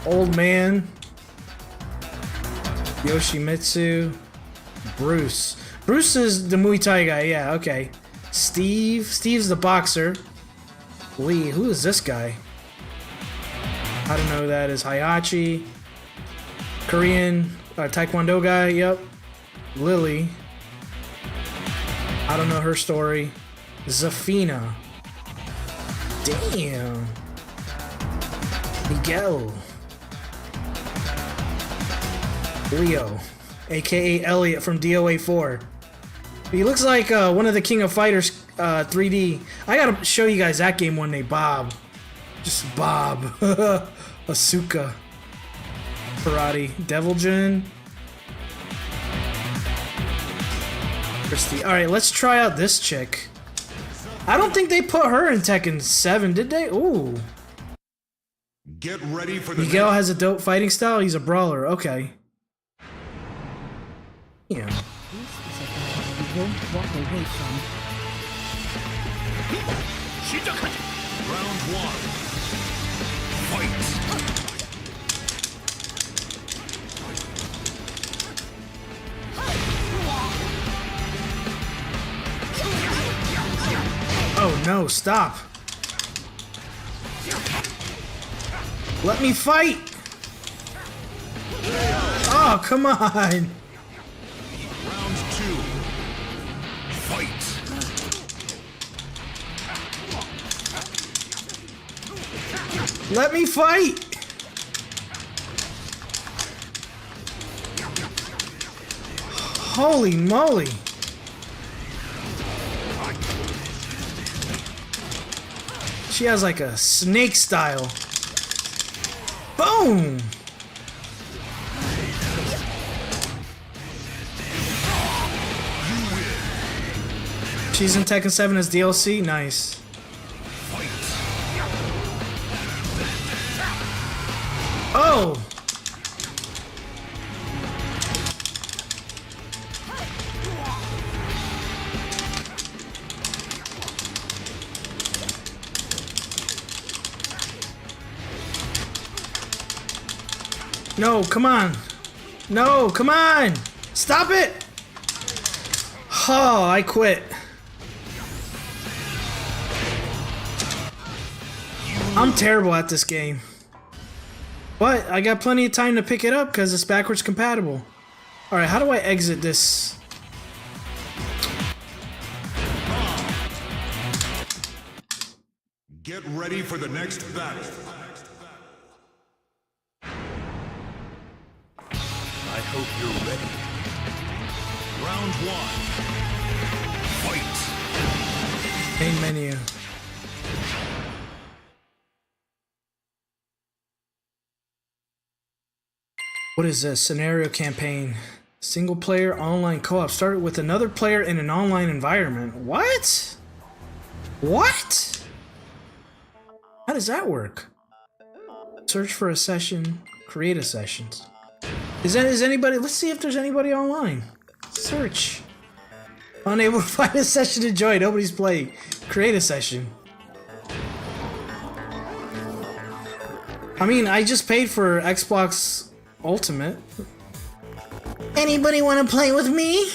Old man. Yoshimitsu. Bruce. Bruce is the Muay Thai guy. Yeah, okay. Steve. Steve's the boxer. Lee. Who is this guy? I don't know who that is. Hayachi. Korean Taekwondo guy. Yep. Lily. I don't know her story. Zafina. Damn. Miguel. Leo. AKA Elliot from DOA 4. He looks like one of the King of Fighters 3D. I gotta show you guys that game one day. Bob. Just Bob. Asuka. Karate. Deviljin. Alright, let's try out this chick. I don't think they put her in Tekken 7, did they? Ooh. Get ready for the Miguel has a dope fighting style. He's a brawler. Okay. Yeah. Round one. Fight. No, stop. Let me fight. Oh, come on. Round 2. Fight. Let me fight. Holy moly. She has like a snake style. Boom. She's in Tekken 7 as DLC? Nice. Oh! No, come on. No, come on. Stop it. Oh, I quit. I'm terrible at this game. But I got plenty of time to pick it up because it's backwards compatible. Alright, how do I exit this? Get ready for the next battle. I hope you're ready. Round 1. Fight. Main menu. What is this? Scenario campaign. Single player online co-op. Started with another player in an online environment. What? What? How does that work? Search for a session. Create a session. Is anybody? Let's see if there's anybody online. Search. Unable to find a session to join. Nobody's playing. Create a session. I mean, I just paid for Xbox Ultimate. Anybody want to play with me?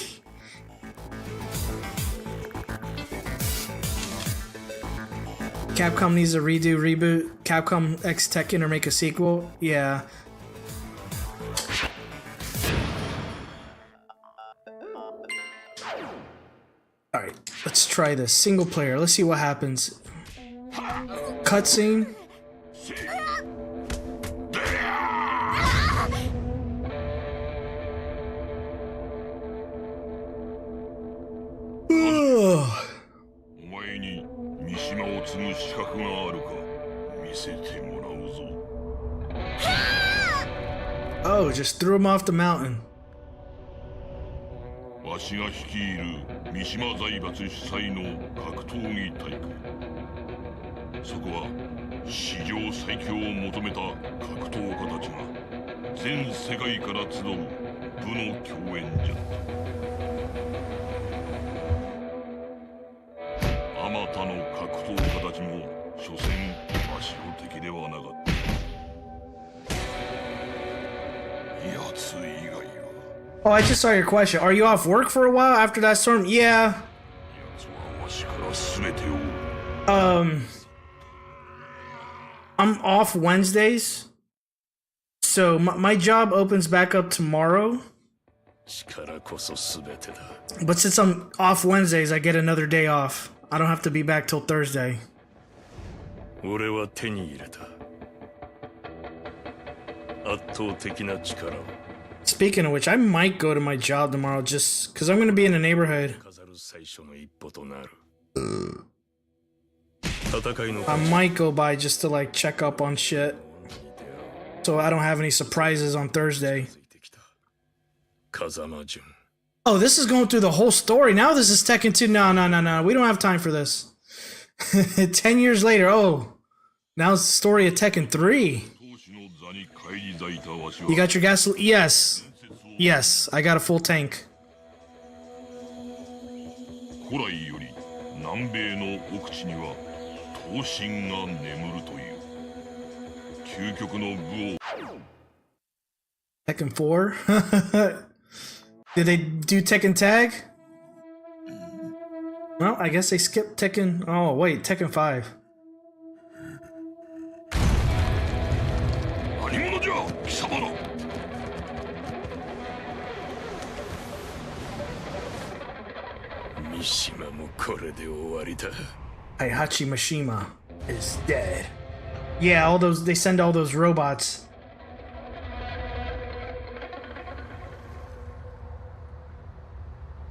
Capcom needs a reboot. Capcom X Tekken or make a sequel. Yeah. Alright, let's try this. Single player. Let's see what happens. Cutscene. Oh, just threw him off the mountain. Oh, I just saw your question. Are you off work for a while after that storm? Yeah. I'm off Wednesdays. So my job opens back up tomorrow. But since I'm off Wednesdays, I get another day off. I don't have to be back till Thursday. Speaking of which, I might go to my job tomorrow just because I'm going to be in the neighborhood. I might go by just to like check up on shit. So I don't have any surprises on Thursday. Oh, this is going through the whole story. Now this is Tekken 2. No. We don't have time for this. 10 years later. Oh, now it's the story of Tekken 3. You got your gas? Yes. Yes, I got a full tank. Tekken 4? Did they do Tekken Tag? Well, I guess they skipped Tekken. Oh, wait, Tekken 5. Heihachi Mishima is dead. Yeah, all those, they send all those robots.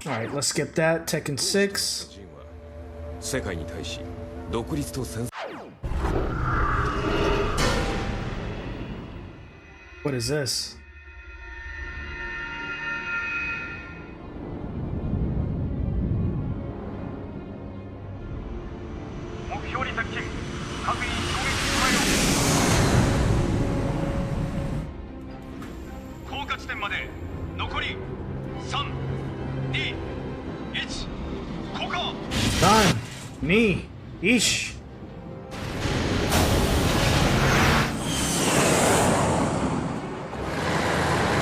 Alright, let's skip that. Tekken 6. What is this? Done. Ni. Ish.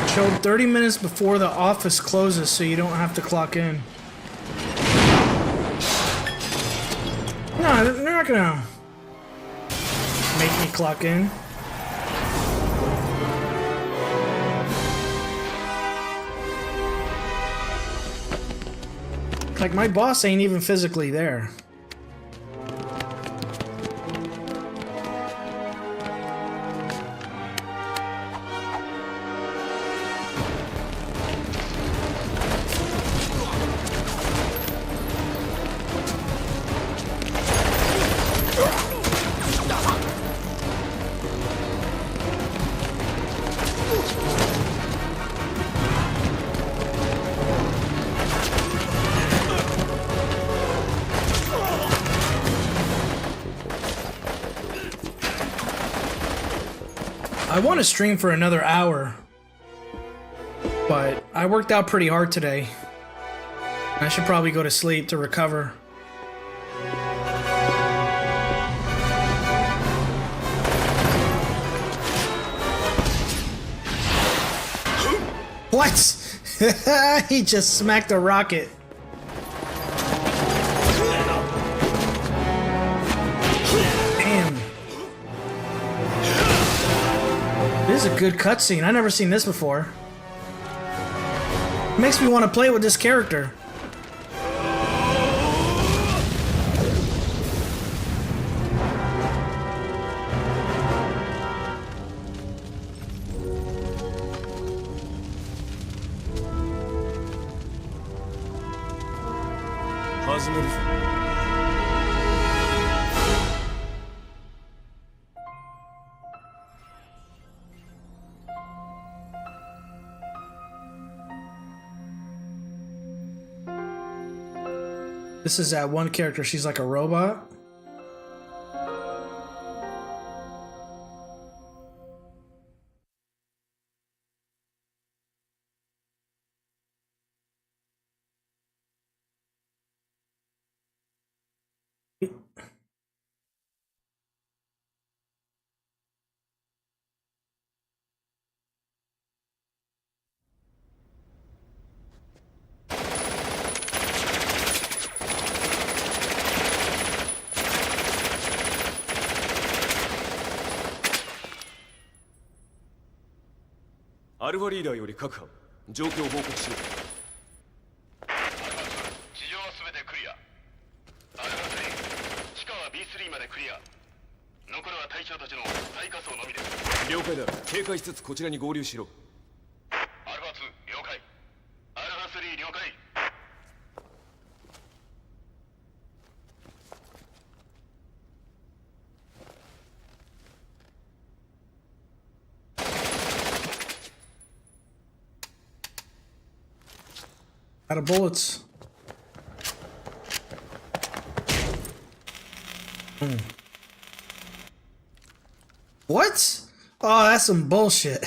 Showed 30 minutes before the office closes so you don't have to clock in. No, they're not gonna make me clock in. Like, my boss ain't even physically there. I want to stream for another hour, but I worked out pretty hard today. I should probably go to sleep to recover. What? He just smacked a rocket. This is a good cutscene. I've never seen this before. Makes me want to play with this character. This is that one character. She's like a robot. 알파リーダーより各班状況を報告しろ。地上は全てクリア。アルファ3、地下は B3 までクリア。残るは隊長たちの最下層のみです。了解だ。警戒しつつこちらに合流しろ。アルファ2了解。アルファ3了解。Out of bullets. What? Oh, that's some bullshit.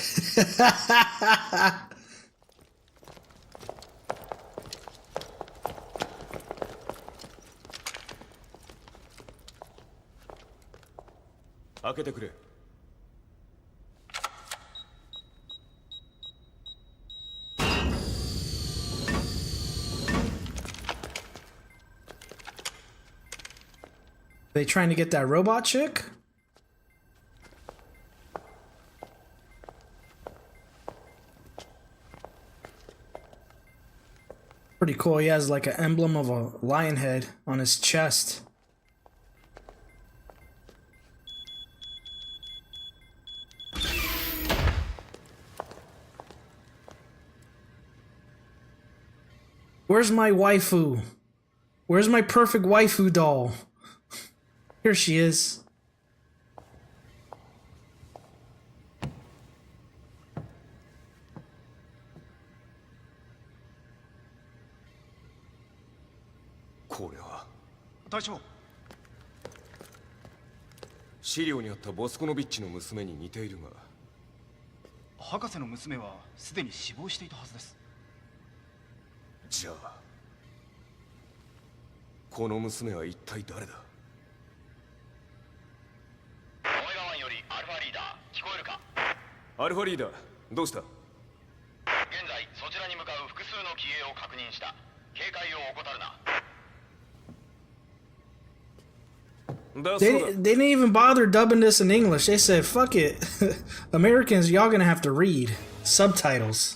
They trying to get that robot chick? Pretty cool. He has like an emblem of a lion head on his chest. Where's my waifu? Where's my perfect waifu doll? Here she is. Daisho. 資料にあったボスコノビッチの娘に似ているが。博士の娘はすでに死亡していたはずです。じゃあ、この娘は一体誰だ？オメガワンよりアルファリーダー、聞こえるか？アルファリーダー、どうした？現在そちらに向かう複数の機影を確認した。警戒を怠るな。They didn't even bother dubbing this in English. They said, fuck it. Americans, y'all gonna have to read subtitles.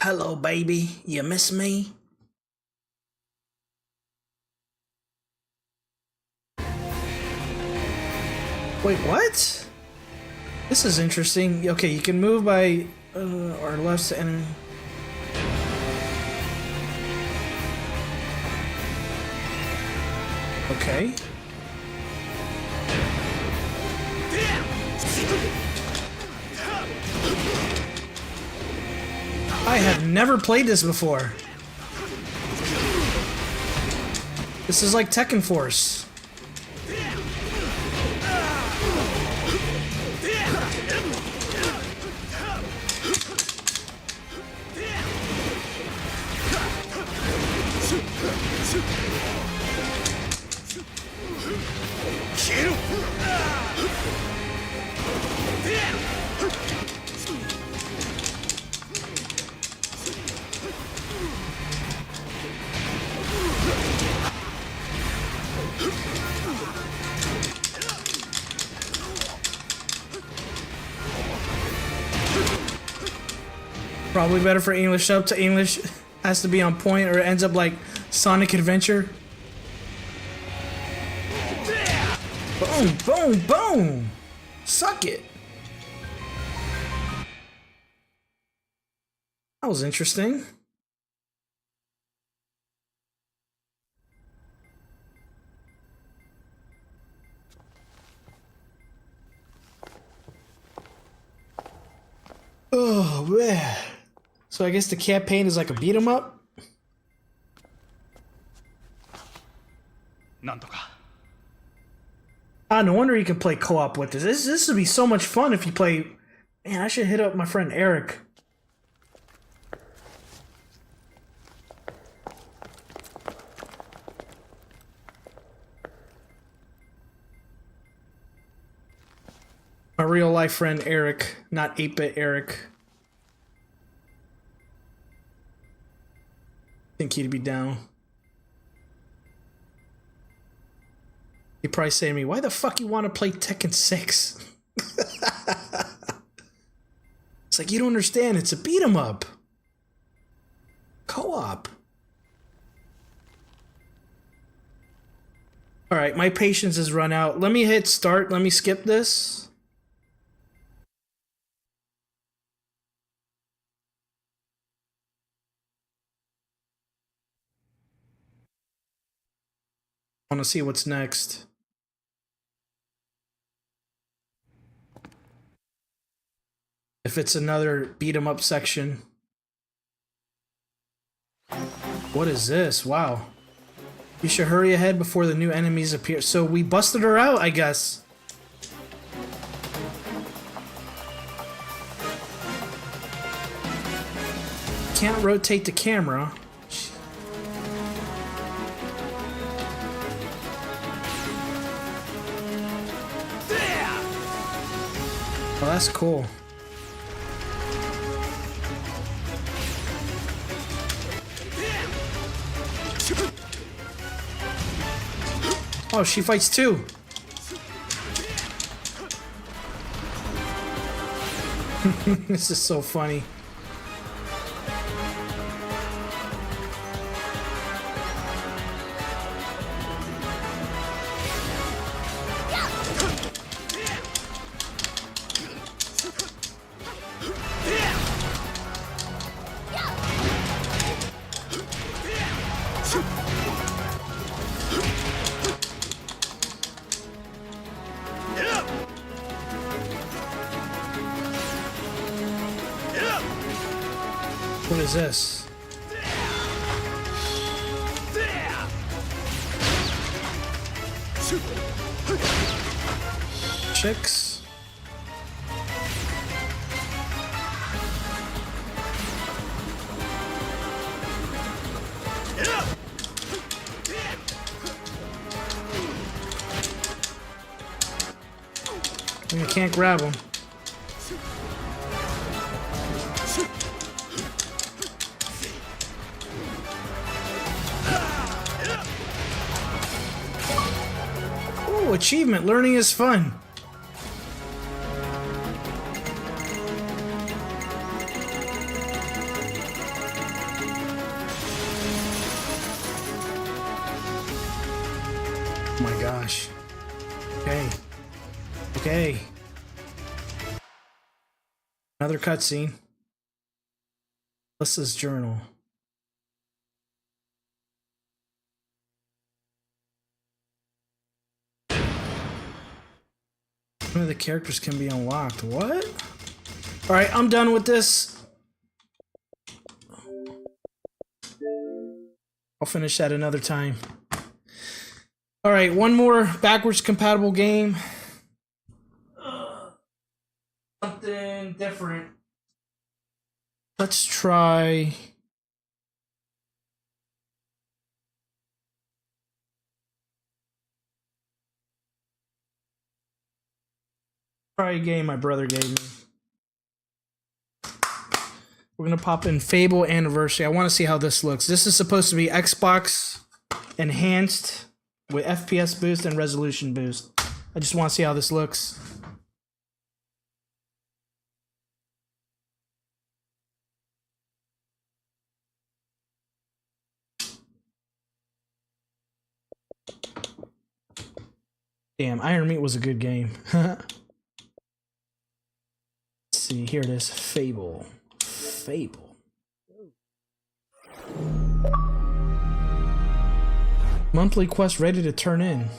Hello, baby. You miss me? Wait, what? This is interesting. Okay, you can move by or left to enemy. Okay. I have never played this before. This is like Tekken Force. Probably better for English up to English. Has to be on point or it ends up like Sonic Adventure. Boom, boom, boom. Suck it. That was interesting. Oh man. So I guess the campaign is like a beat 'em up. Ah, no wonder you can play co-op with this. This would be so much fun if you play. Man, I should hit up my friend Eric. My real life friend Eric, not 8-bit Eric. Think he'd be down. He'd probably say to me, why the fuck you want to play Tekken 6? It's like, you don't understand, it's a beat 'em up. Co-op. Alright, my patience has run out. Let me hit start, let me skip this. I want to see what's next. If it's another beat 'em up section. What is this? Wow. You should hurry ahead before the new enemies appear. So we busted her out, I guess. can't rotate the camera. Oh, that's cool. Oh, she fights too. This is so funny. What is this? Chicks. You can't grab them. Ooh, achievement. Learning is fun. Oh my gosh. Okay. Okay. Another cutscene. Alyssa's journal. One of the characters can be unlocked. What? Alright, I'm done with this. I'll finish that another time. Alright, one more backwards compatible game. Something different. Let's try... Try a game my brother gave me. We're gonna pop in Fable Anniversary. I want to see how this looks. This is supposed to be Xbox enhanced with FPS boost and resolution boost. I just want to see how this looks. Damn, Iron Meat was a good game. See, here it is. Fable. Fable. Monthly quest ready to turn in.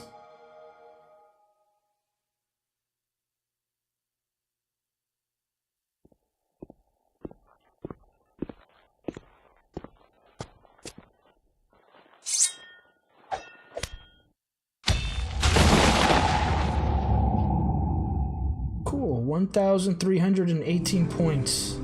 Cool, 1,318 points.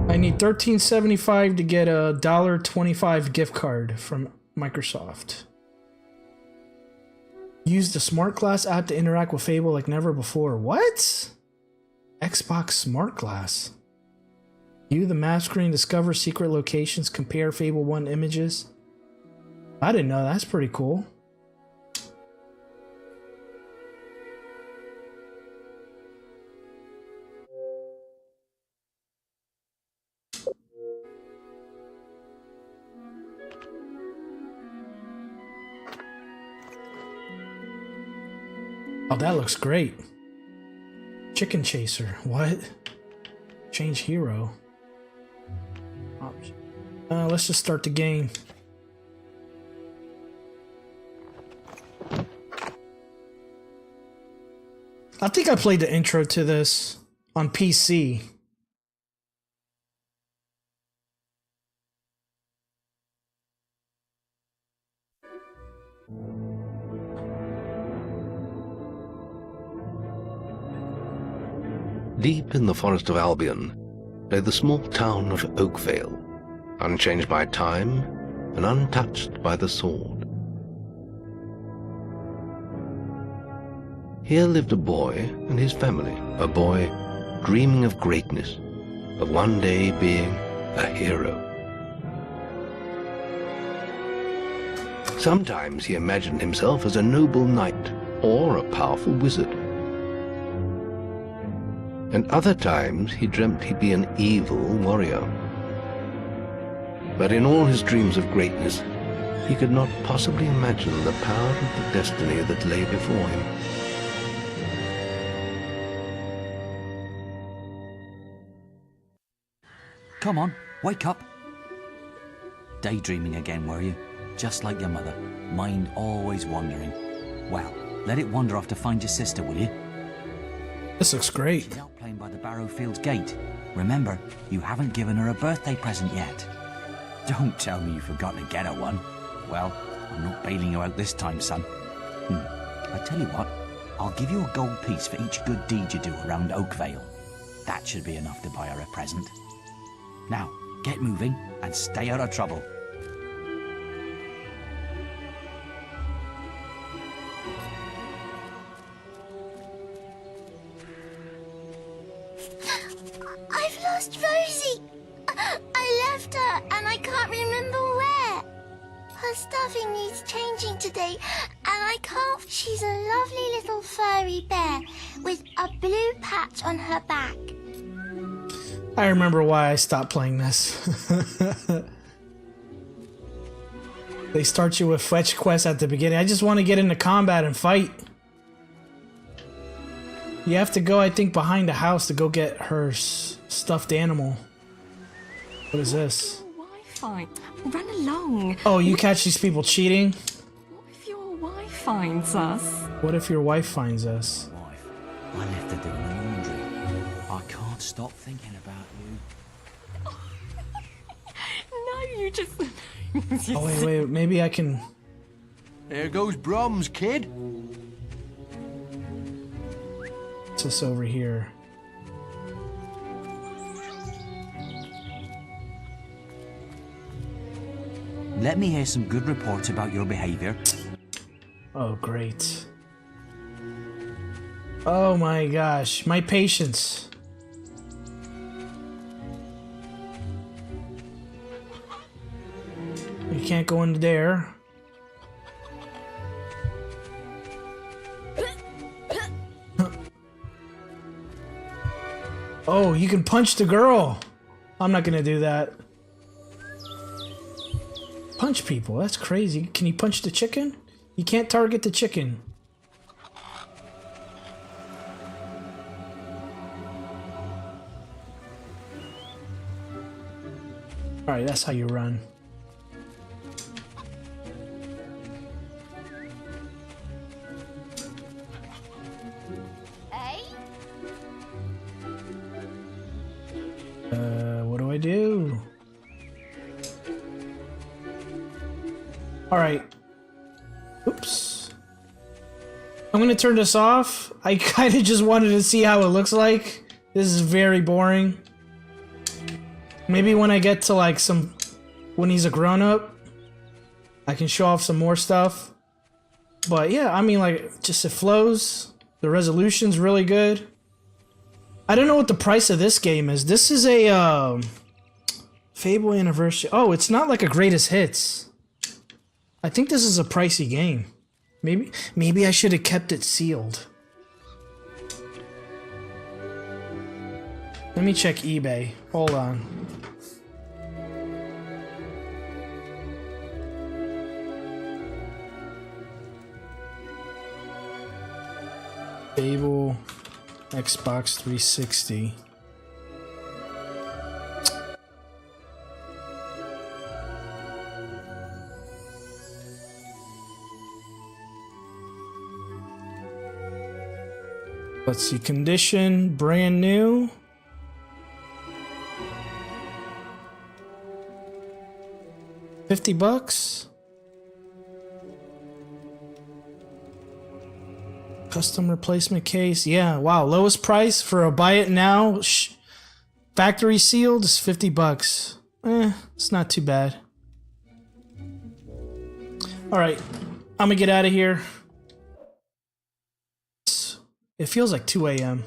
I need $13.75 to get a $1.25 gift card from Microsoft. Use the Smart Glass app to interact with Fable like never before. What? Xbox Smart Glass. View the map screen, discover secret locations, compare Fable 1 images. I didn't know. That's pretty cool. Oh, that looks great. Chicken Chaser. What? Change hero. Let's just start the game. I think I played the intro to this on PC. Deep in the forest of Albion lay the small town of Oakvale, unchanged by time and untouched by the sword. Here lived a boy and his family, a boy dreaming of greatness, of one day being a hero. Sometimes he imagined himself as a noble knight or a powerful wizard. And other times he dreamt he'd be an evil warrior. But in all his dreams of greatness, he could not possibly imagine the power of the destiny that lay before him. Come on, wake up. Daydreaming again, were you? Just like your mother, mind always wandering. Well, let it wander off to find your sister, will you? This looks great. She's out playing by the Barrowfields gate. Remember, you haven't given her a birthday present yet. Don't tell me you forgot to get her one. Well, I'm not bailing you out this time, son. I tell you what, I'll give you a gold piece for each good deed you do around Oakvale. That should be enough to buy her a present. Now, get moving and stay out of trouble. I've lost Rosie. I left her and I can't remember where. Her stuffing needs changing today and I can't. She's a lovely little furry bear with a blue patch on her back. I remember why I stopped playing this. They start you with fetch quests at the beginning. I just want to get into combat and fight. You have to go, I think, behind the house to go get her stuffed animal. What is this? Wi-Fi. Run along. Oh, you catch these people cheating? What if your wife finds us? What if your wife finds us? I left her doing the laundry. I can't stop thinking about you. No, you just... Oh, wait, maybe I can... There goes Brahms, kid. What's this over here? Let me hear some good reports about your behavior. Oh, great. Oh my gosh, my patience. You can't go into there. Oh, you can punch the girl. I'm not gonna do that. Punch people, that's crazy. Can you punch the chicken? You can't target the chicken. Alright, that's how you run. What do I do? Alright. Oops. I'm gonna turn this off. I kinda just wanted to see how it looks like. This is very boring. Maybe when I get to like when he's a grown-up, I can show off some more stuff. But yeah, I mean, like, just it flows. The resolution's really good. I don't know what the price of this game is. This is a Fable Anniversary. Oh, it's not like a greatest hits. I think this is a pricey game. Maybe I should have kept it sealed. Let me check eBay. Hold on. Fable Xbox 360. Let's see, condition, brand new. $50. Custom replacement case. Yeah, wow. Lowest price for a buy it now. Factory sealed is $50. It's not too bad. Alright. I'm gonna get out of here. It feels like 2 a.m.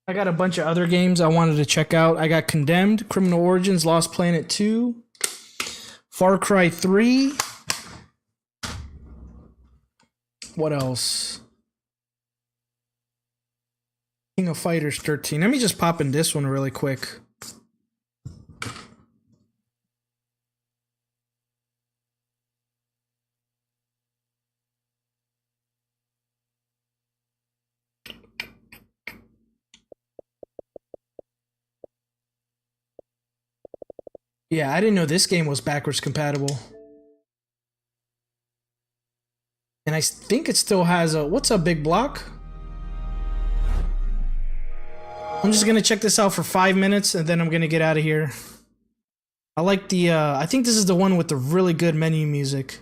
I got a bunch of other games I wanted to check out. I got Condemned, Criminal Origins, Lost Planet 2, Far Cry 3. What else? King of Fighters 13. Let me just pop in this one really quick. Yeah, I didn't know this game was backwards compatible. And I think it still has a... What's up, Big Block? I'm just gonna check this out for 5 minutes and then I'm gonna get out of here. I like the... I think this is the one with the really good menu music.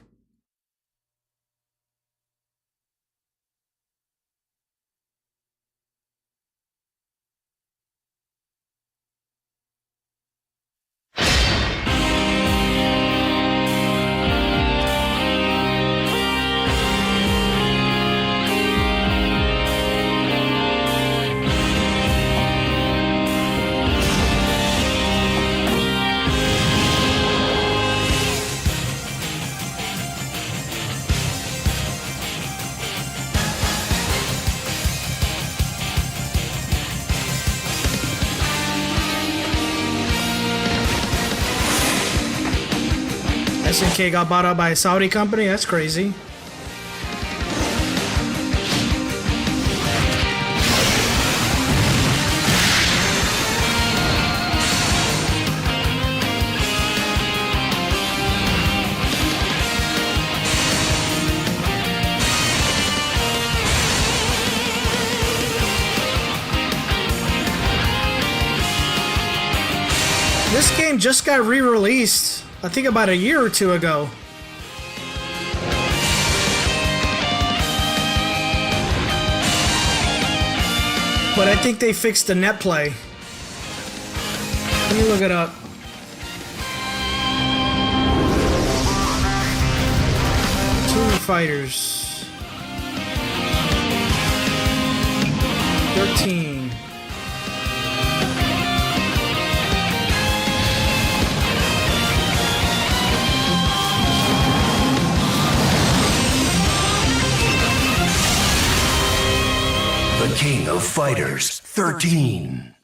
SNK got bought out by a Saudi company? That's crazy. This game just got re-released. I think about a year or two ago. But I think they fixed the net play. Let me look it up. King of Fighters 13. The King of Fighters 13.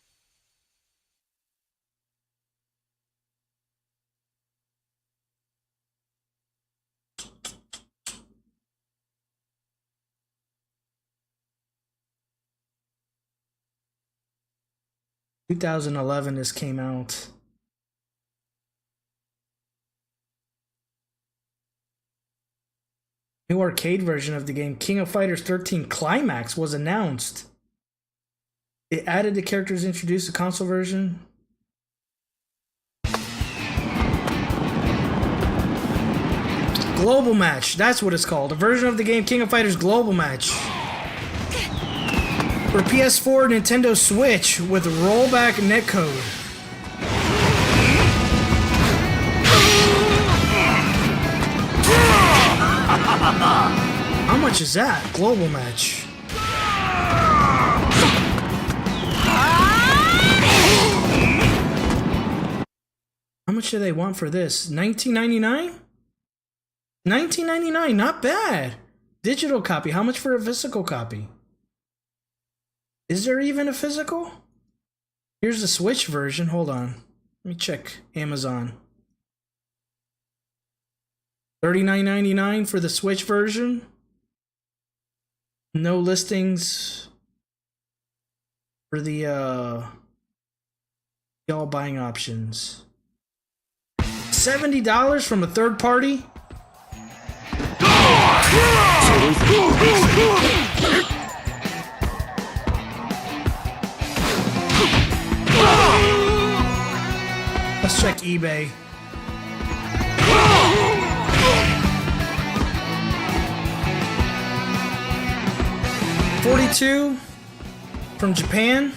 In 2011 this came out. New arcade version of the game, King of Fighters 13 Climax, was announced. It added the characters introduced the console version. Global Match, that's what it's called. A version of the game King of Fighters Global Match. For PS4, Nintendo Switch with rollback netcode. How much is that? Global Match. How much do they want for this? $19.99? $19.99, not bad. Digital copy, how much for a physical copy? Is there even a physical? Here's the Switch version, hold on. Let me check Amazon. $39.99 for the Switch version. No listings for the y'all buying options. $70 from a third party? Let's check eBay. $42 from Japan.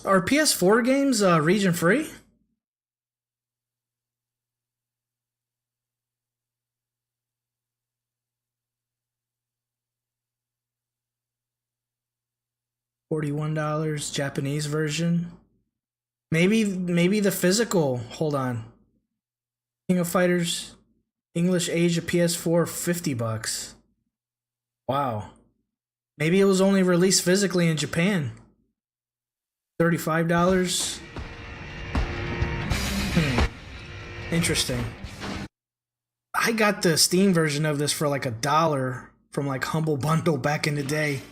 Are PS4 games region free? $41 Japanese version. Maybe the physical. Hold on. King of Fighters English Asia PS4 $50. Wow. Maybe it was only released physically in Japan. $35. Interesting. I got the Steam version of this for like $1 from like Humble Bundle back in the day.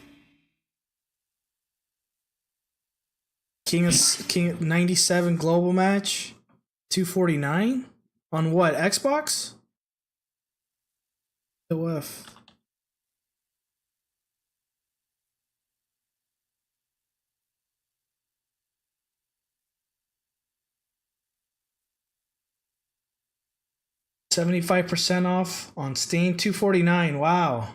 King 97 global match, $249 on what? Xbox? OF. $75% off on Steam, $249. Wow.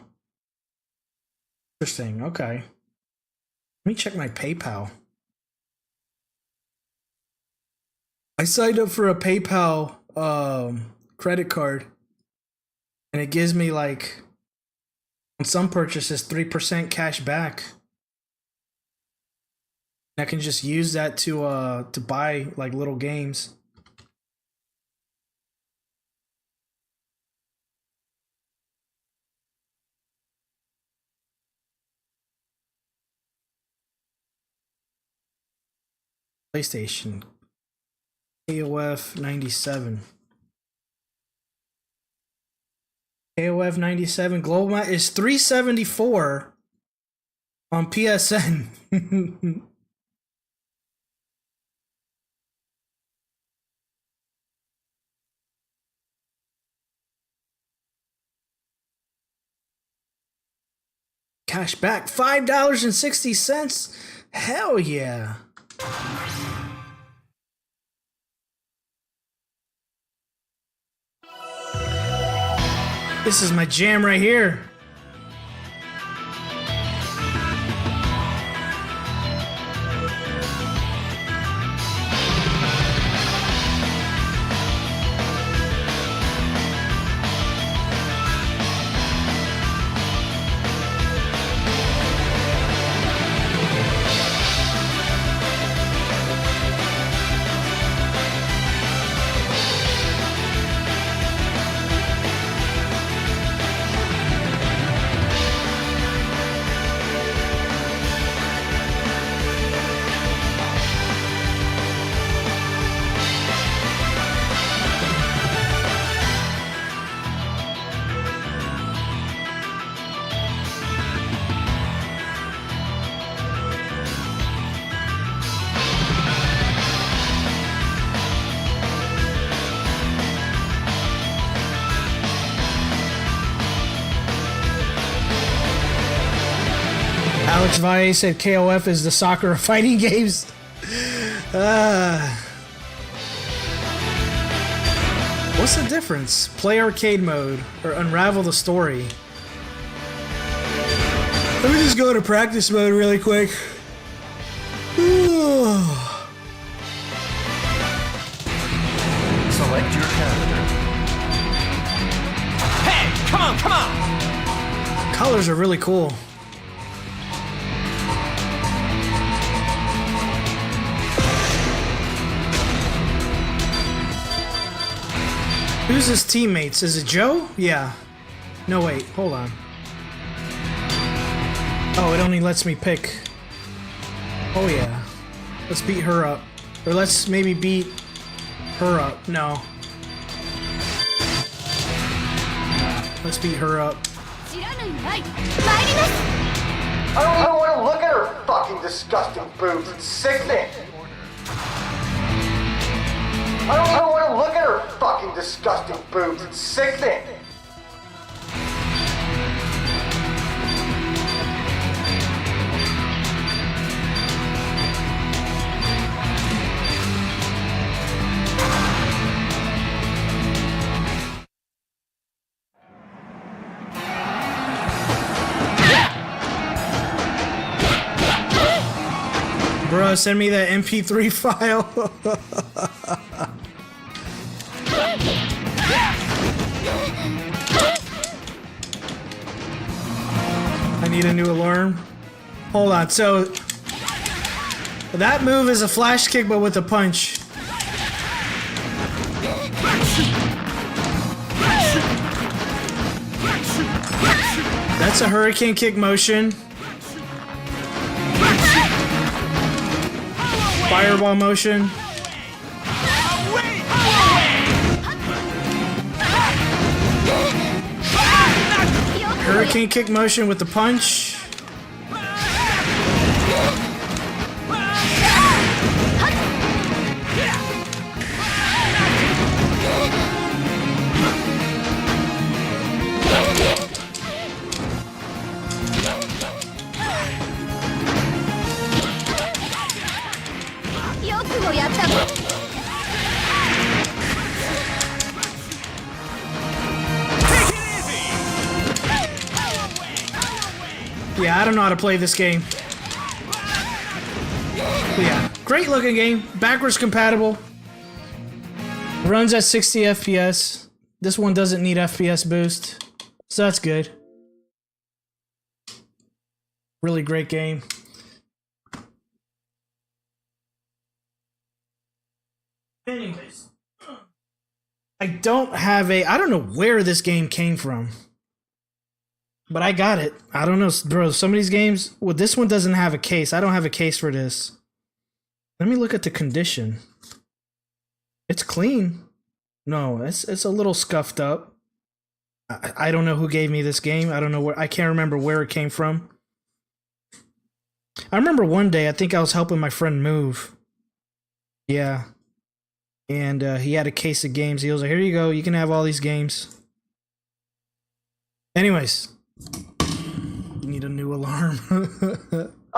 Interesting. Okay. Let me check my PayPal. I signed up for a PayPal credit card, and it gives me like on some purchases 3% cash back. I can just use that to buy like little games. PlayStation. KOF 97. KOF 97 global match is $374 on PSN. Cash back $5.60. Hell yeah. This is my jam right here. Alex Valle said KOF is the soccer of fighting games. What's the difference? Play arcade mode or unravel the story? Let me just go to practice mode really quick. Select your character. Hey, come on, come on! Colors are really cool. Who's his teammates? Is it Joe? Yeah. No, wait. Hold on. Oh, it only lets me pick. Oh, yeah. Let's beat her up. Or let's maybe beat her up. No. Let's beat her up. I don't want to look at her fucking disgusting boobs. It's sickening. I don't want to look at her fucking disgusting boobs. It's sickening. bro. Send me that MP3 file. I need a new alarm. Hold on. So that move is a flash kick, but with a punch. That's a hurricane kick motion. Fireball motion. Hurricane kick motion with the punch. Yeah, I don't know how to play this game. But yeah, great looking game. Backwards compatible. Runs at 60 FPS. This one doesn't need FPS boost. So that's good. Really great game. Anyways. I don't know where this game came from. But I got it. I don't know, bro. Some of these games, well, this one doesn't have a case. I don't have a case for this. Let me look at the condition. It's clean. No, it's a little scuffed up. I don't know who gave me this game. I don't know where. I can't remember where it came from. I remember one day, I think I was helping my friend move. Yeah. And he had a case of games. He was like, here you go. You can have all these games. Anyways. You need a new alarm. I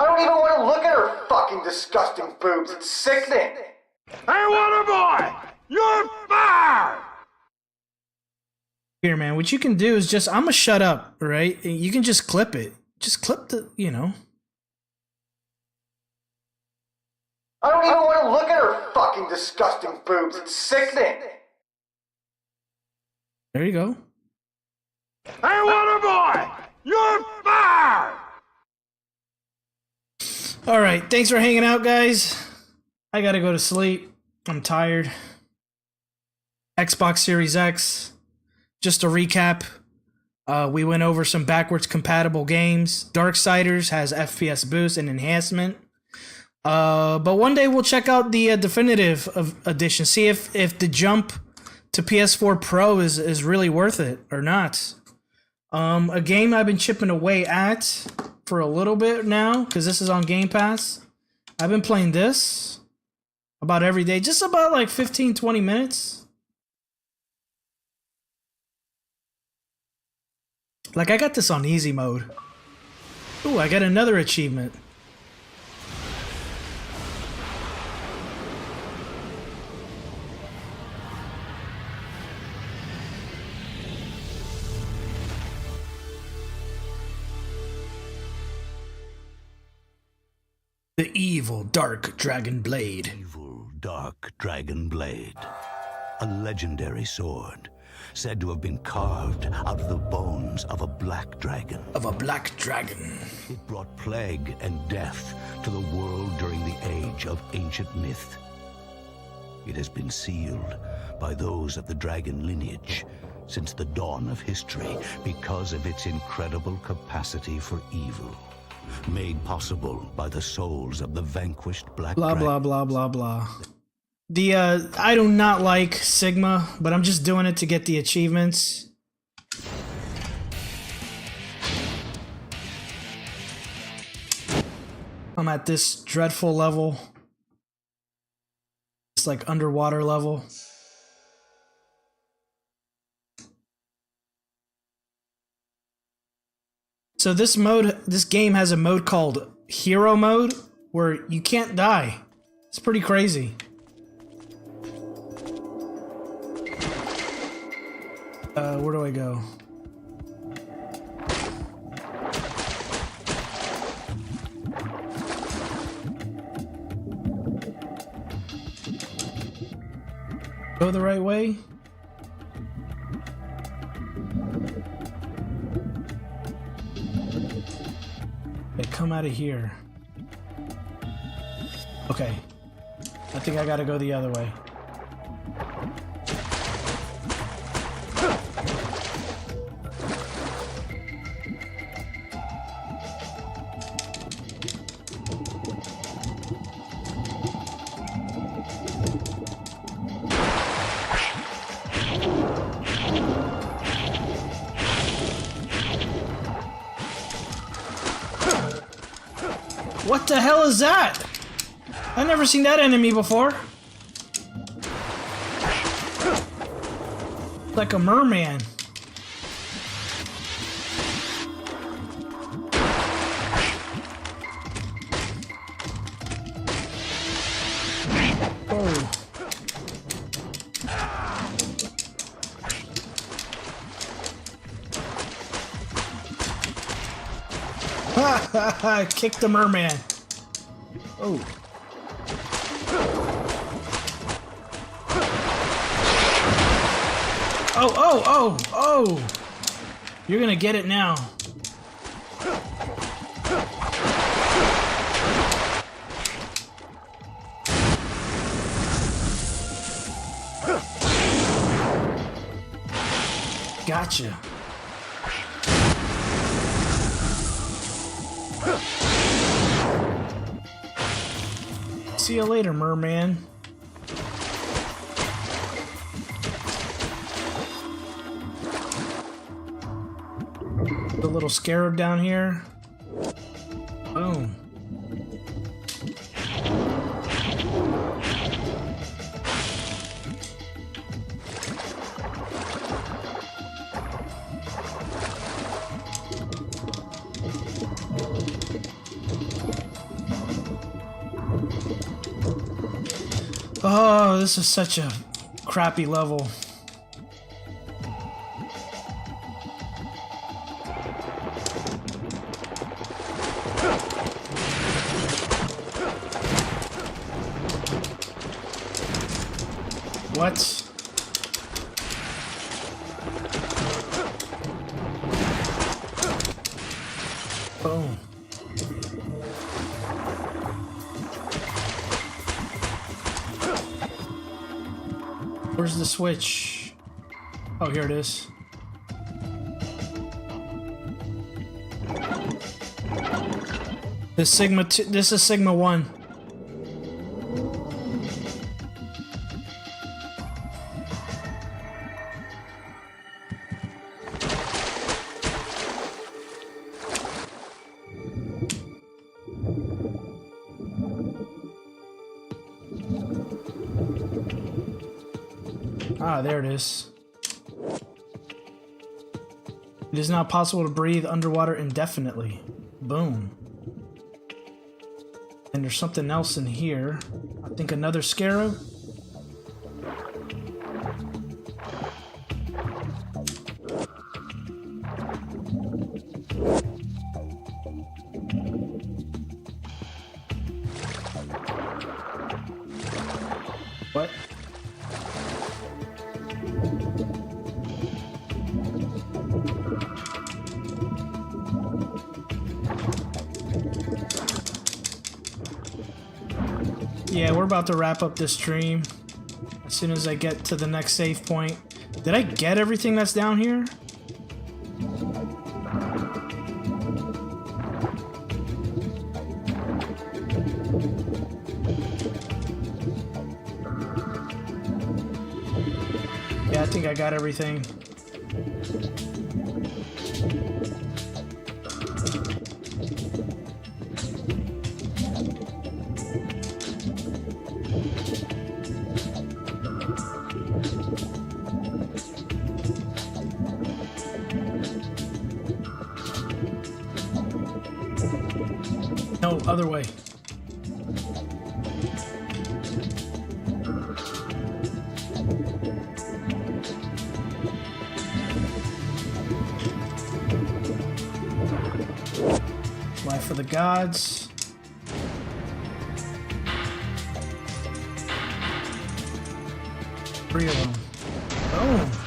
don't even want to look at her fucking disgusting boobs. It's sickening. Hey, water boy! You're fired! Here, man, what you can do is just, I'm gonna shut up, right? You can just clip it. Just clip the, you know. I don't even want to look at her fucking disgusting boobs. It's sickening. There you go. Hey, water boy! You're fired! All right, thanks for hanging out, guys. I gotta go to sleep. I'm tired. Xbox Series X. Just to recap, we went over some backwards compatible games. Darksiders has FPS boost and enhancement. But one day we'll check out the definitive edition. See if the jump to PS4 Pro is really worth it or not. A game I've been chipping away at for a little bit now, because this is on Game Pass. I've been playing this about every day, just about like 15-20 minutes. Like, I got this on easy mode. Ooh, I got another achievement. The evil dark dragon blade. Evil dark dragon blade. A legendary sword, said to have been carved out of the bones of a black dragon. Of a black dragon. It brought plague and death to the world during the age of ancient myth. It has been sealed by those of the dragon lineage since the dawn of history because of its incredible capacity for evil. Made possible by the souls of the vanquished black blah blah blah blah blah. The I do not like Sigma, but I'm just doing it to get the achievements. I'm at this dreadful level. It's like underwater level. So this game has a mode called Hero Mode, where you can't die. It's pretty crazy. Where do I go? Go the right way? Okay, come out of here. Okay. I think I gotta go the other way. What the hell is that? I've never seen that enemy before. Like a merman. Oh. Ha ha ha! Kick the merman. Oh. Oh! You're gonna get it now. Gotcha. See you later, merman. The little scarab down here. Boom. Oh, this is such a crappy level. What? Boom. Where's the switch? Oh, here it is. This is Sigma 1. Ah, there it is. It is not possible to breathe underwater indefinitely. Boom. And there's something else in here. I think another scarab. What? Yeah, we're about to wrap up this stream as soon as I get to the next save point. Did I get everything that's down here? Yeah, I think I got everything. No, other way. Life for the gods. 3 of them. Oh.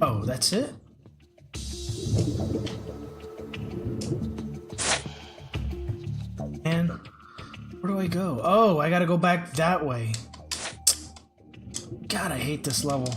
Oh, that's it? And where do I go? Oh, I gotta go back that way. God, I hate this level.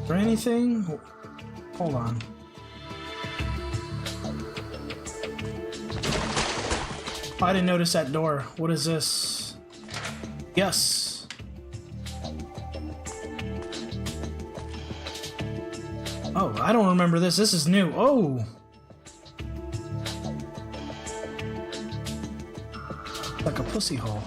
Or anything? Hold on. Oh, I didn't notice that door. What is this? Yes. Oh, I don't remember this. This is new. Oh! Like a pussy hole.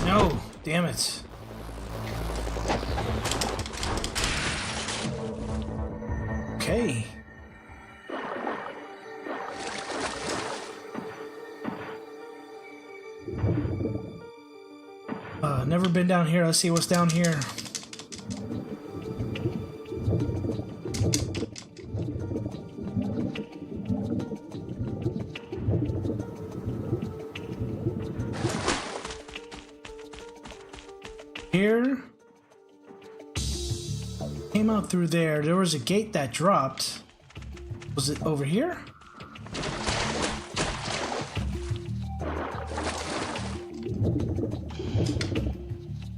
No, damn it. Okay. Never been down here. Let's see what's down here. Here. Came out through there. There was a gate that dropped. Was it over here?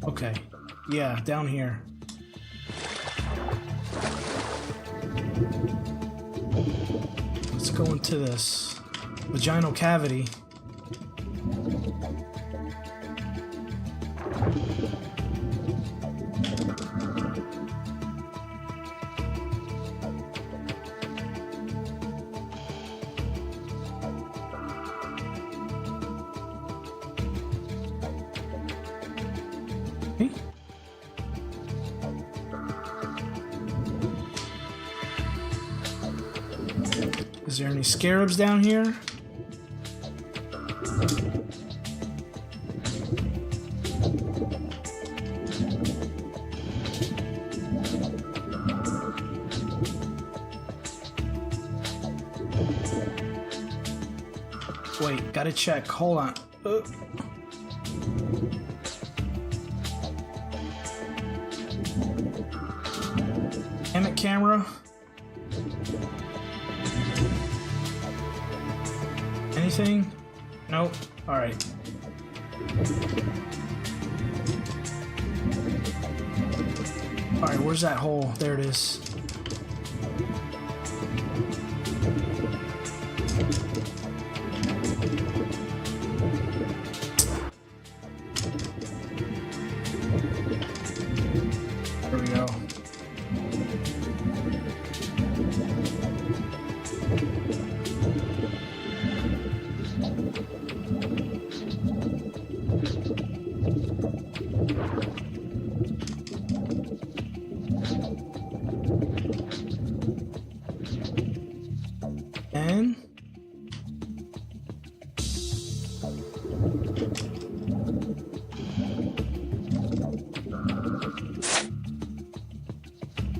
Okay. Yeah, down here. Let's go into this vaginal cavity. Is there any scarabs down here? Wait, gotta check. Hold on. Damn it, camera. Anything? Nope. Alright. Alright, where's that hole? There it is. There we go. And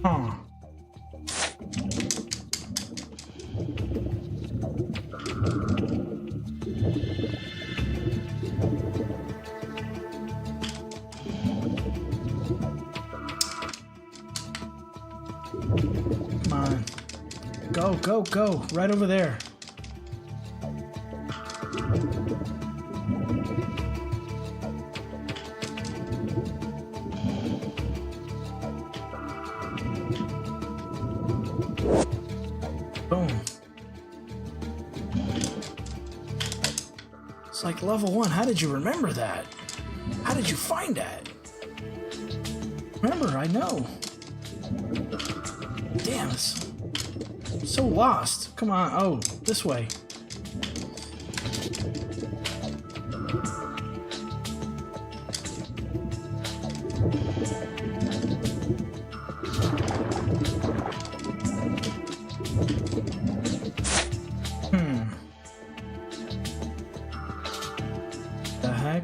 come on. Go, go, go. Right over there. Boom. It's like level 1. How did you remember that? How did you find that? Remember, I know. Damn, it's so lost. Come on. Oh, this way. The heck?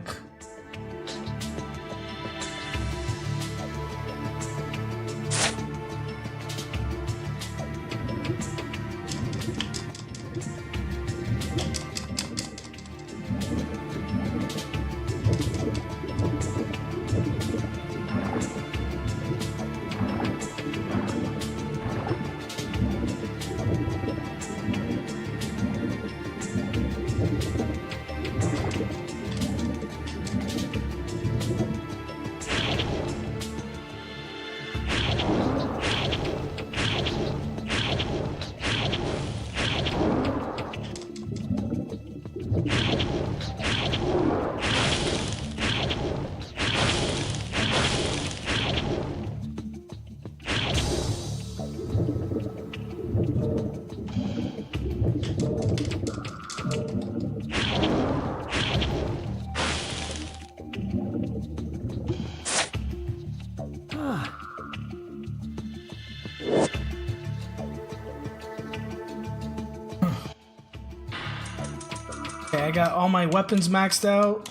Okay, I got all my weapons maxed out.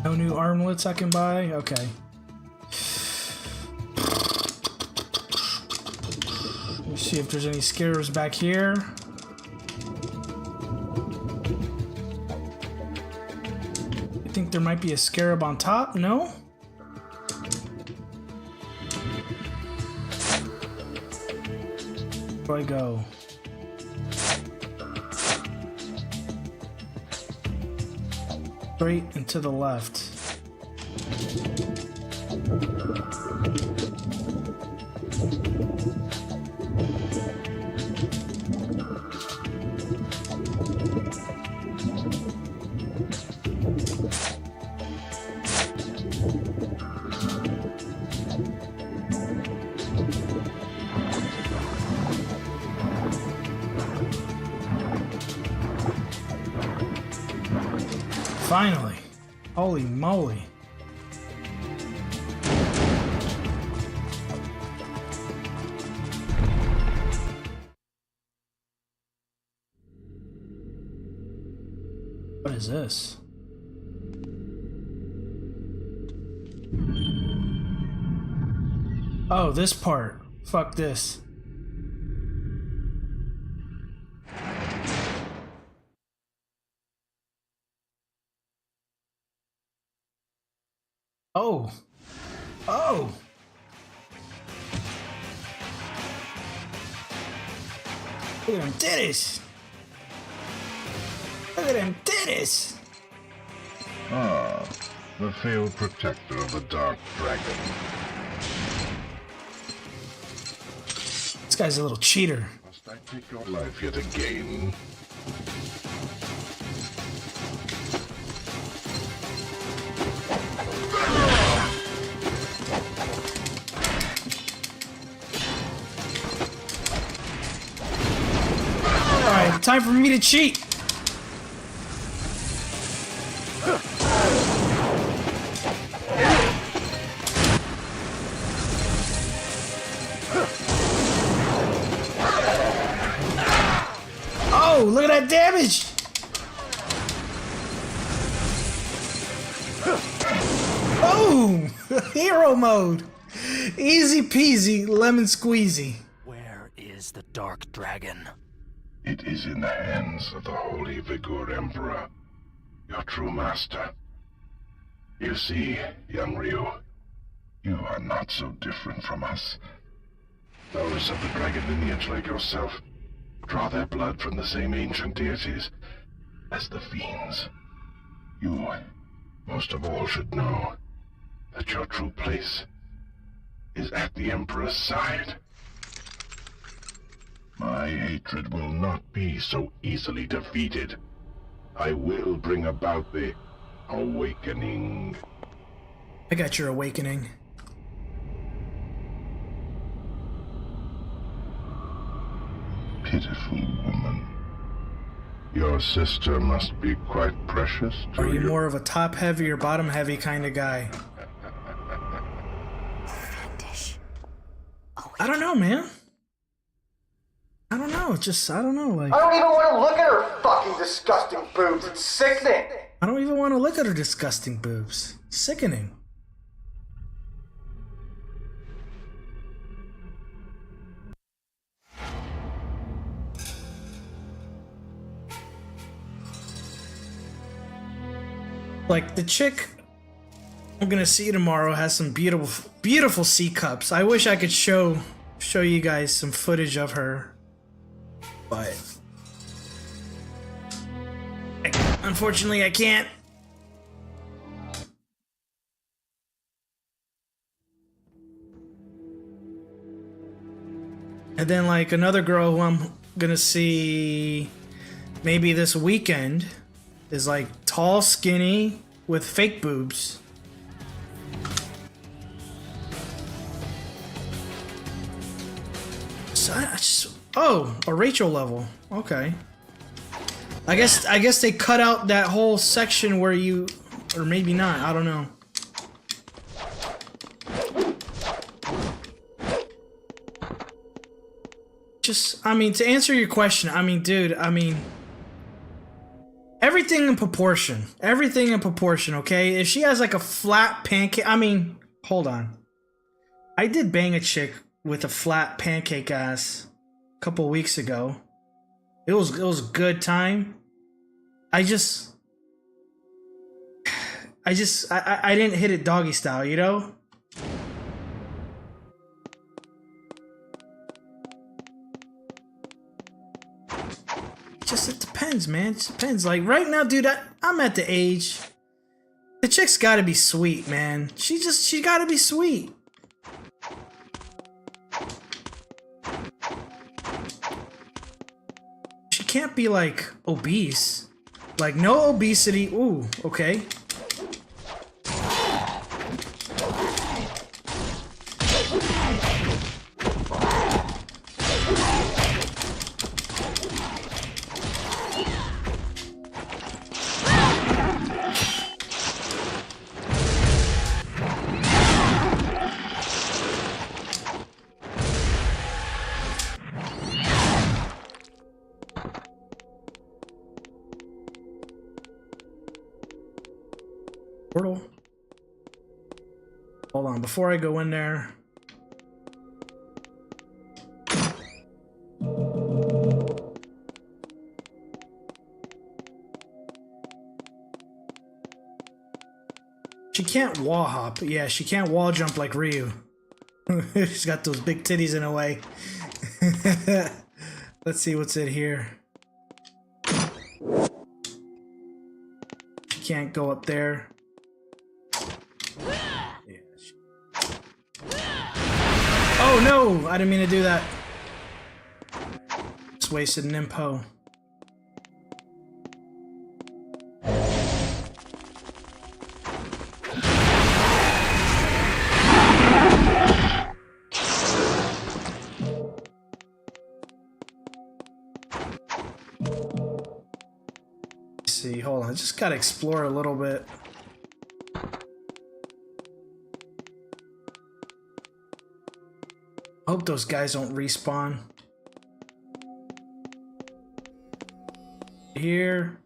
No new armlets I can buy? Okay. Let me see if there's any scarabs back here. I think there might be a scarab on top? No? Where do I go? Straight and to the left. Finally. Holy moly. What is this? Oh, this part. Fuck this. Oh. Oh. Look at them titties. Look at them titties. Ah, the failed protector of the Dark Dragon. This guy's a little cheater. Must I take your life yet again? Alright, time for me to cheat. Oh, look at that damage! Boom! Hero mode! Easy peasy, lemon squeezy. Where is the Dark Dragon? It is in the hands of the Holy Vigor Emperor, your true master. You see, young Ryu, you are not so different from us. Those of the dragon lineage like yourself draw their blood from the same ancient deities as the fiends. You, most of all, should know that your true place is at the Emperor's side. My hatred will not be so easily defeated. I will bring about the awakening. I got your awakening. Pitiful woman. Your sister must be quite precious to Are you you. more of a top heavy or bottom heavy kind of guy? I don't know, man. I don't know. Just, I don't know. Like, I don't even want to look at her fucking disgusting boobs. It's sickening. I don't even want to look at her disgusting boobs. Sickening. Like, the chick I'm gonna see tomorrow has some beautiful C cups. I wish I could show you guys some footage of her, but unfortunately I can't. And then like another girl who I'm gonna see maybe this weekend is like tall, skinny, with fake boobs. So I just, oh, a Rachel level. Okay. I guess they cut out that whole section where you, or maybe not. I don't know. Just, I mean, to answer your question, I mean, dude, I mean, everything in proportion. Everything in proportion, okay? If she has like a flat pancake, I mean, hold on. I did bang a chick with a flat pancake ass a couple weeks ago. It was a good time. I didn't hit it doggy style, you know? It depends, man. It depends. Like right now, dude, I'm at the age. The chick's gotta be sweet, man. She gotta be sweet. She can't be like obese. Like no obesity. Ooh, okay. Portal. Hold on, before I go in there. She can't wall hop. Yeah, she can't wall jump like Ryu. She's got those big titties in a way. Let's see what's in here. She can't go up there. Oh no! I didn't mean to do that. Just wasted an impo. Let's see, hold on. I just gotta explore a little bit. I hope those guys don't respawn. Here.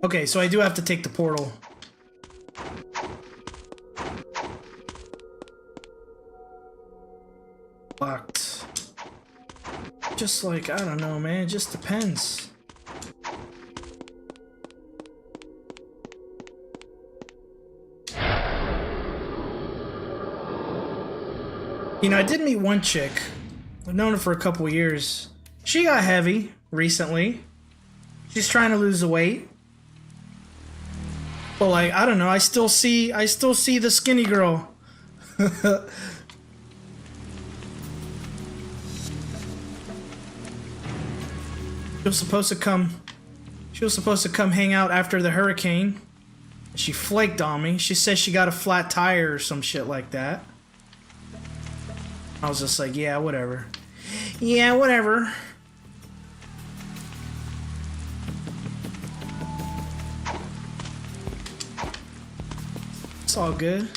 Okay, so I do have to take the portal. Locked. Just like, I don't know, man. It just depends. You know, I did meet one chick. I've known her for a couple years. She got heavy recently. She's trying to lose the weight. But like, I don't know, I still see the skinny girl. She was supposed to come hang out after the hurricane. She flaked on me. She said she got a flat tire or some shit like that. I was just like, yeah, whatever. Yeah, whatever. It's all good.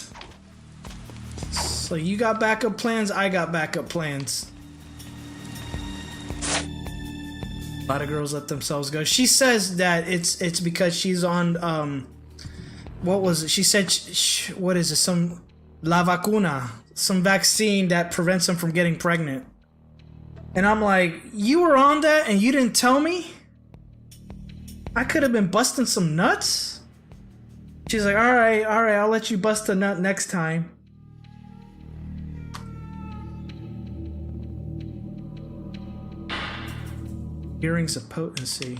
So you got backup plans, I got backup plans. A lot of girls let themselves go. She says that it's because she's on what was it? She said what is it? Some la vacuna, some vaccine that prevents them from getting pregnant. And I'm like, you were on that and you didn't tell me? I could have been busting some nuts. She's like, all right, I'll let you bust a nut next time. Earrings of potency.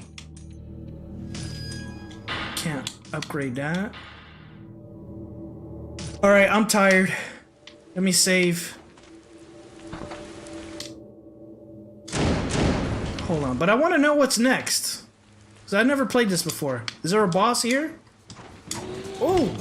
Can't upgrade that. All right, I'm tired. Let me save. Hold on, but I want to know what's next. Because I've never played this before. Is there a boss here? Oh!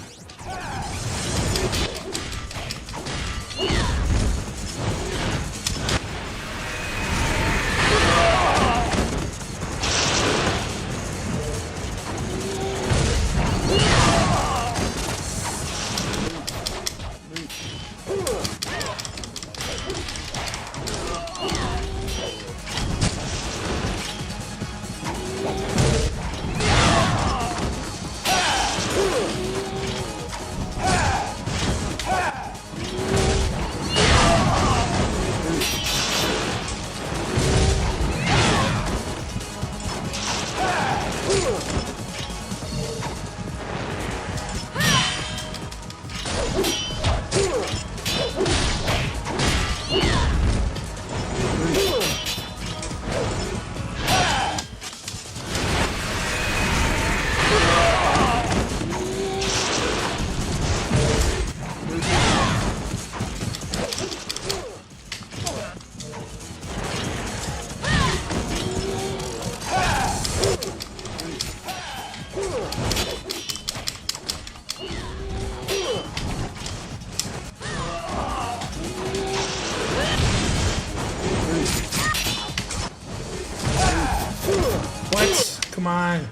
Come on.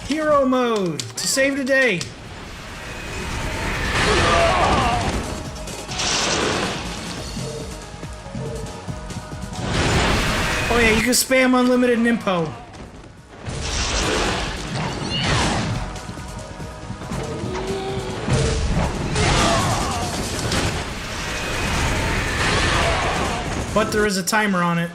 Hero mode to save the day. Oh yeah, you can spam unlimited Nimpo. But there is a timer on it.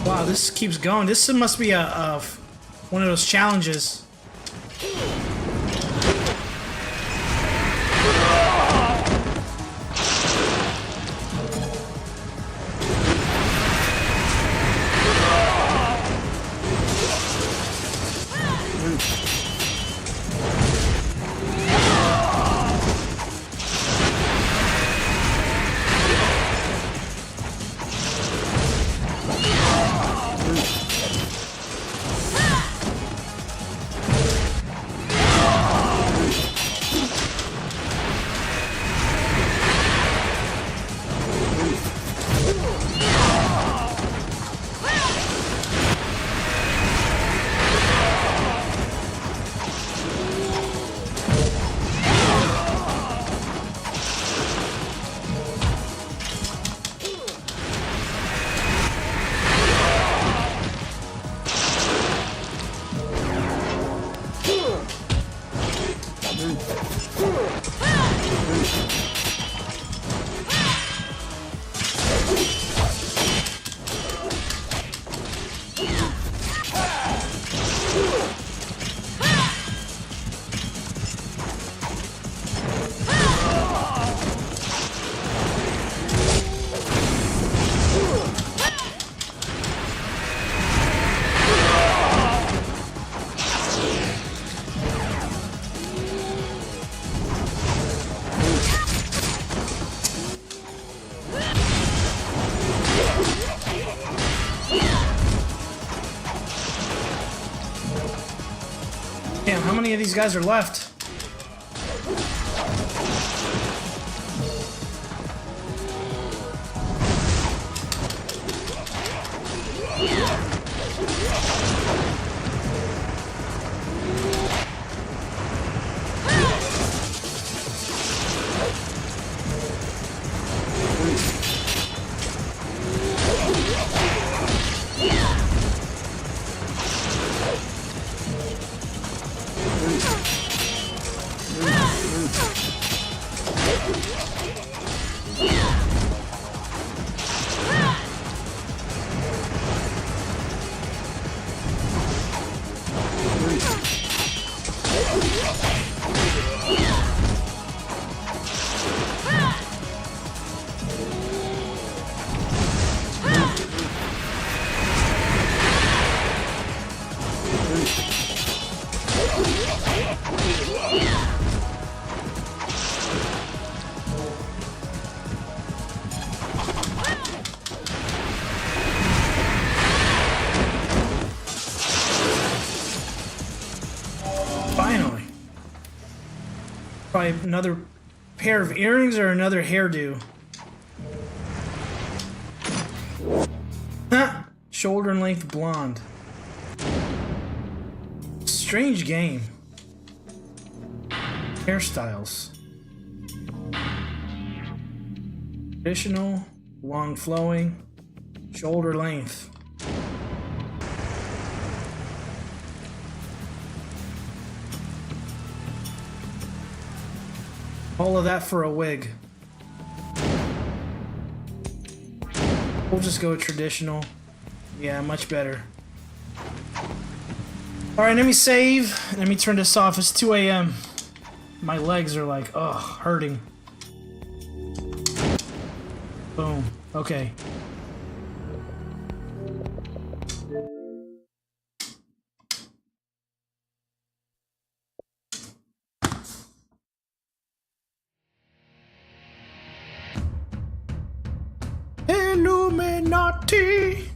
Wow, this keeps going. This must be a one of those challenges. Damn, how many of these guys are left? Probably another pair of earrings or another hairdo. Huh. Shoulder length blonde. Strange game. Hairstyles. Traditional, long flowing, shoulder length. All of that for a wig. We'll just go traditional. Yeah, much better. Alright, let me save. Let me turn this off. It's 2 a.m. My legs are like, ugh, hurting. Boom. Okay. Illuminati.